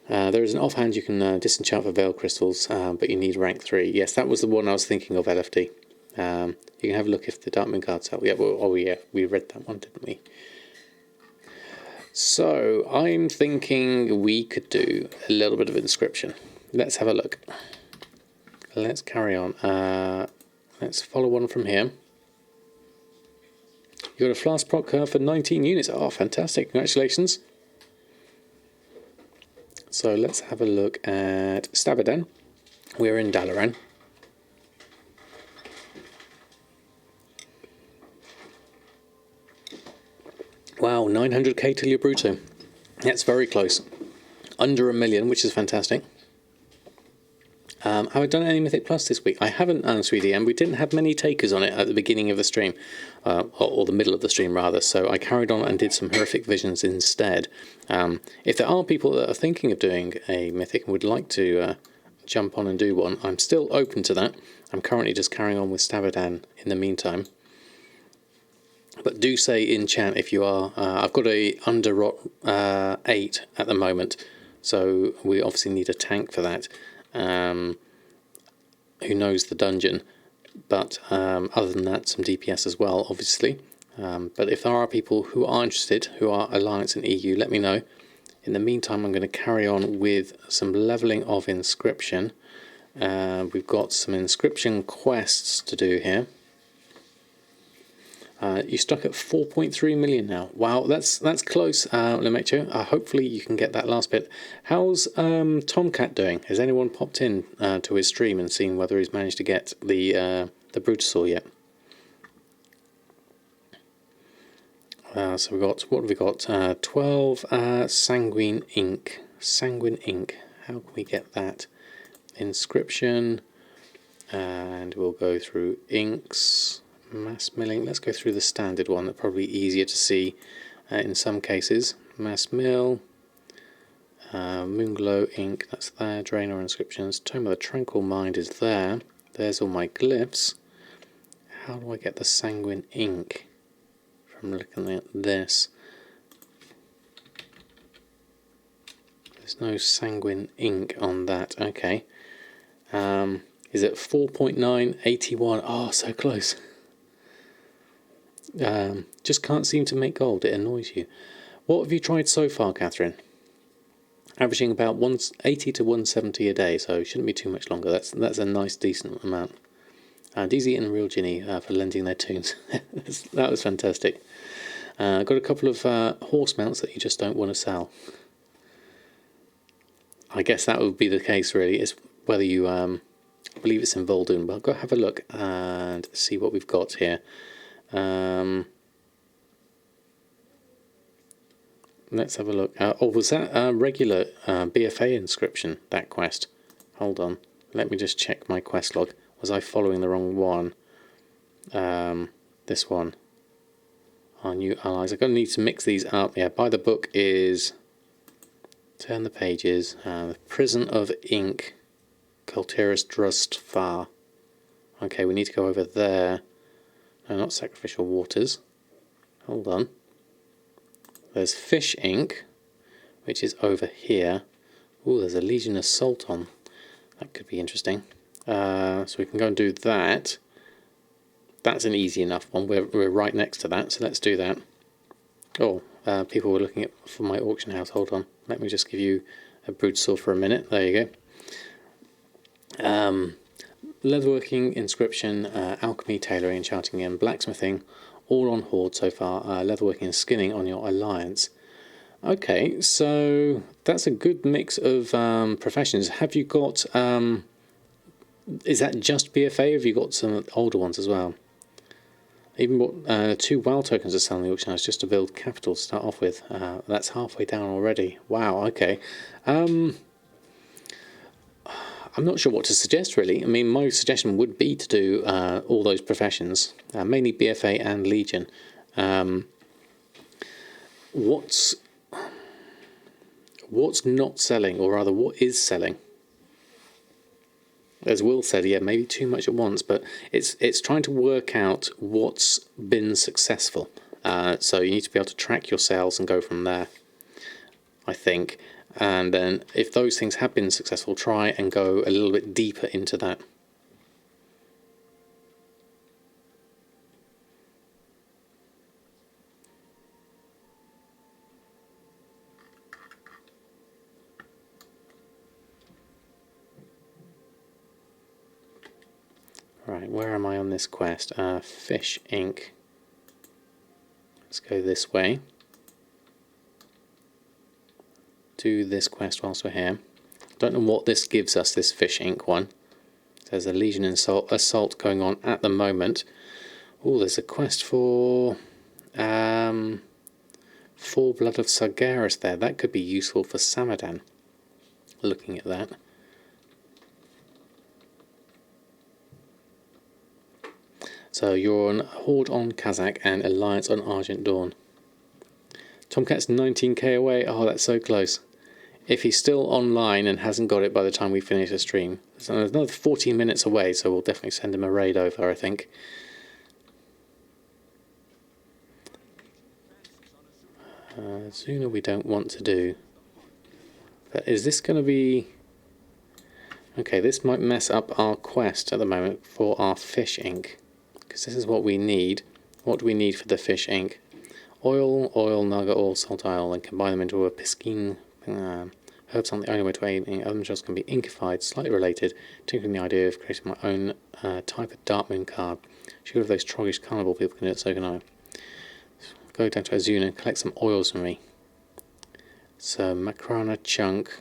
is an offhand you can disenchant for Veil Crystals, but you need rank 3. Yes, that was the one I was thinking of, LFD. You can have a look if the Dark Moon cards sell. Yeah, well, oh yeah, we read that one, didn't we? So, I'm thinking we could do a little bit of inscription. Let's have a look. Let's carry on. Let's follow one from here. You got a flask proc for 19 units. Oh, fantastic. Congratulations. So let's have a look at Samadan. We're in Dalaran. Wow, 900k till you're Bruto. That's very close. Under 1 million, which is fantastic. Have I done any Mythic Plus this week? I haven't, sweetie, and we didn't have many takers on it at the beginning of the stream, or the middle of the stream rather, so I carried on and did some Horrific Visions instead. If there are people that are thinking of doing a Mythic and would like to jump on and do one, I'm still open to that. I'm currently just carrying on with Samadan in the meantime. But do say in chat if you are. I've got a under rot 8 at the moment, so we obviously need a tank for that. Who knows the dungeon, but other than that, some DPS as well, obviously. But if there are people who are interested, who are Alliance and EU, let me know. In the meantime, I'm going to carry on with some levelling of Inscription. We've got some Inscription quests to do here. You're stuck at 4.3 million now. Wow, that's close, Lemecho. Hopefully you can get that last bit. How's Tomcat doing? Has anyone popped in to his stream and seen whether he's managed to get the Brutasaur yet? So we've got, what have we got? 12 Sanguine Ink. Sanguine Ink. How can we get that? Inscription. And we'll go through inks. Mass milling. Let's go through the standard one. That's probably easier to see in some cases. Mass mill, Moonglow ink. That's there. Draenor inscriptions. Tome of the Tranquil Mind is there. There's all my glyphs. How do I get the sanguine ink from looking at this? There's no sanguine ink on that. Okay. Is it 4.981? Oh, so close. Just can't seem to make gold. It annoys you. What have you tried so far, Catherine? Averaging about 180 to 170 a day, so it shouldn't be too much longer. That's a nice, decent amount. DZ and Real Ginny for lending their tunes. That was fantastic. Got a couple of horse mounts that you just don't want to sell. I guess that would be the case, really. It's whether you believe it's in Vol'dun. But I'll go have a look and see what we've got here. Let's have a look. Oh, was that a regular BFA inscription, that quest? Hold on. Let me just check my quest log. Was I following the wrong one? This one. Our new allies. I'm going to need to mix these up. Yeah, by the book is... Turn the pages. The Prison of Ink. Kultiris Drust Far. Okay, we need to go over there. No, not Sacrificial Waters. Hold on. There's Fish Ink, which is over here. Ooh, there's a Legion Assault on. That could be interesting. So we can go and do that. That's an easy enough one. We're right next to that, so let's do that. Oh, people were looking for my auction house. Hold on. Let me just give you a Brutasaur for a minute. There you go. Leatherworking, inscription, alchemy, tailoring, enchanting, and blacksmithing, all on Horde so far. Leatherworking and skinning on your alliance. Okay, so that's a good mix of professions. Have you got? Is that just BFA? Or have you got some older ones as well? Even bought 2 WoW tokens to sell in the auction house just to build capital to start off with. That's halfway down already. Wow. Okay. I'm not sure what to suggest, really. I mean, my suggestion would be to do all those professions, mainly BFA and Legion. What's not selling, or rather, what is selling? As Will said, yeah, maybe too much at once, but it's trying to work out what's been successful. So you need to be able to track your sales and go from there, I think. And then if those things have been successful, try and go a little bit deeper into that. Right, where am I on this quest? Fish Ink. Let's go this way. Do this quest whilst we're here. Don't know what this gives us, this Fish Ink one. There's a Legion assault going on at the moment. Oh, there's a quest for Full Blood of Sargeras there. That could be useful for Samadan. Looking at that. So you're on Horde on Kazakh and Alliance on Argent Dawn. Tomcat's 19k away. Oh, that's so close. If he's still online and hasn't got it by the time we finish the stream, so another 14 minutes away, so we'll definitely send him a raid over, I think. Sooner we don't want to do. But is this going to be... Okay, this might mess up our quest at the moment for our fish ink. Because this is what we need. What do we need for the fish ink? Oil, nugget oil, salt oil, and combine them into a piscine. Herbs aren't the only way to aim. Other materials can be inkified, slightly related, tinkering the idea of creating my own type of Dark Moon card. Sure, if those troggish carnival people can do it, so can I. Go down to Azuna and collect some oils from me. So, Macrana chunk.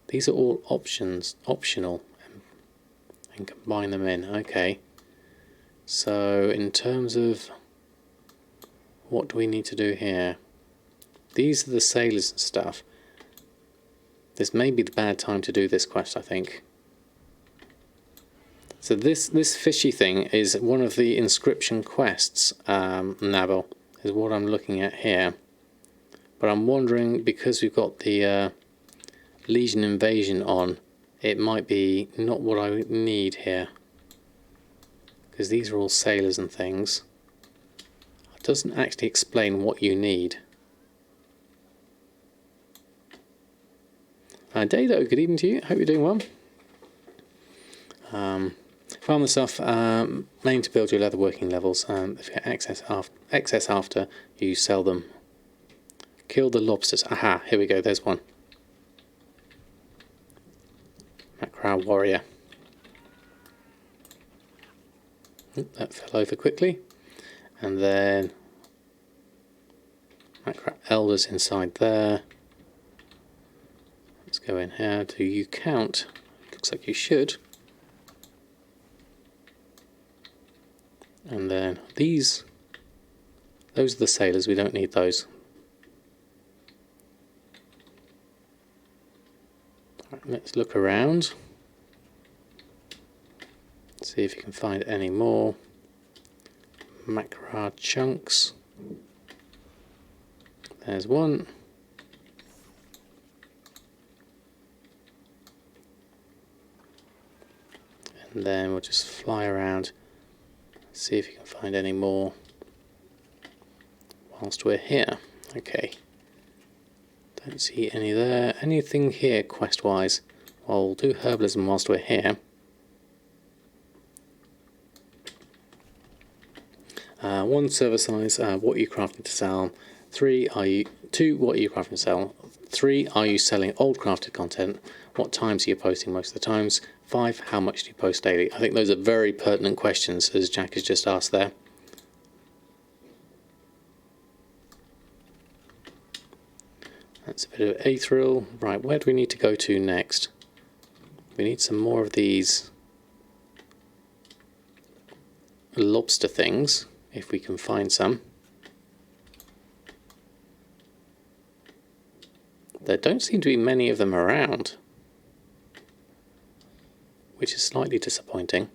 These are all optional, and combine them in. Okay. So, in terms of what do we need to do here? These are the sailors and stuff. This may be the bad time to do this quest, I think. So this fishy thing is one of the inscription quests, Nabel, is what I'm looking at here. But I'm wondering, because we've got the Legion Invasion on, it might be not what I need here. Because these are all sailors and things. It doesn't actually explain what you need. Dado, good evening to you. Hope you're doing well. Farm the stuff, mainly to build your leatherworking levels. If you get excess after, you sell them. Kill the lobsters. Aha, here we go, there's one. Macro warrior. That fell over quickly. And then Macro elders inside there. Let's go in here. Do you count? Looks like you should. And then those are the sailors, we don't need those. Right, let's look around. See if you can find any more Macra chunks. There's one. And then we'll just fly around. See if you can find any more whilst we're here. Okay. Don't see any there. Anything here quest-wise? Well, we'll do herbalism whilst we're here. One server size, what are you crafting to sell? 2, what are you crafting to sell? 3, are you selling old crafted content? What times are you posting most of the times? 5, how much do you post daily? I think those are very pertinent questions, as Jack has just asked there. That's a bit of Aetheril. Right, where do we need to go to next? We need some more of these lobster things, if we can find some. There don't seem to be many of them around, which is slightly disappointing.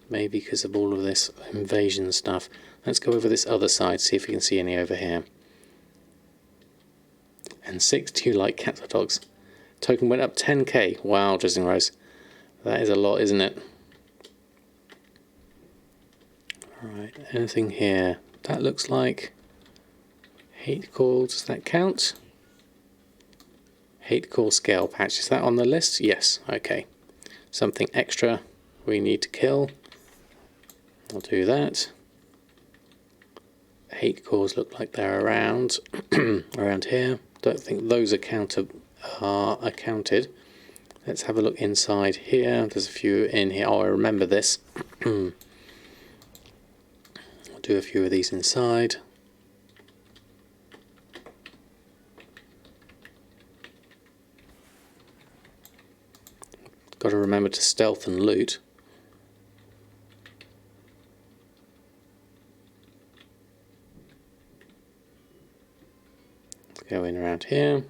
Maybe because of all of this invasion stuff. Let's go over this other side, see if we can see any over here. And 6, do you like cats or dogs? Token went up 10k. Wow, Dressing Rose. That is a lot, isn't it? Alright, anything here? That looks like hate core. Does that count? Hate core scale patch. Is that on the list? Yes. Okay. Something extra we need to kill. I'll do that. Hate cores look like they're around around here. Don't think those are counted. Let's have a look inside here. There's a few in here. Oh, I remember this. I'll do a few of these inside. Got to remember to stealth and loot. Let's go in around here.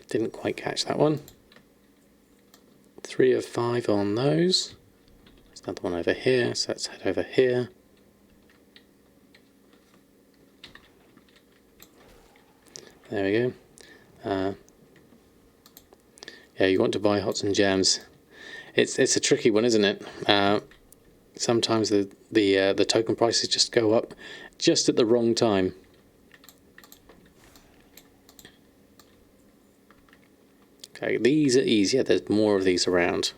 Didn't quite catch that one. 3 of 5 on those. There's another one over here, so let's head over here. There we go. Yeah, you want to buy hots and jams. It's a tricky one, isn't it? Sometimes the token prices just go up just at the wrong time. Okay, these are easier. There's more of these around,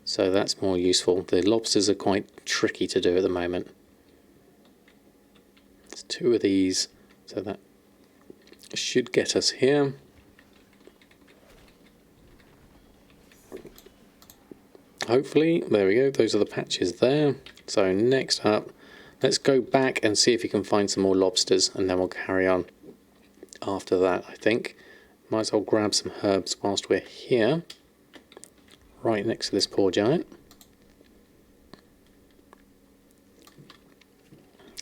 so that's more useful. The lobsters are quite tricky to do at the moment. There's 2 of these, so that should get us here. Hopefully, there we go, those are the patches there. So next up, let's go back and see if we can find some more lobsters, and then we'll carry on after that, I think. Might as well grab some herbs whilst we're here, right next to this poor giant.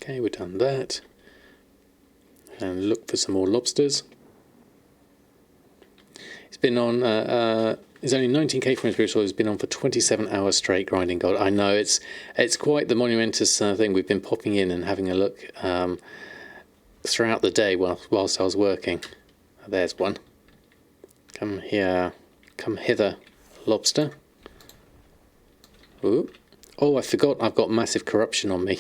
Okay, we've done that. And look for some more lobsters. It's been on, it's only 19k from spiritual. It's been on for 27 hours straight grinding gold. I know, it's quite the monumentous thing. We've been popping in and having a look throughout the day whilst I was working. There's one. Come here, come hither, lobster. Ooh. Oh, I forgot I've got massive corruption on me.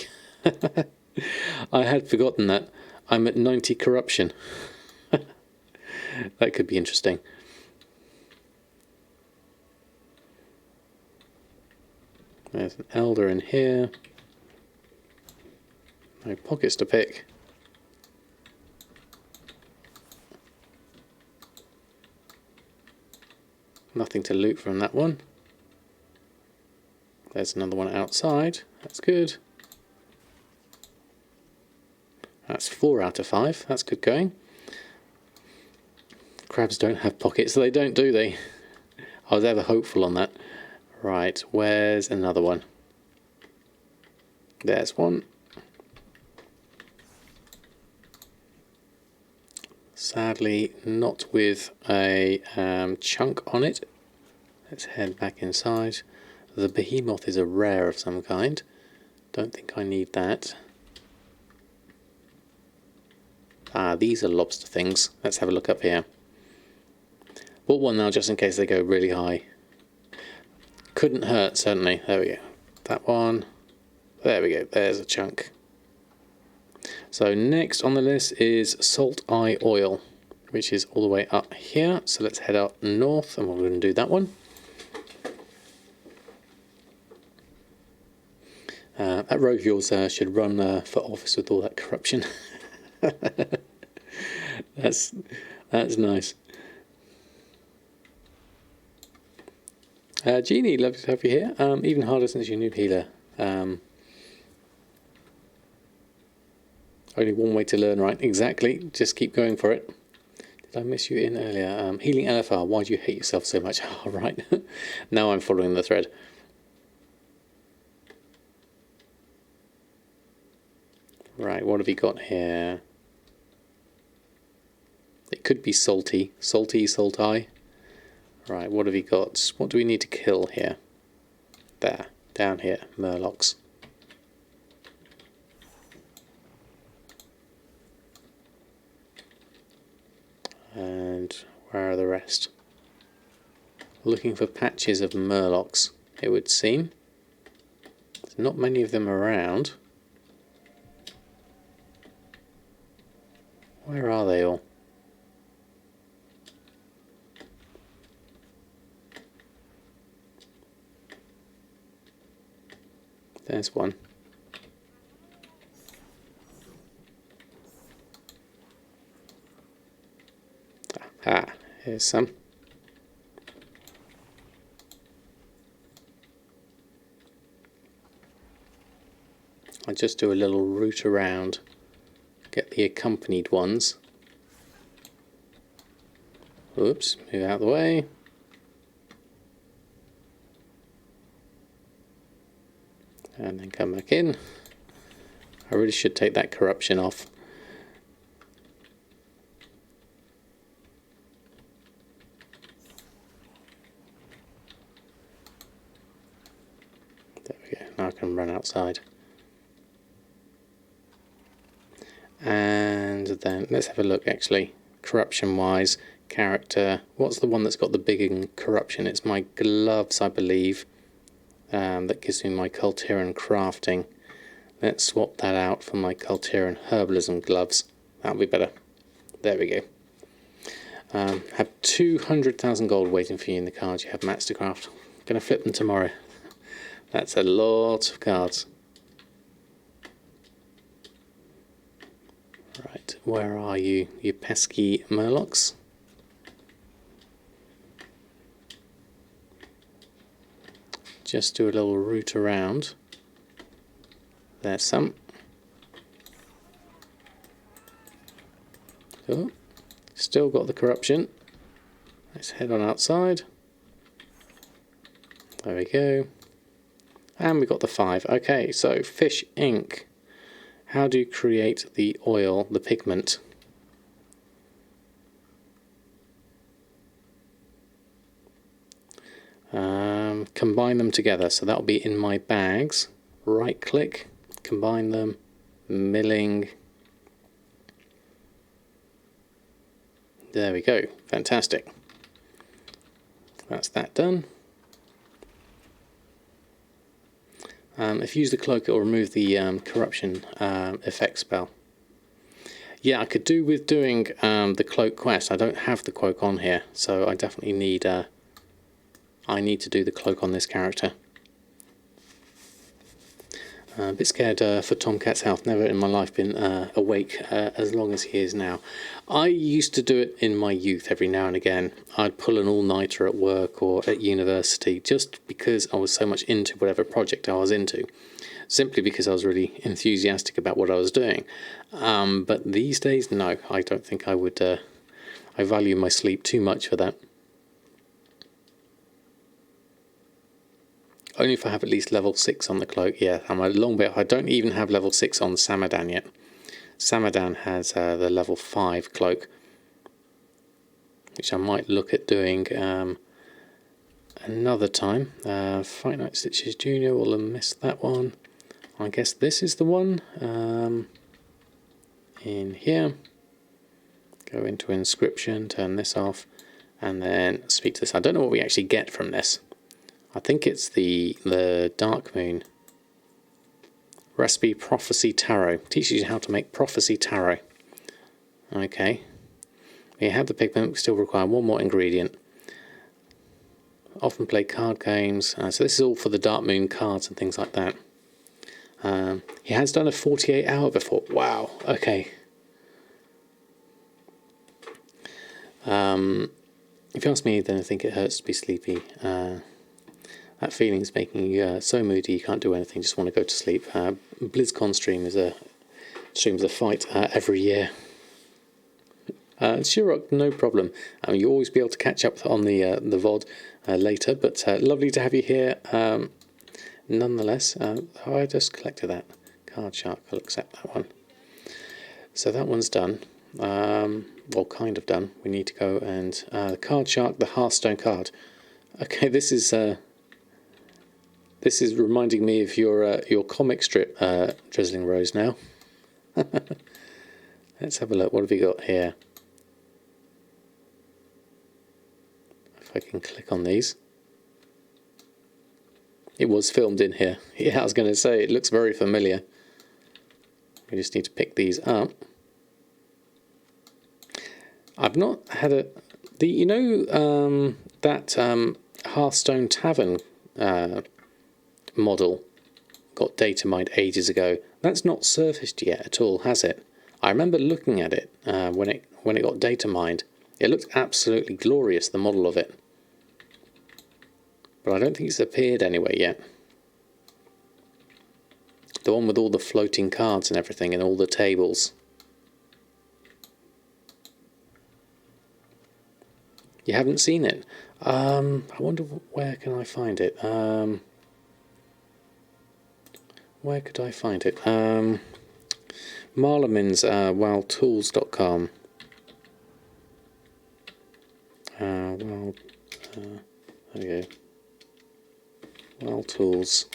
I had forgotten that. I'm at 90 corruption. That could be interesting. There's an elder in here. No pockets to pick. Nothing to loot from that one. There's another one outside. That's good. That's 4 out of 5. That's good going. Crabs don't have pockets. They don't, do they? I was ever hopeful on that. Right, where's another one? There's one. Sadly, not with a chunk on it. Let's head back inside. The behemoth is a rare of some kind. Don't think I need that. Ah, these are lobster things. Let's have a look up here. Bought one now just in case they go really high. Couldn't hurt, certainly. There we go. That one. There we go. There's a chunk. So next on the list is salt eye oil, which is all the way up here. So let's head up north and we're going to do that one. That road of yours should run for office with all that corruption. That's nice. Jeannie, lovely to have you here. Even harder since you're a new healer. Only one way to learn, right? Exactly. Just keep going for it. Did I miss you in earlier? Healing LFR. Why do you hate yourself so much? All right. Now I'm following the thread. Right, what have we got here? It could be salty. Salty, salt eye. Right, what have we got? What do we need to kill here? There, down here, murlocs. And where are the rest? Looking for patches of murlocs, it would seem. There's not many of them around. Where are they all? There's one. Ah, here's some. I just do a little route around, get the accompanied ones. Oops, move out of the way. And then come back in. I really should take that corruption off. can run outside. And then let's have a look actually, corruption wise, character. What's the one that's got the big corruption? It's my gloves, I believe. That gives me my Cultiran crafting. Let's swap that out for my Cultiran herbalism gloves. That'll be better. There we go. Have 200,000 gold waiting for you in the cards you have Mastercraft. Gonna flip them tomorrow. That's a lot of cards. Right, where are you, you pesky Murlocs? Just do a little route around. There's some. Oh, still got the corruption. Let's head on outside. There we go. And we got the 5. Okay, so fish ink. How do you create the oil, the pigment? Combine them together, so that'll be in my bags. Right click, combine them, milling. There we go, fantastic. That's that done. If you use the cloak, it will remove the corruption effect spell. Yeah, I could do with doing the cloak quest. I don't have the cloak on here, so I definitely need. I need to do the cloak on this character. A bit scared for Tomcat's health. Never in my life been awake as long as he is now. I used to do it in my youth every now and again. I'd pull an all-nighter at work or at university just because I was so much into whatever project I was into. Simply because I was really enthusiastic about what I was doing. But these days, no, I don't think I would. I value my sleep too much for that. Only if I have at least level 6 on the cloak. Yeah, I'm a long bit. I don't even have level 6 on Samadan yet. Samadan has the level 5 cloak, which I might look at doing another time. Fight Night Stitches Junior, we'll miss that one. I guess this is the one. In here. Go into inscription, turn this off, and then speak to this. I don't know what we actually get from this. I think it's the Dark Moon recipe Prophecy Tarot. Teaches you how to make Prophecy Tarot. Okay. We have the pigment, we still require one more ingredient. Often play card games. So this is all for the Dark Moon cards and things like that. He has done a 48-hour before. Wow. Okay. If you ask me, then I think it hurts to be sleepy. That feeling's making you so moody you can't do anything, just want to go to sleep. BlizzCon streams a fight every year. Shirok, no problem. You'll always be able to catch up on the VOD later, but lovely to have you here. Nonetheless, I just collected that card shark. I'll accept that one. So that one's done. Well, kind of done. We need to go and the card shark, the Hearthstone card. Okay, this is reminding me of your comic strip, Drizzling Rose. Now, let's have a look. What have we got here? If I can click on these. It was filmed in here. Yeah, I was going to say, it looks very familiar. We just need to pick these up. I've not had that Hearthstone Tavern model got data mined ages ago. That's not surfaced yet at all, has it? I remember looking at it when it got data mined. It looked absolutely glorious, the model of it. But I don't think it's appeared anywhere yet. The one with all the floating cards and everything and all the tables. You haven't seen it? I wonder where can I find it? Where could I find it? Marlemin's wildtools.com. There we go. Wild Tools.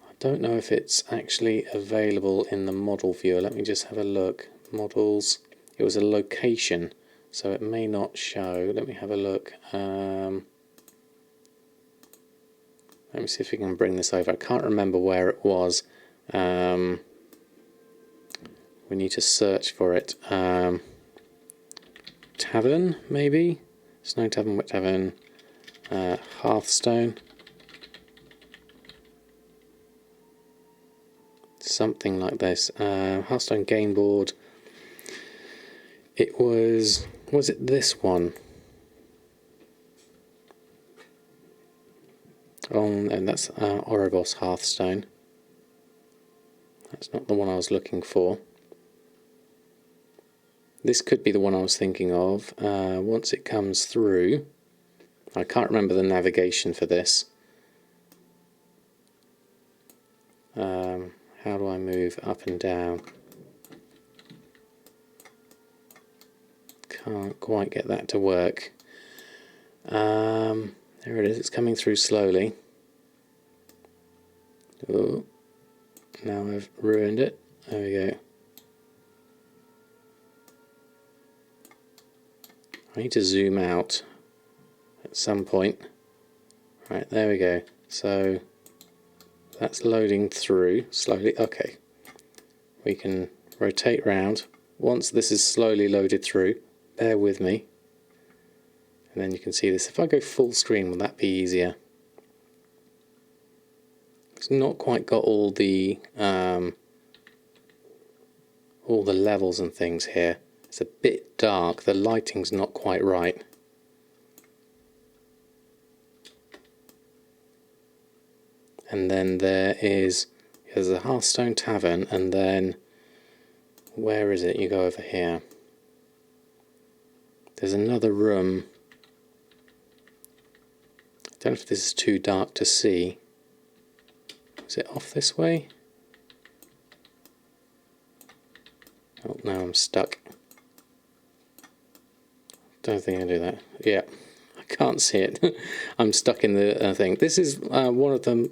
I don't know if it's actually available in the model viewer. Let me just have a look. Models. It was a location, so it may not show. Let me have a look. Let me see if we can bring this over. I can't remember where it was. We need to search for it. Tavern, maybe? Snow Tavern, Wet Tavern, Hearthstone. Something like this. Hearthstone game board. It was it this one? Oh, and that's Oribos Hearthstone. That's not the one I was looking for. This could be the one I was thinking of. Once it comes through, I can't remember the navigation for this. How do I move up and down? Can't quite get that to work. There it is. It's coming through slowly. Oh, now I've ruined it. There we go. I need to zoom out at some point. Right, there we go. So that's loading through slowly. Okay. We can rotate round. Once this is slowly loaded through, bear with me. And then you can see this. If I go full screen, will that be easier? It's not quite got all the levels and things here. It's a bit dark. The lighting's not quite right. And then there's a Hearthstone Tavern, and then where is it? You go over here. There's another room. I don't know if this is too dark to see. Is it off this way? Oh, now I'm stuck. Don't think I can do that. Yeah, I can't see it. I'm stuck in the thing. This is one of the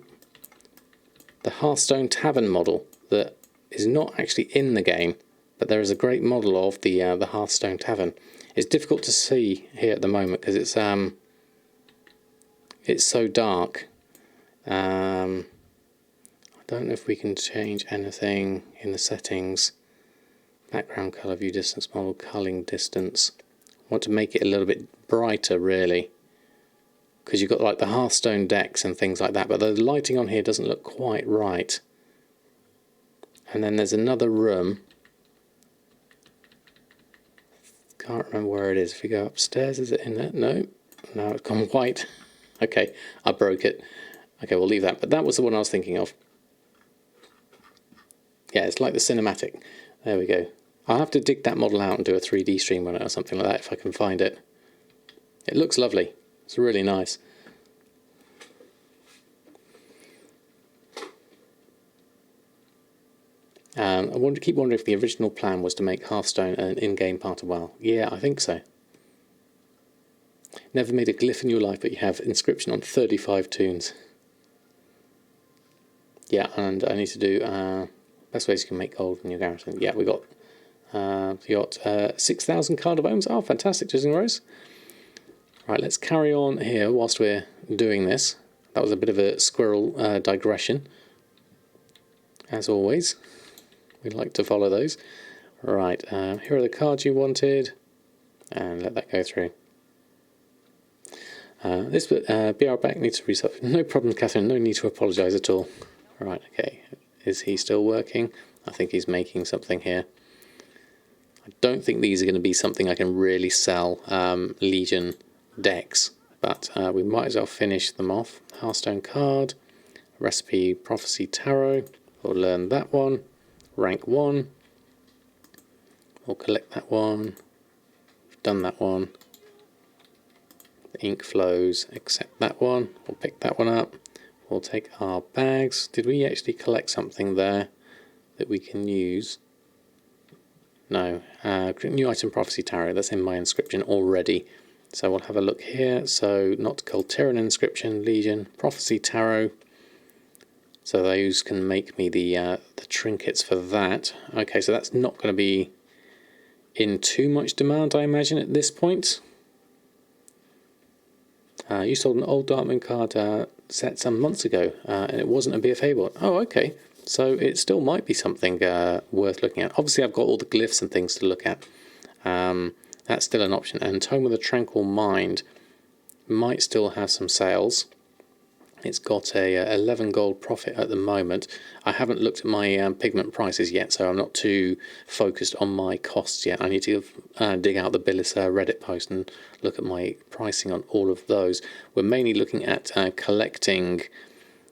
Hearthstone Tavern model that is not actually in the game, but there is a great model of the Hearthstone Tavern. It's difficult to see here at the moment because it's so dark. I don't know if we can change anything in the settings. Background color, view distance, model culling distance. I want to make it a little bit brighter, really, because you've got like the Hearthstone decks and things like that, but the lighting on here doesn't look quite right. And then there's another room. Can't remember where it is. If we go upstairs, is it in there? No, it's gone white. Okay, I broke it. Okay, we'll leave that. But that was the one I was thinking of. Yeah, it's like the cinematic. There we go. I'll have to dig that model out and do a 3D stream on it or something like that if I can find it. It looks lovely. It's really nice. I keep wondering if the original plan was to make Hearthstone an in-game part of WoW. Yeah, I think so. Never made a glyph in your life, but you have inscription on 35 toons. Yeah, and I need to do best ways you can make gold in your garrison. Yeah, we got 6,000 card of ohms. Oh, fantastic, Jizzing Rose. Right, let's carry on here whilst we're doing this. That was a bit of a squirrel digression, as always. We like to follow those. Right, here are the cards you wanted, and let that go through. This BR back needs to reset. No problem, Catherine. No need to apologise at all. Right, okay. Is he still working? I think he's making something here. I don't think these are going to be something I can really sell Legion decks, but we might as well finish them off. Hearthstone card, Recipe Prophecy Tarot. We'll learn that one. Rank 1. We'll collect that one. We've done that one. The ink flows, accept that one. We'll pick that one up. We'll take our bags. Did we actually collect something there that we can use? No. New item Prophecy Tarot. That's in my inscription already. So we'll have a look here. So not Kul Tiran inscription, Legion, Prophecy Tarot. So those can make me the trinkets for that. Okay, so that's not going to be in too much demand, I imagine, at this point. You sold an old Dartmoon card set some months ago, and it wasn't a BFA board. Oh, okay. So it still might be something worth looking at. Obviously, I've got all the glyphs and things to look at. That's still an option. And Tome of the Tranquil Mind might still have some sales. It's got a 11 gold profit at the moment. I haven't looked at my pigment prices yet, so I'm not too focused on my costs yet. I need to dig out the Billis Reddit post and look at my pricing on all of those. We're mainly looking at collecting,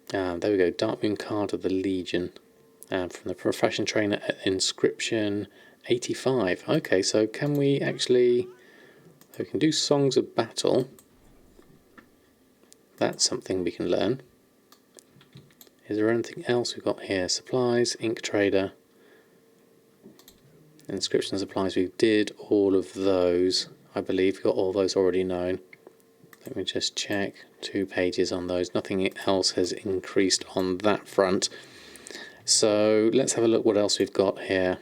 there we go, Dartmoon Card of the Legion from the Profession Trainer at Inscription 85. Okay, so can we actually, we can do Songs of Battle. That's something we can learn. Is there anything else we've got here? Supplies, Ink Trader, Inscription Supplies. We did all of those, I believe. We've got all those already known. Let me just check. 2 pages on those. Nothing else has increased on that front. So let's have a look what else we've got here.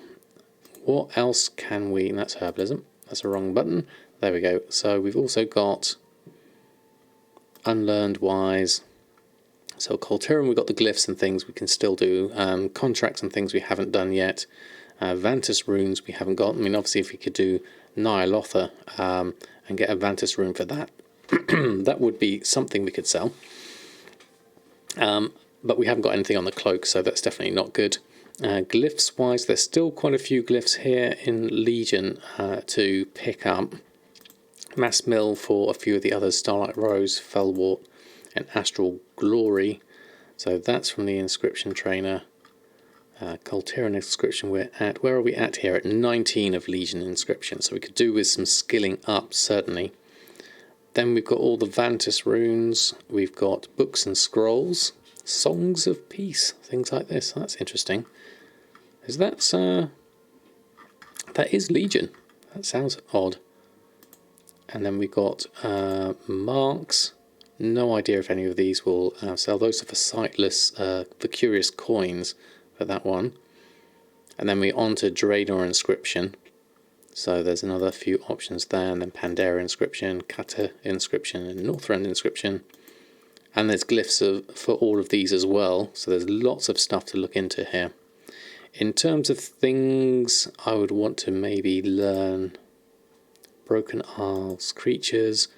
What else can we... That's herbalism. That's the wrong button. There we go. So we've also got... Unlearned wise, so Colterum, we've got the glyphs and things we can still do, contracts and things we haven't done yet, Vantus runes we haven't got. I mean, obviously if we could do Nyalotha and get a Vantus rune for that, that would be something we could sell, but we haven't got anything on the cloak, so that's definitely not good. Glyphs wise, there's still quite a few glyphs here in Legion to pick up. Mass Mill for a few of the others, Starlight Rose, Fellwart and Astral Glory. So that's from the Inscription Trainer. Colteran Inscription we're at. Where are we at here? At 19 of Legion Inscription. So we could do with some skilling up, certainly. Then we've got all the Vantus runes. We've got books and scrolls. Songs of Peace. Things like this. That's interesting. That is Legion. That sounds odd. And then we've got marks. No idea if any of these will sell. Those are for sightless, for curious coins for that one. And then we're on to Draenor Inscription. So there's another few options there. And then Pandera Inscription, Kata Inscription, and Northrend Inscription. And there's glyphs for all of these as well. So there's lots of stuff to look into here. In terms of things I would want to maybe learn... Broken Isles creatures,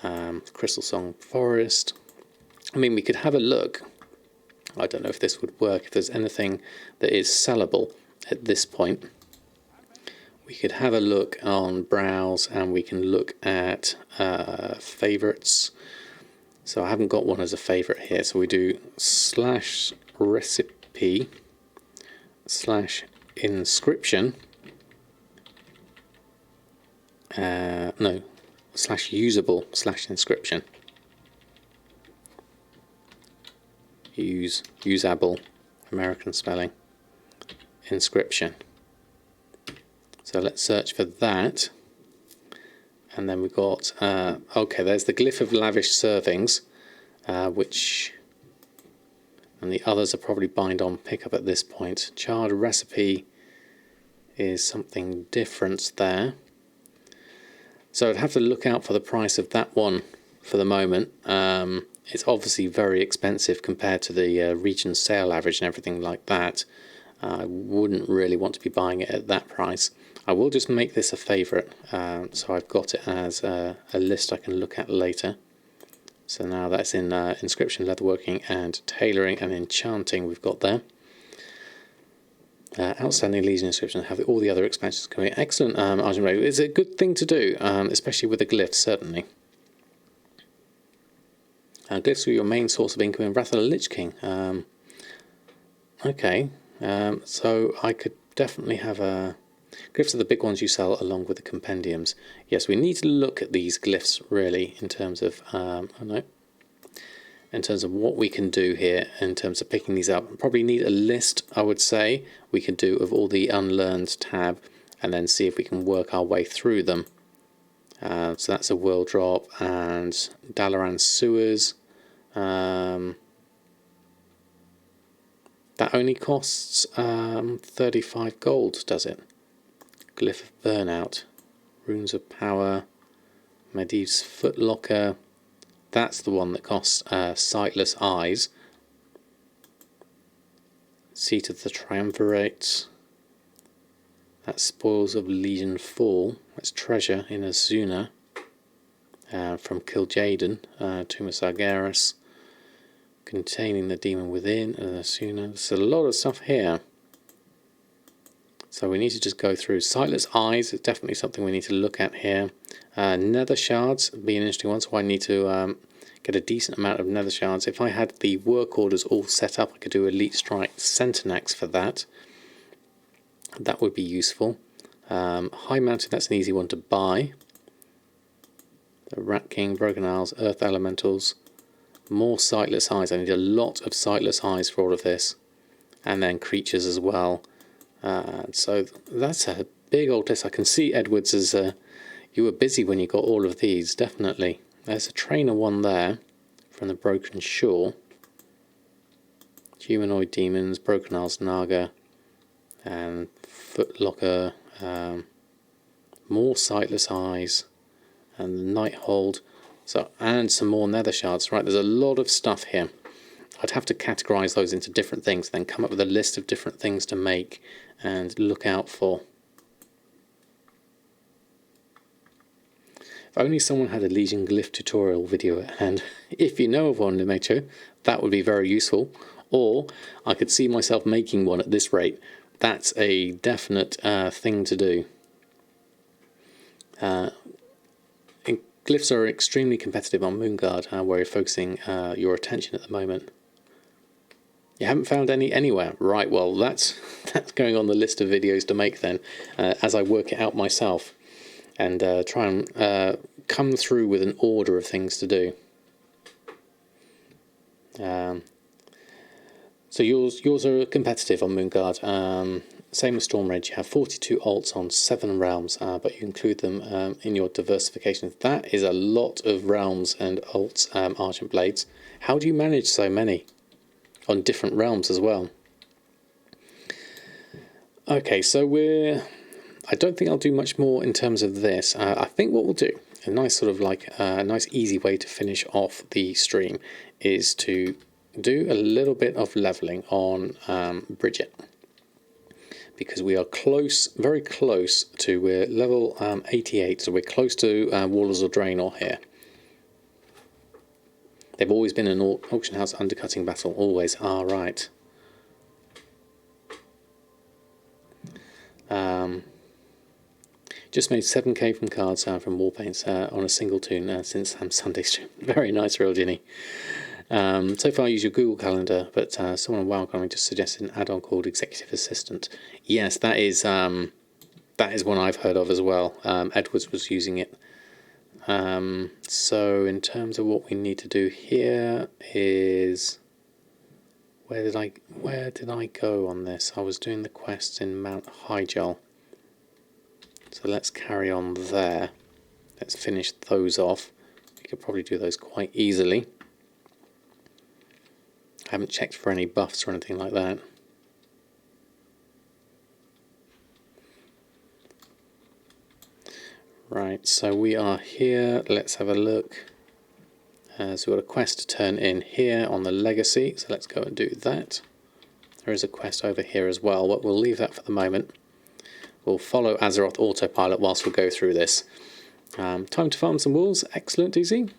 Crystal Song Forest. I mean, we could have a look. I don't know if this would work, if there's anything that is sellable at this point. We could have a look on browse and we can look at favourites. So I haven't got one as a favourite here, so we do /recipe /inscription. No, /usable /inscription. Usable, American spelling, inscription. So let's search for that. And then we've got, okay, there's the Glyph of Lavish Servings, which, and the others are probably bind on pickup at this point. Charred Recipe is something different there. So I'd have to look out for the price of that one for the moment. It's obviously very expensive compared to the region sale average and everything like that. I wouldn't really want to be buying it at that price. I will just make this a favourite, so I've got it as a list I can look at later. So now that's in inscription, leatherworking and tailoring and enchanting we've got there. Outstanding Legion Inscription, have all the other expansions coming. Excellent, Arjun Ray. It's a good thing to do, especially with the glyphs, certainly. Glyphs were your main source of income in Wrath of the Lich King. Okay, so I could definitely have a... Glyphs are the big ones you sell along with the compendiums. Yes, we need to look at these glyphs, really, in terms of... in terms of what we can do here in terms of picking these up. Probably need a list, I would say, we could do of all the unlearned tab and then see if we can work our way through them. So that's a World Drop and Dalaran Sewers. That only costs 35 gold, does it? Glyph of Burnout, Runes of Power, Medivh's Footlocker. That's the one that costs Sightless Eyes. Seat of the Triumvirate. That's Spoils of Legion Fall. That's Treasure in Azuna. From Kil'jaeden, Tomb of Sargeras. Containing the Demon Within and Azuna. There's a lot of stuff here. So we need to just go through. Sightless Eyes is definitely something we need to look at here. Nether Shards would be an interesting one, so I need to get a decent amount of Nether Shards. If I had the work orders all set up, I could do Elite Strike Centenax for that. That would be useful. High Mountain, that's an easy one to buy. The Rat King, Broken Isles, Earth Elementals. More Sightless Eyes. I need a lot of Sightless Eyes for all of this. And then creatures as well. So that's a big old list. I can see Edwards as you were busy when you got all of these, definitely. There's a trainer one there from the Broken Shore. Humanoid Demons, Broken Isles Naga, and Footlocker. More Sightless Eyes, and the Nighthold. So, and some more Nether Shards. Right, there's a lot of stuff here. I'd have to categorize those into different things, then come up with a list of different things to make and look out for. If only someone had a Legion Glyph tutorial video at hand. If you know of one, Demetrio, that would be very useful. Or I could see myself making one at this rate. That's a definite thing to do. Glyphs are extremely competitive on Moonguard, where you're focusing your attention at the moment. You haven't found any anywhere? Right, well, that's going on the list of videos to make then, as I work it out myself, and try and come through with an order of things to do. So yours are competitive on Moonguard. Same with Storm Rage. You have 42 alts on 7 realms, but you include them in your diversification. That is a lot of realms and alts, Argent Blades. How do you manage so many on different realms as well? Okay, so I don't think I'll do much more in terms of this. I think what we'll do, a nice sort of like a nice easy way to finish off the stream, is to do a little bit of leveling on Bridget, because we are close, very close to, we're level 88, so we're close to Warlords of Draenor here. They've always been an auction house undercutting battle, always are, right. Just made 7k from cards from Warpaints on a single tune since Sunday stream. Very nice, Real Ginny. So far I use your Google Calendar, but someone on WoW just suggested an add-on called Executive Assistant. Yes, that is one I've heard of as well. Edwards was using it. So in terms of what we need to do here is, where did I go on this? I was doing the quests in Mount Hyjal. So let's carry on there. Let's finish those off. We could probably do those quite easily. I haven't checked for any buffs or anything like that. Right, so we are here. Let's have a look. So we've got a quest to turn in here on the Legacy, so let's go and do that. There is a quest over here as well, but we'll leave that for the moment. We'll follow Azeroth Autopilot whilst we go through this. Time to farm some wolves. Excellent, DZ.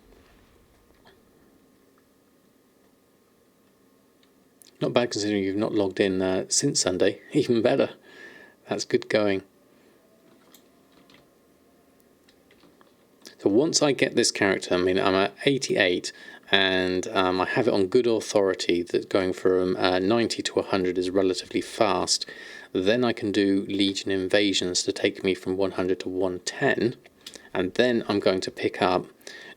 Not bad considering you've not logged in since Sunday. Even better. That's good going. So once I get this character, I mean, I'm at 88, and I have it on good authority that going from 90 to 100 is relatively fast. Then I can do Legion Invasions to take me from 100 to 110, and then I'm going to pick up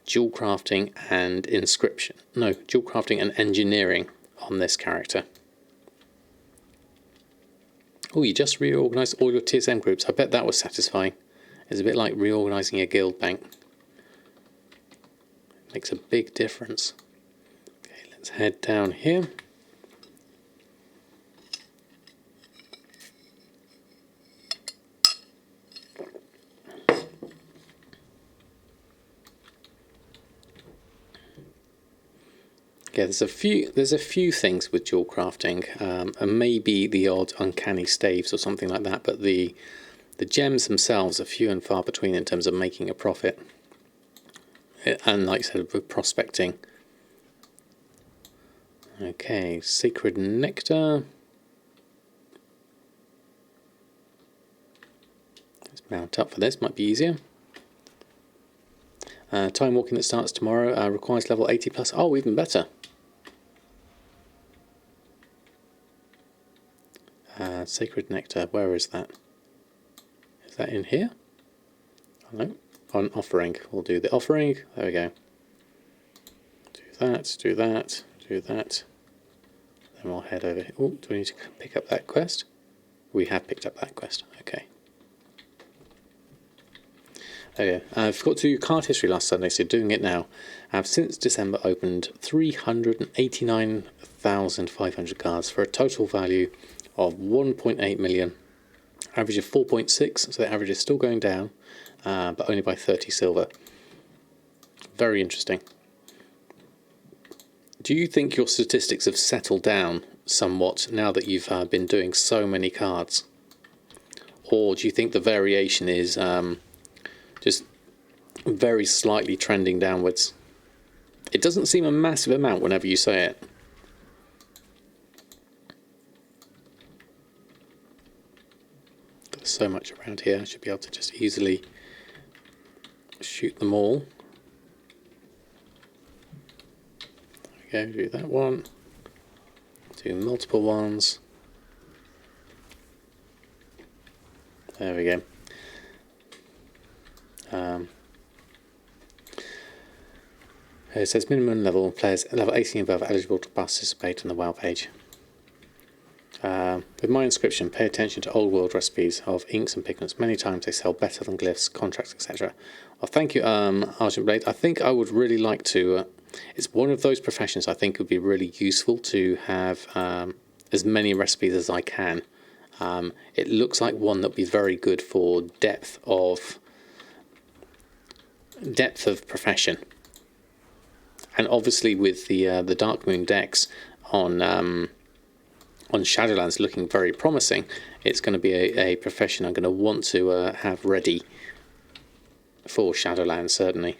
Dual Crafting and Inscription. No, Dual Crafting and Engineering on this character. Oh, you just reorganised all your TSM groups. I bet that was satisfying. It's a bit like reorganising a guild bank. Makes a big difference. Okay, let's head down here. Yeah, there's a few things with dual crafting, and maybe the odd uncanny staves or something like that, but the gems themselves are few and far between in terms of making a profit. And like I said, with prospecting. Okay, Sacred Nectar. Let's mount up for this, might be easier. Time walking that starts tomorrow requires level 80 plus. Oh, even better. Sacred Nectar, where is that? Is that in here? Oh, no, on offering. We'll do the offering. There we go. Do that, do that, do that. Then we'll head over. Oh, do we need to pick up that quest? We have picked up that quest. Okay. Okay, I forgot to do card history last Sunday, so doing it now. I've since December opened 389,500 cards for a total value of 1.8 million. Average of 4.6, so the average is still going down, but only by 30 silver. Very interesting. Do you think your statistics have settled down somewhat now that you've been doing so many cards? Or do you think the variation is just very slightly trending downwards? It doesn't seem a massive amount whenever you say it. There's so much around here, I should be able to just easily shoot them all. There we go, do that one. Do multiple ones. There we go. It says minimum level players level 18 above eligible to participate on the WoW page. With my inscription, pay attention to old world recipes of inks and pigments. Many times they sell better than glyphs, contracts, etc. Well, thank you, Argent Blade. I think I would really like to. It's one of those professions I think would be really useful to have as many recipes as I can. It looks like one that would be very good for depth of profession. And obviously with the Dark Moon decks on Shadowlands looking very promising, it's going to be a profession I'm going to want to have ready for Shadowlands, certainly.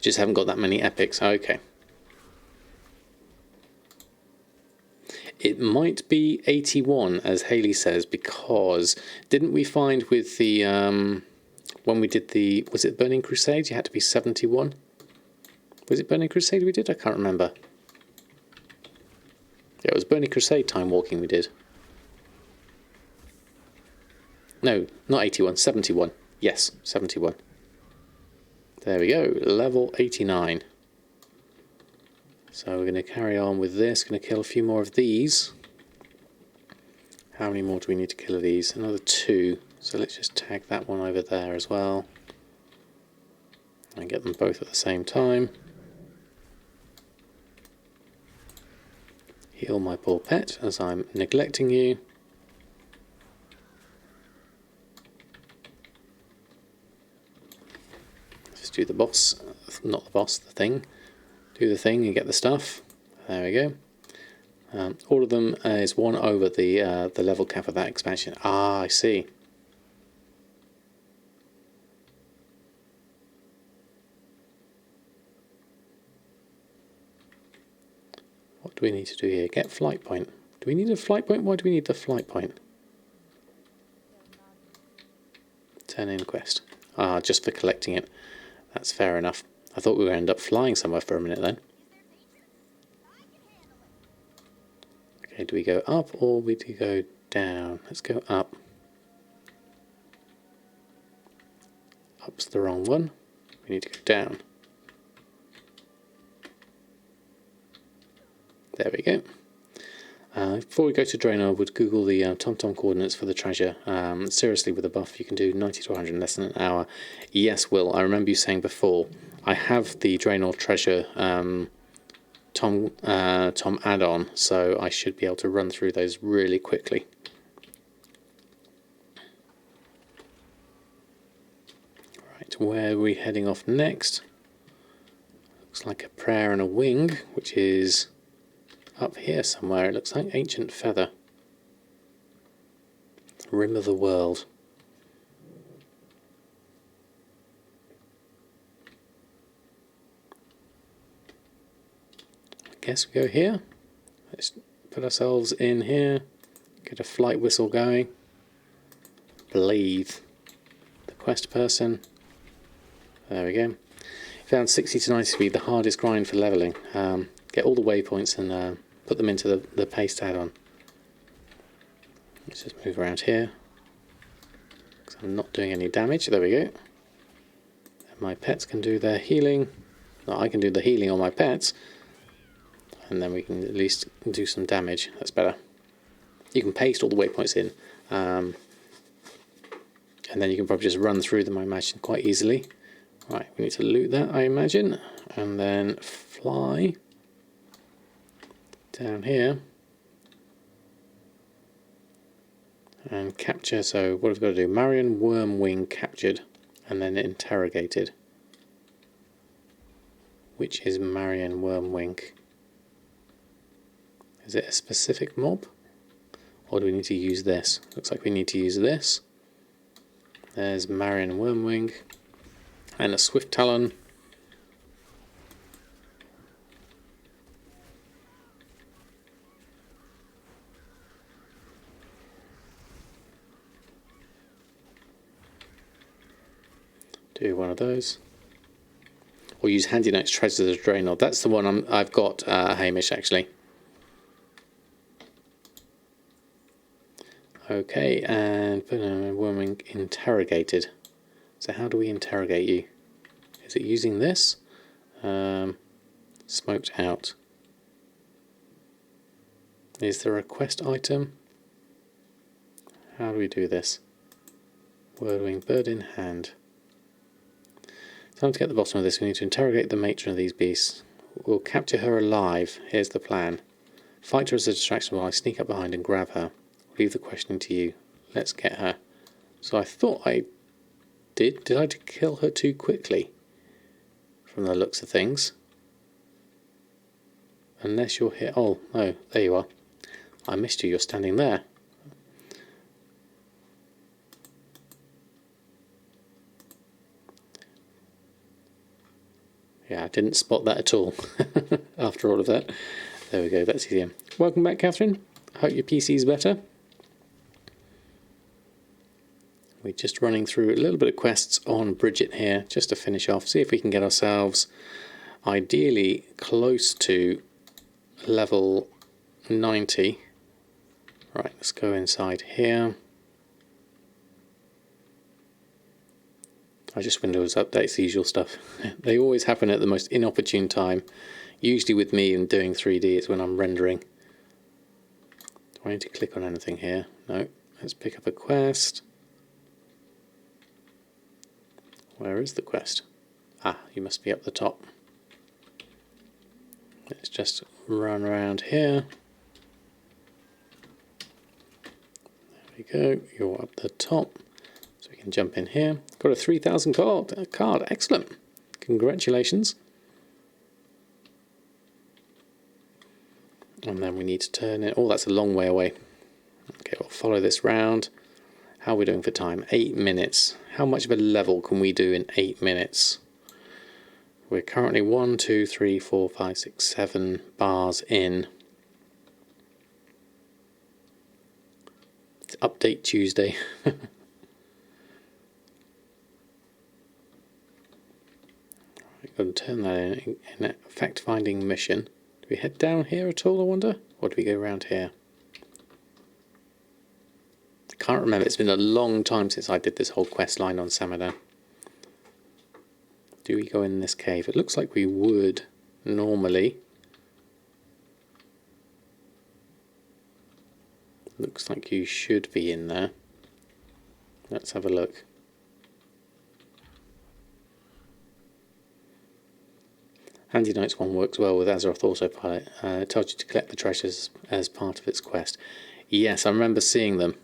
Just haven't got that many epics. Okay. It might be 81, as Haley says, because didn't we find with the when we did the, was it Burning Crusade, you had to be 71? Was it Burning Crusade we did? I can't remember. Yeah, it was Burning Crusade time walking we did. No, not 81, 71. Yes, 71. There we go, level 89. So we're going to carry on with this, going to kill a few more of these. How many more do we need to kill of these? Another 2. So let's just tag that one over there as well. And get them both at the same time. Heal my poor pet as I'm neglecting you. Just do the boss, not the boss, the thing. Do the thing and get the stuff. There we go. All of them is 1 over the level cap of that expansion. Ah, I see. What do we need to do here? Get flight point. Do we need a flight point? Why do we need the flight point? 10 in quest. Ah, just for collecting it. That's fair enough. I thought we would end up flying somewhere for a minute then. Okay, do we go up or we do go down? Let's go up. Up's the wrong one. We need to go down. There we go. Before we go to Draenor, I would Google the TomTom coordinates for the treasure. Seriously, with a buff, you can do 90 to 100 in less than an hour. Yes, Will, I remember you saying before, I have the Draenor treasure Tom add-on, so I should be able to run through those really quickly. Right, where are we heading off next? Looks looks like a prayer and a wing, which is up here somewhere. It looks like ancient feather. Rim of the world. I guess we go here. Let's put ourselves in here. Get a flight whistle going. Breathe. The quest person. There we go. Found 60 to 90 speed, the hardest grind for levelling. Get all the waypoints and put them into the paste add-on. Let's just move around here, because I'm not doing any damage. There we go. And my pets can do their healing. No, I can do the healing on my pets. And then we can at least do some damage. That's better. You can paste all the waypoints in. And then you can probably just run through them, I imagine, quite easily. Right, we need to loot that, I imagine, and then fly down here and capture. So what have we got to do? Marion Wormwing captured and then interrogated. Which is Marion Wormwing? Is it a specific mob? Or do we need to use this? Looks like we need to use this. There's Marion Wormwing. And a Swift Talon. Do one of those. Or use Handy Notes Treasures as a Draenor. That's the one I've got, Hamish, actually. Okay, and Wormwing interrogated. So how do we interrogate you? Is it using this? Smoked out. Is there a quest item? How do we do this? Wordwing, bird in hand. Time to get to the bottom of this. We need to interrogate the matron of these beasts. We'll capture her alive. Here's the plan. Fight her as a distraction while I sneak up behind and grab her. Leave the questioning to you. Let's get her. So I thought I did. Did I kill her too quickly? From the looks of things. Unless you're here. Oh, no. There you are. I missed you. You're standing there. Yeah, I didn't spot that at all. After all of that. There we go. That's easier. Welcome back, Catherine. I hope your PC's better. We're just running through a little bit of quests on Bridget here, just to finish off. See if we can get ourselves ideally close to level 90. Right, let's go inside here. I just Windows updates the usual stuff. They always happen at the most inopportune time. Usually with me and doing 3D, it's when I'm rendering. Do I need to click on anything here? No. Let's pick up a quest. Where is the quest? Ah, you must be up the top. Let's just run around here. There we go. You're up the top. So we can jump in here. Got a 3,000 card. Excellent. Congratulations. And then we need to turn it. Oh, that's a long way away. Okay, we'll follow this round. How are we doing for time? 8 minutes. How much of a level can we do in 8 minutes? We're currently 1, 2, 3, 4, 5, 6, 7 bars in. It's update Tuesday. We've got to turn that in a fact-finding mission. Do we head down here at all, I wonder? Or do we go around here? I can't remember. It's been a long time since I did this whole quest line on Samadan. Do we go in this cave? It looks like we would normally. Looks like you should be in there. Let's have a look. Handy Notes 1 works well with Azeroth Autopilot. It tells you to collect the treasures as part of its quest. Yes, I remember seeing them.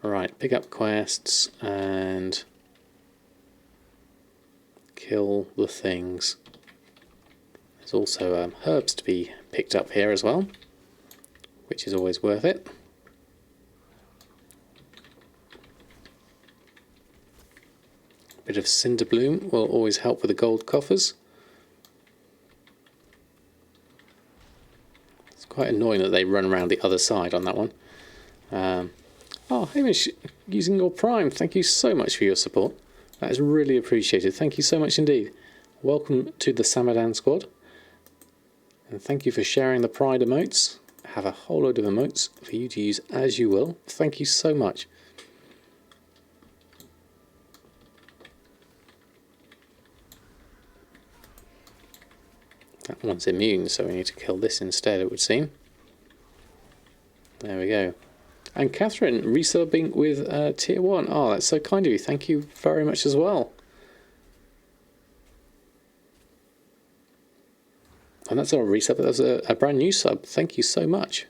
Right, pick up quests and kill the things. There's also herbs to be picked up here as well, which is always worth it. A bit of cinder bloom will always help with the gold coffers. It's quite annoying that they run around the other side on that one. Oh, Hamish, using your Prime, thank you so much for your support. That is really appreciated. Thank you so much indeed. Welcome to the Samadan squad. And thank you for sharing the Pride emotes. I have a whole load of emotes for you to use as you will. Thank you so much. That one's immune, so we need to kill this instead, it would seem. There we go. And Catherine, resubbing with Tier 1. Oh, that's so kind of you. Thank you very much as well. And that's not a resub, but that's a brand new sub. Thank you so much.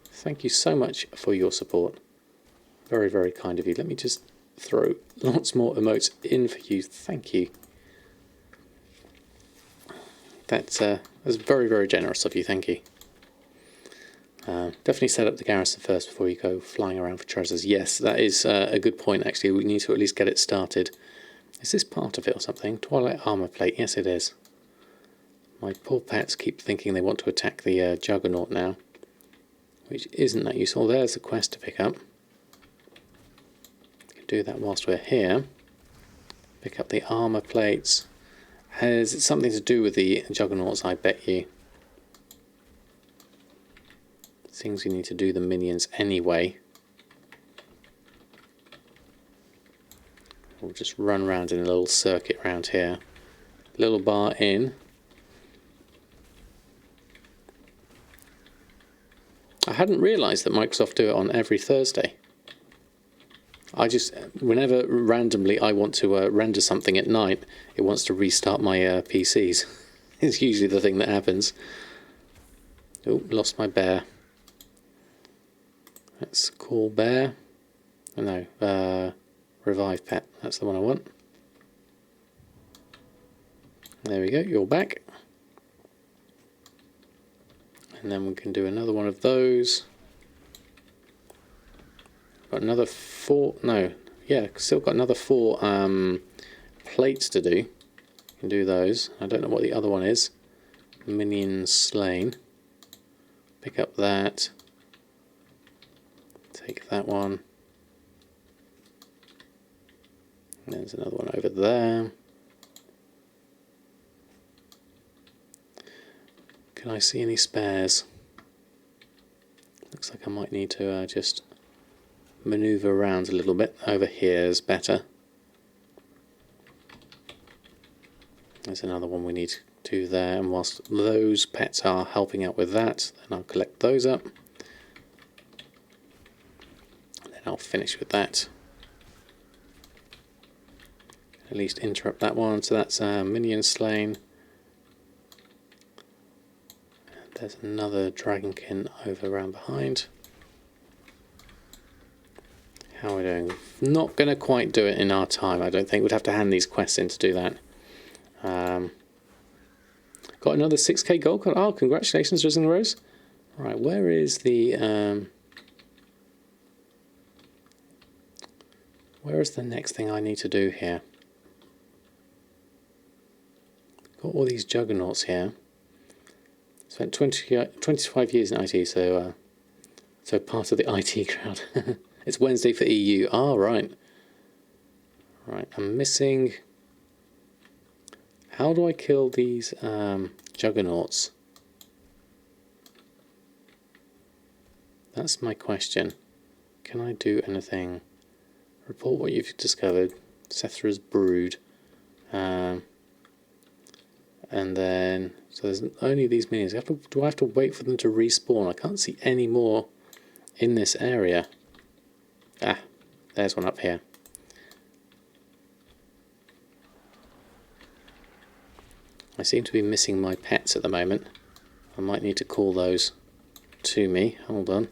Thank you so much for your support. Very, very kind of you. Let me just throw lots more emotes in for you. Thank you. That's very, very generous of you. Thank you. Definitely set up the garrison first before you go flying around for treasures. Yes, that is a good point, actually. We need to at least get it started. Is this part of it or something? Twilight armor plate. Yes, it is. My poor pets keep thinking they want to attack the Juggernaut now, which isn't that useful. There's a quest to pick up. We can do that whilst we're here. Pick up the armor plates. Has it something to do with the Juggernauts, I bet you? Things you need to do the minions anyway. We'll just run around in a little circuit around here. Little bar in. I hadn't realised that Microsoft do it on every Thursday. I just, whenever randomly I want to render something at night, it wants to restart my PCs. It's usually the thing that happens. Oh, lost my bear. Let's call bear. Oh no, revive pet. That's the one I want. There we go, you're back. And then we can do another one of those. Got another 4, no, yeah, still got another 4 plates to do. Can do those. I don't know what the other one is. Minion slain. Pick up that. Take that one. There's another one over there. Can I see any spares? Looks like I might need to just maneuver around a little bit. Over here is better. There's another one we need to do there, and whilst those pets are helping out with that, then I'll collect those up. And then I'll finish with that. At least interrupt that one. So that's minion slain. There's another dragonkin over around behind. How are we doing? Not going to quite do it in our time, I don't think. We'd have to hand these quests in to do that. Got another 6k gold card. Oh, congratulations, Risen Rose. Right, where is the... where is the next thing I need to do here? Got all these juggernauts here. Spent 25 years in IT, so part of the IT crowd. It's Wednesday for EU. Ah, right. Right, I'm missing... How do I kill these juggernauts? That's my question. Can I do anything? Report what you've discovered. Sethra's brood. And then... So there's only these minions. Do I have to wait for them to respawn? I can't see any more in this area. Ah, there's one up here. I seem to be missing my pets at the moment. I might need to call those to me. Hold on.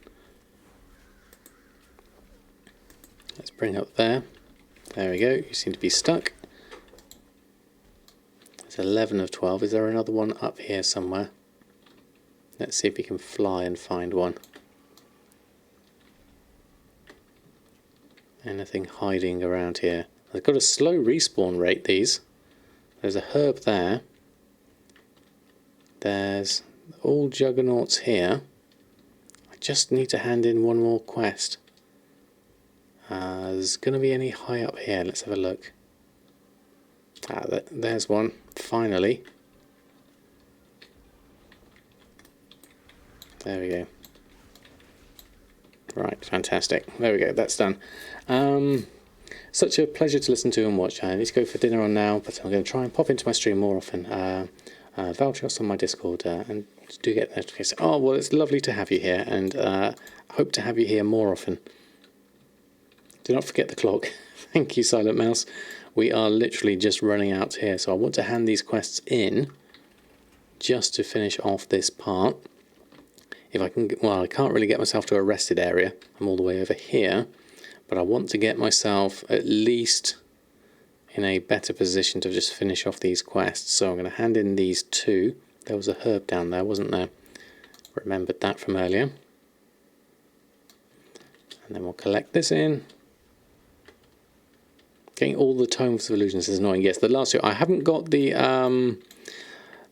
Let's bring up there. There we go. You seem to be stuck. It's 11 of 12. Is there another one up here somewhere? Let's see if we can fly and find one. Anything hiding around here? They've got a slow respawn rate, these. There's a herb there. There's all juggernauts here. I just need to hand in one more quest. There's going to be any high up here. Let's have a look. There's one, finally. There we go. Right, fantastic. There we go, that's done. Such a pleasure to listen to and watch. I need to go for dinner on now, but I'm going to try and pop into my stream more often. Valtros on my Discord, and do get notifications. Oh, well, it's lovely to have you here, and hope to have you here more often. Do not forget the clock. Thank you, Silent Mouse. We are literally just running out here, so I want to hand these quests in just to finish off this part. If I can, well, I can't really get myself to a rested area. I'm all the way over here, but I want to get myself at least in a better position to just finish off these quests. So I'm going to hand in these two. There was a herb down there, wasn't there? Remembered that from earlier. And then we'll collect this in. Getting all the tomes of illusions is annoying. Yes, the last two. I haven't got the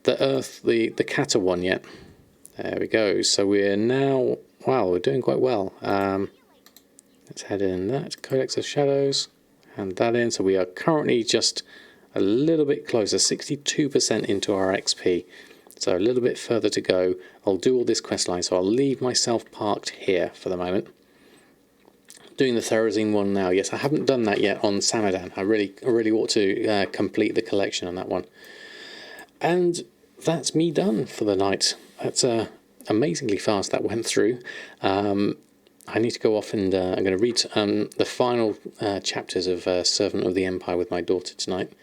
earth, the Kata one yet. There we go. So we're now, wow, we're doing quite well. Let's head in that Codex of Shadows, hand that in. So we are currently just a little bit closer, 62% into our XP. So a little bit further to go. I'll do all this quest line, so I'll leave myself parked here for the moment. Doing the Therazine one now. Yes, I haven't done that yet on Samadan. I really ought to complete the collection on that one. And that's me done for the night. That's amazingly fast that went through. I need to go off and I'm going to read the final chapters of Servant of the Empire with my daughter tonight.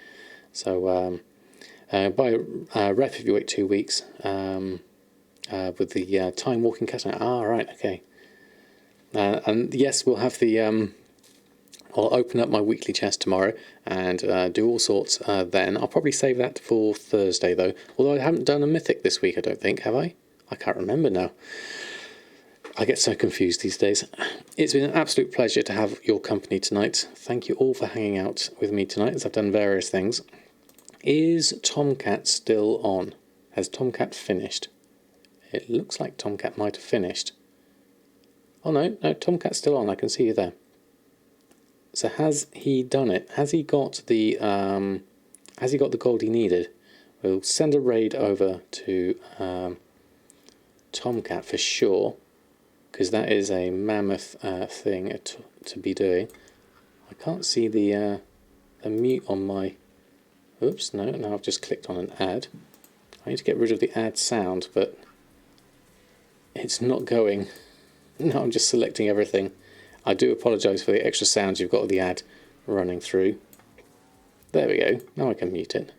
So by ref, if you wait 2 weeks, with the time walking cat. Right, okay. And yes, we'll have the. I'll open up my weekly chest tomorrow and do all sorts then. I'll probably save that for Thursday though. Although I haven't done a mythic this week, I don't think, have I? I can't remember now. I get so confused these days. It's been an absolute pleasure to have your company tonight. Thank you all for hanging out with me tonight as I've done various things. Is Tomcat still on? Has Tomcat finished? It looks like Tomcat might have finished. Oh no, Tomcat's still on. I can see you there. So has he done it? Has he got the gold he needed? We'll send a raid over to Tomcat for sure, because that is a mammoth thing to be doing. I can't see the mute on my. Oops, no, now I've just clicked on an ad. I need to get rid of the ad sound, but it's not going. No, I'm just selecting everything. I do apologise for the extra sounds you've got of the ad running through. There we go. Now I can mute it.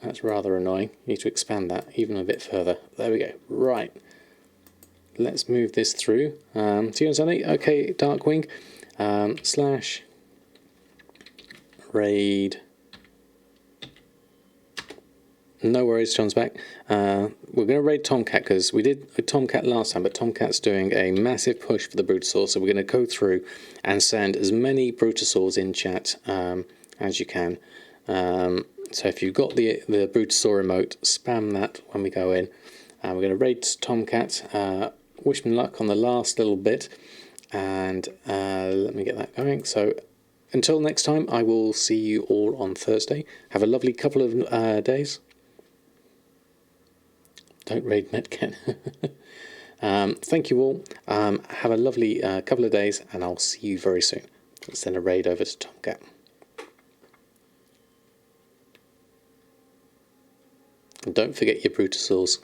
That's rather annoying. You need to expand that even a bit further. There we go. Right. Let's move this through. See you on Sunday. Okay, Darkwing. Slash raid. No worries, John's back. We're going to raid Tomcat because we did Tomcat last time, but Tomcat's doing a massive push for the Brutasaurs, so we're going to go through and send as many Brutasaurs in chat as you can. So if you've got the Brutasaur emote, spam that when we go in. We're going to raid Tomcat. Wish him luck on the last little bit, and let me get that going. So until next time, I will see you all on Thursday. Have a lovely couple of days. Don't raid Metcat. Thank you all. Have a lovely couple of days, and I'll see you very soon. Let's send a raid over to Tomcat. And don't forget your Brutasaurs.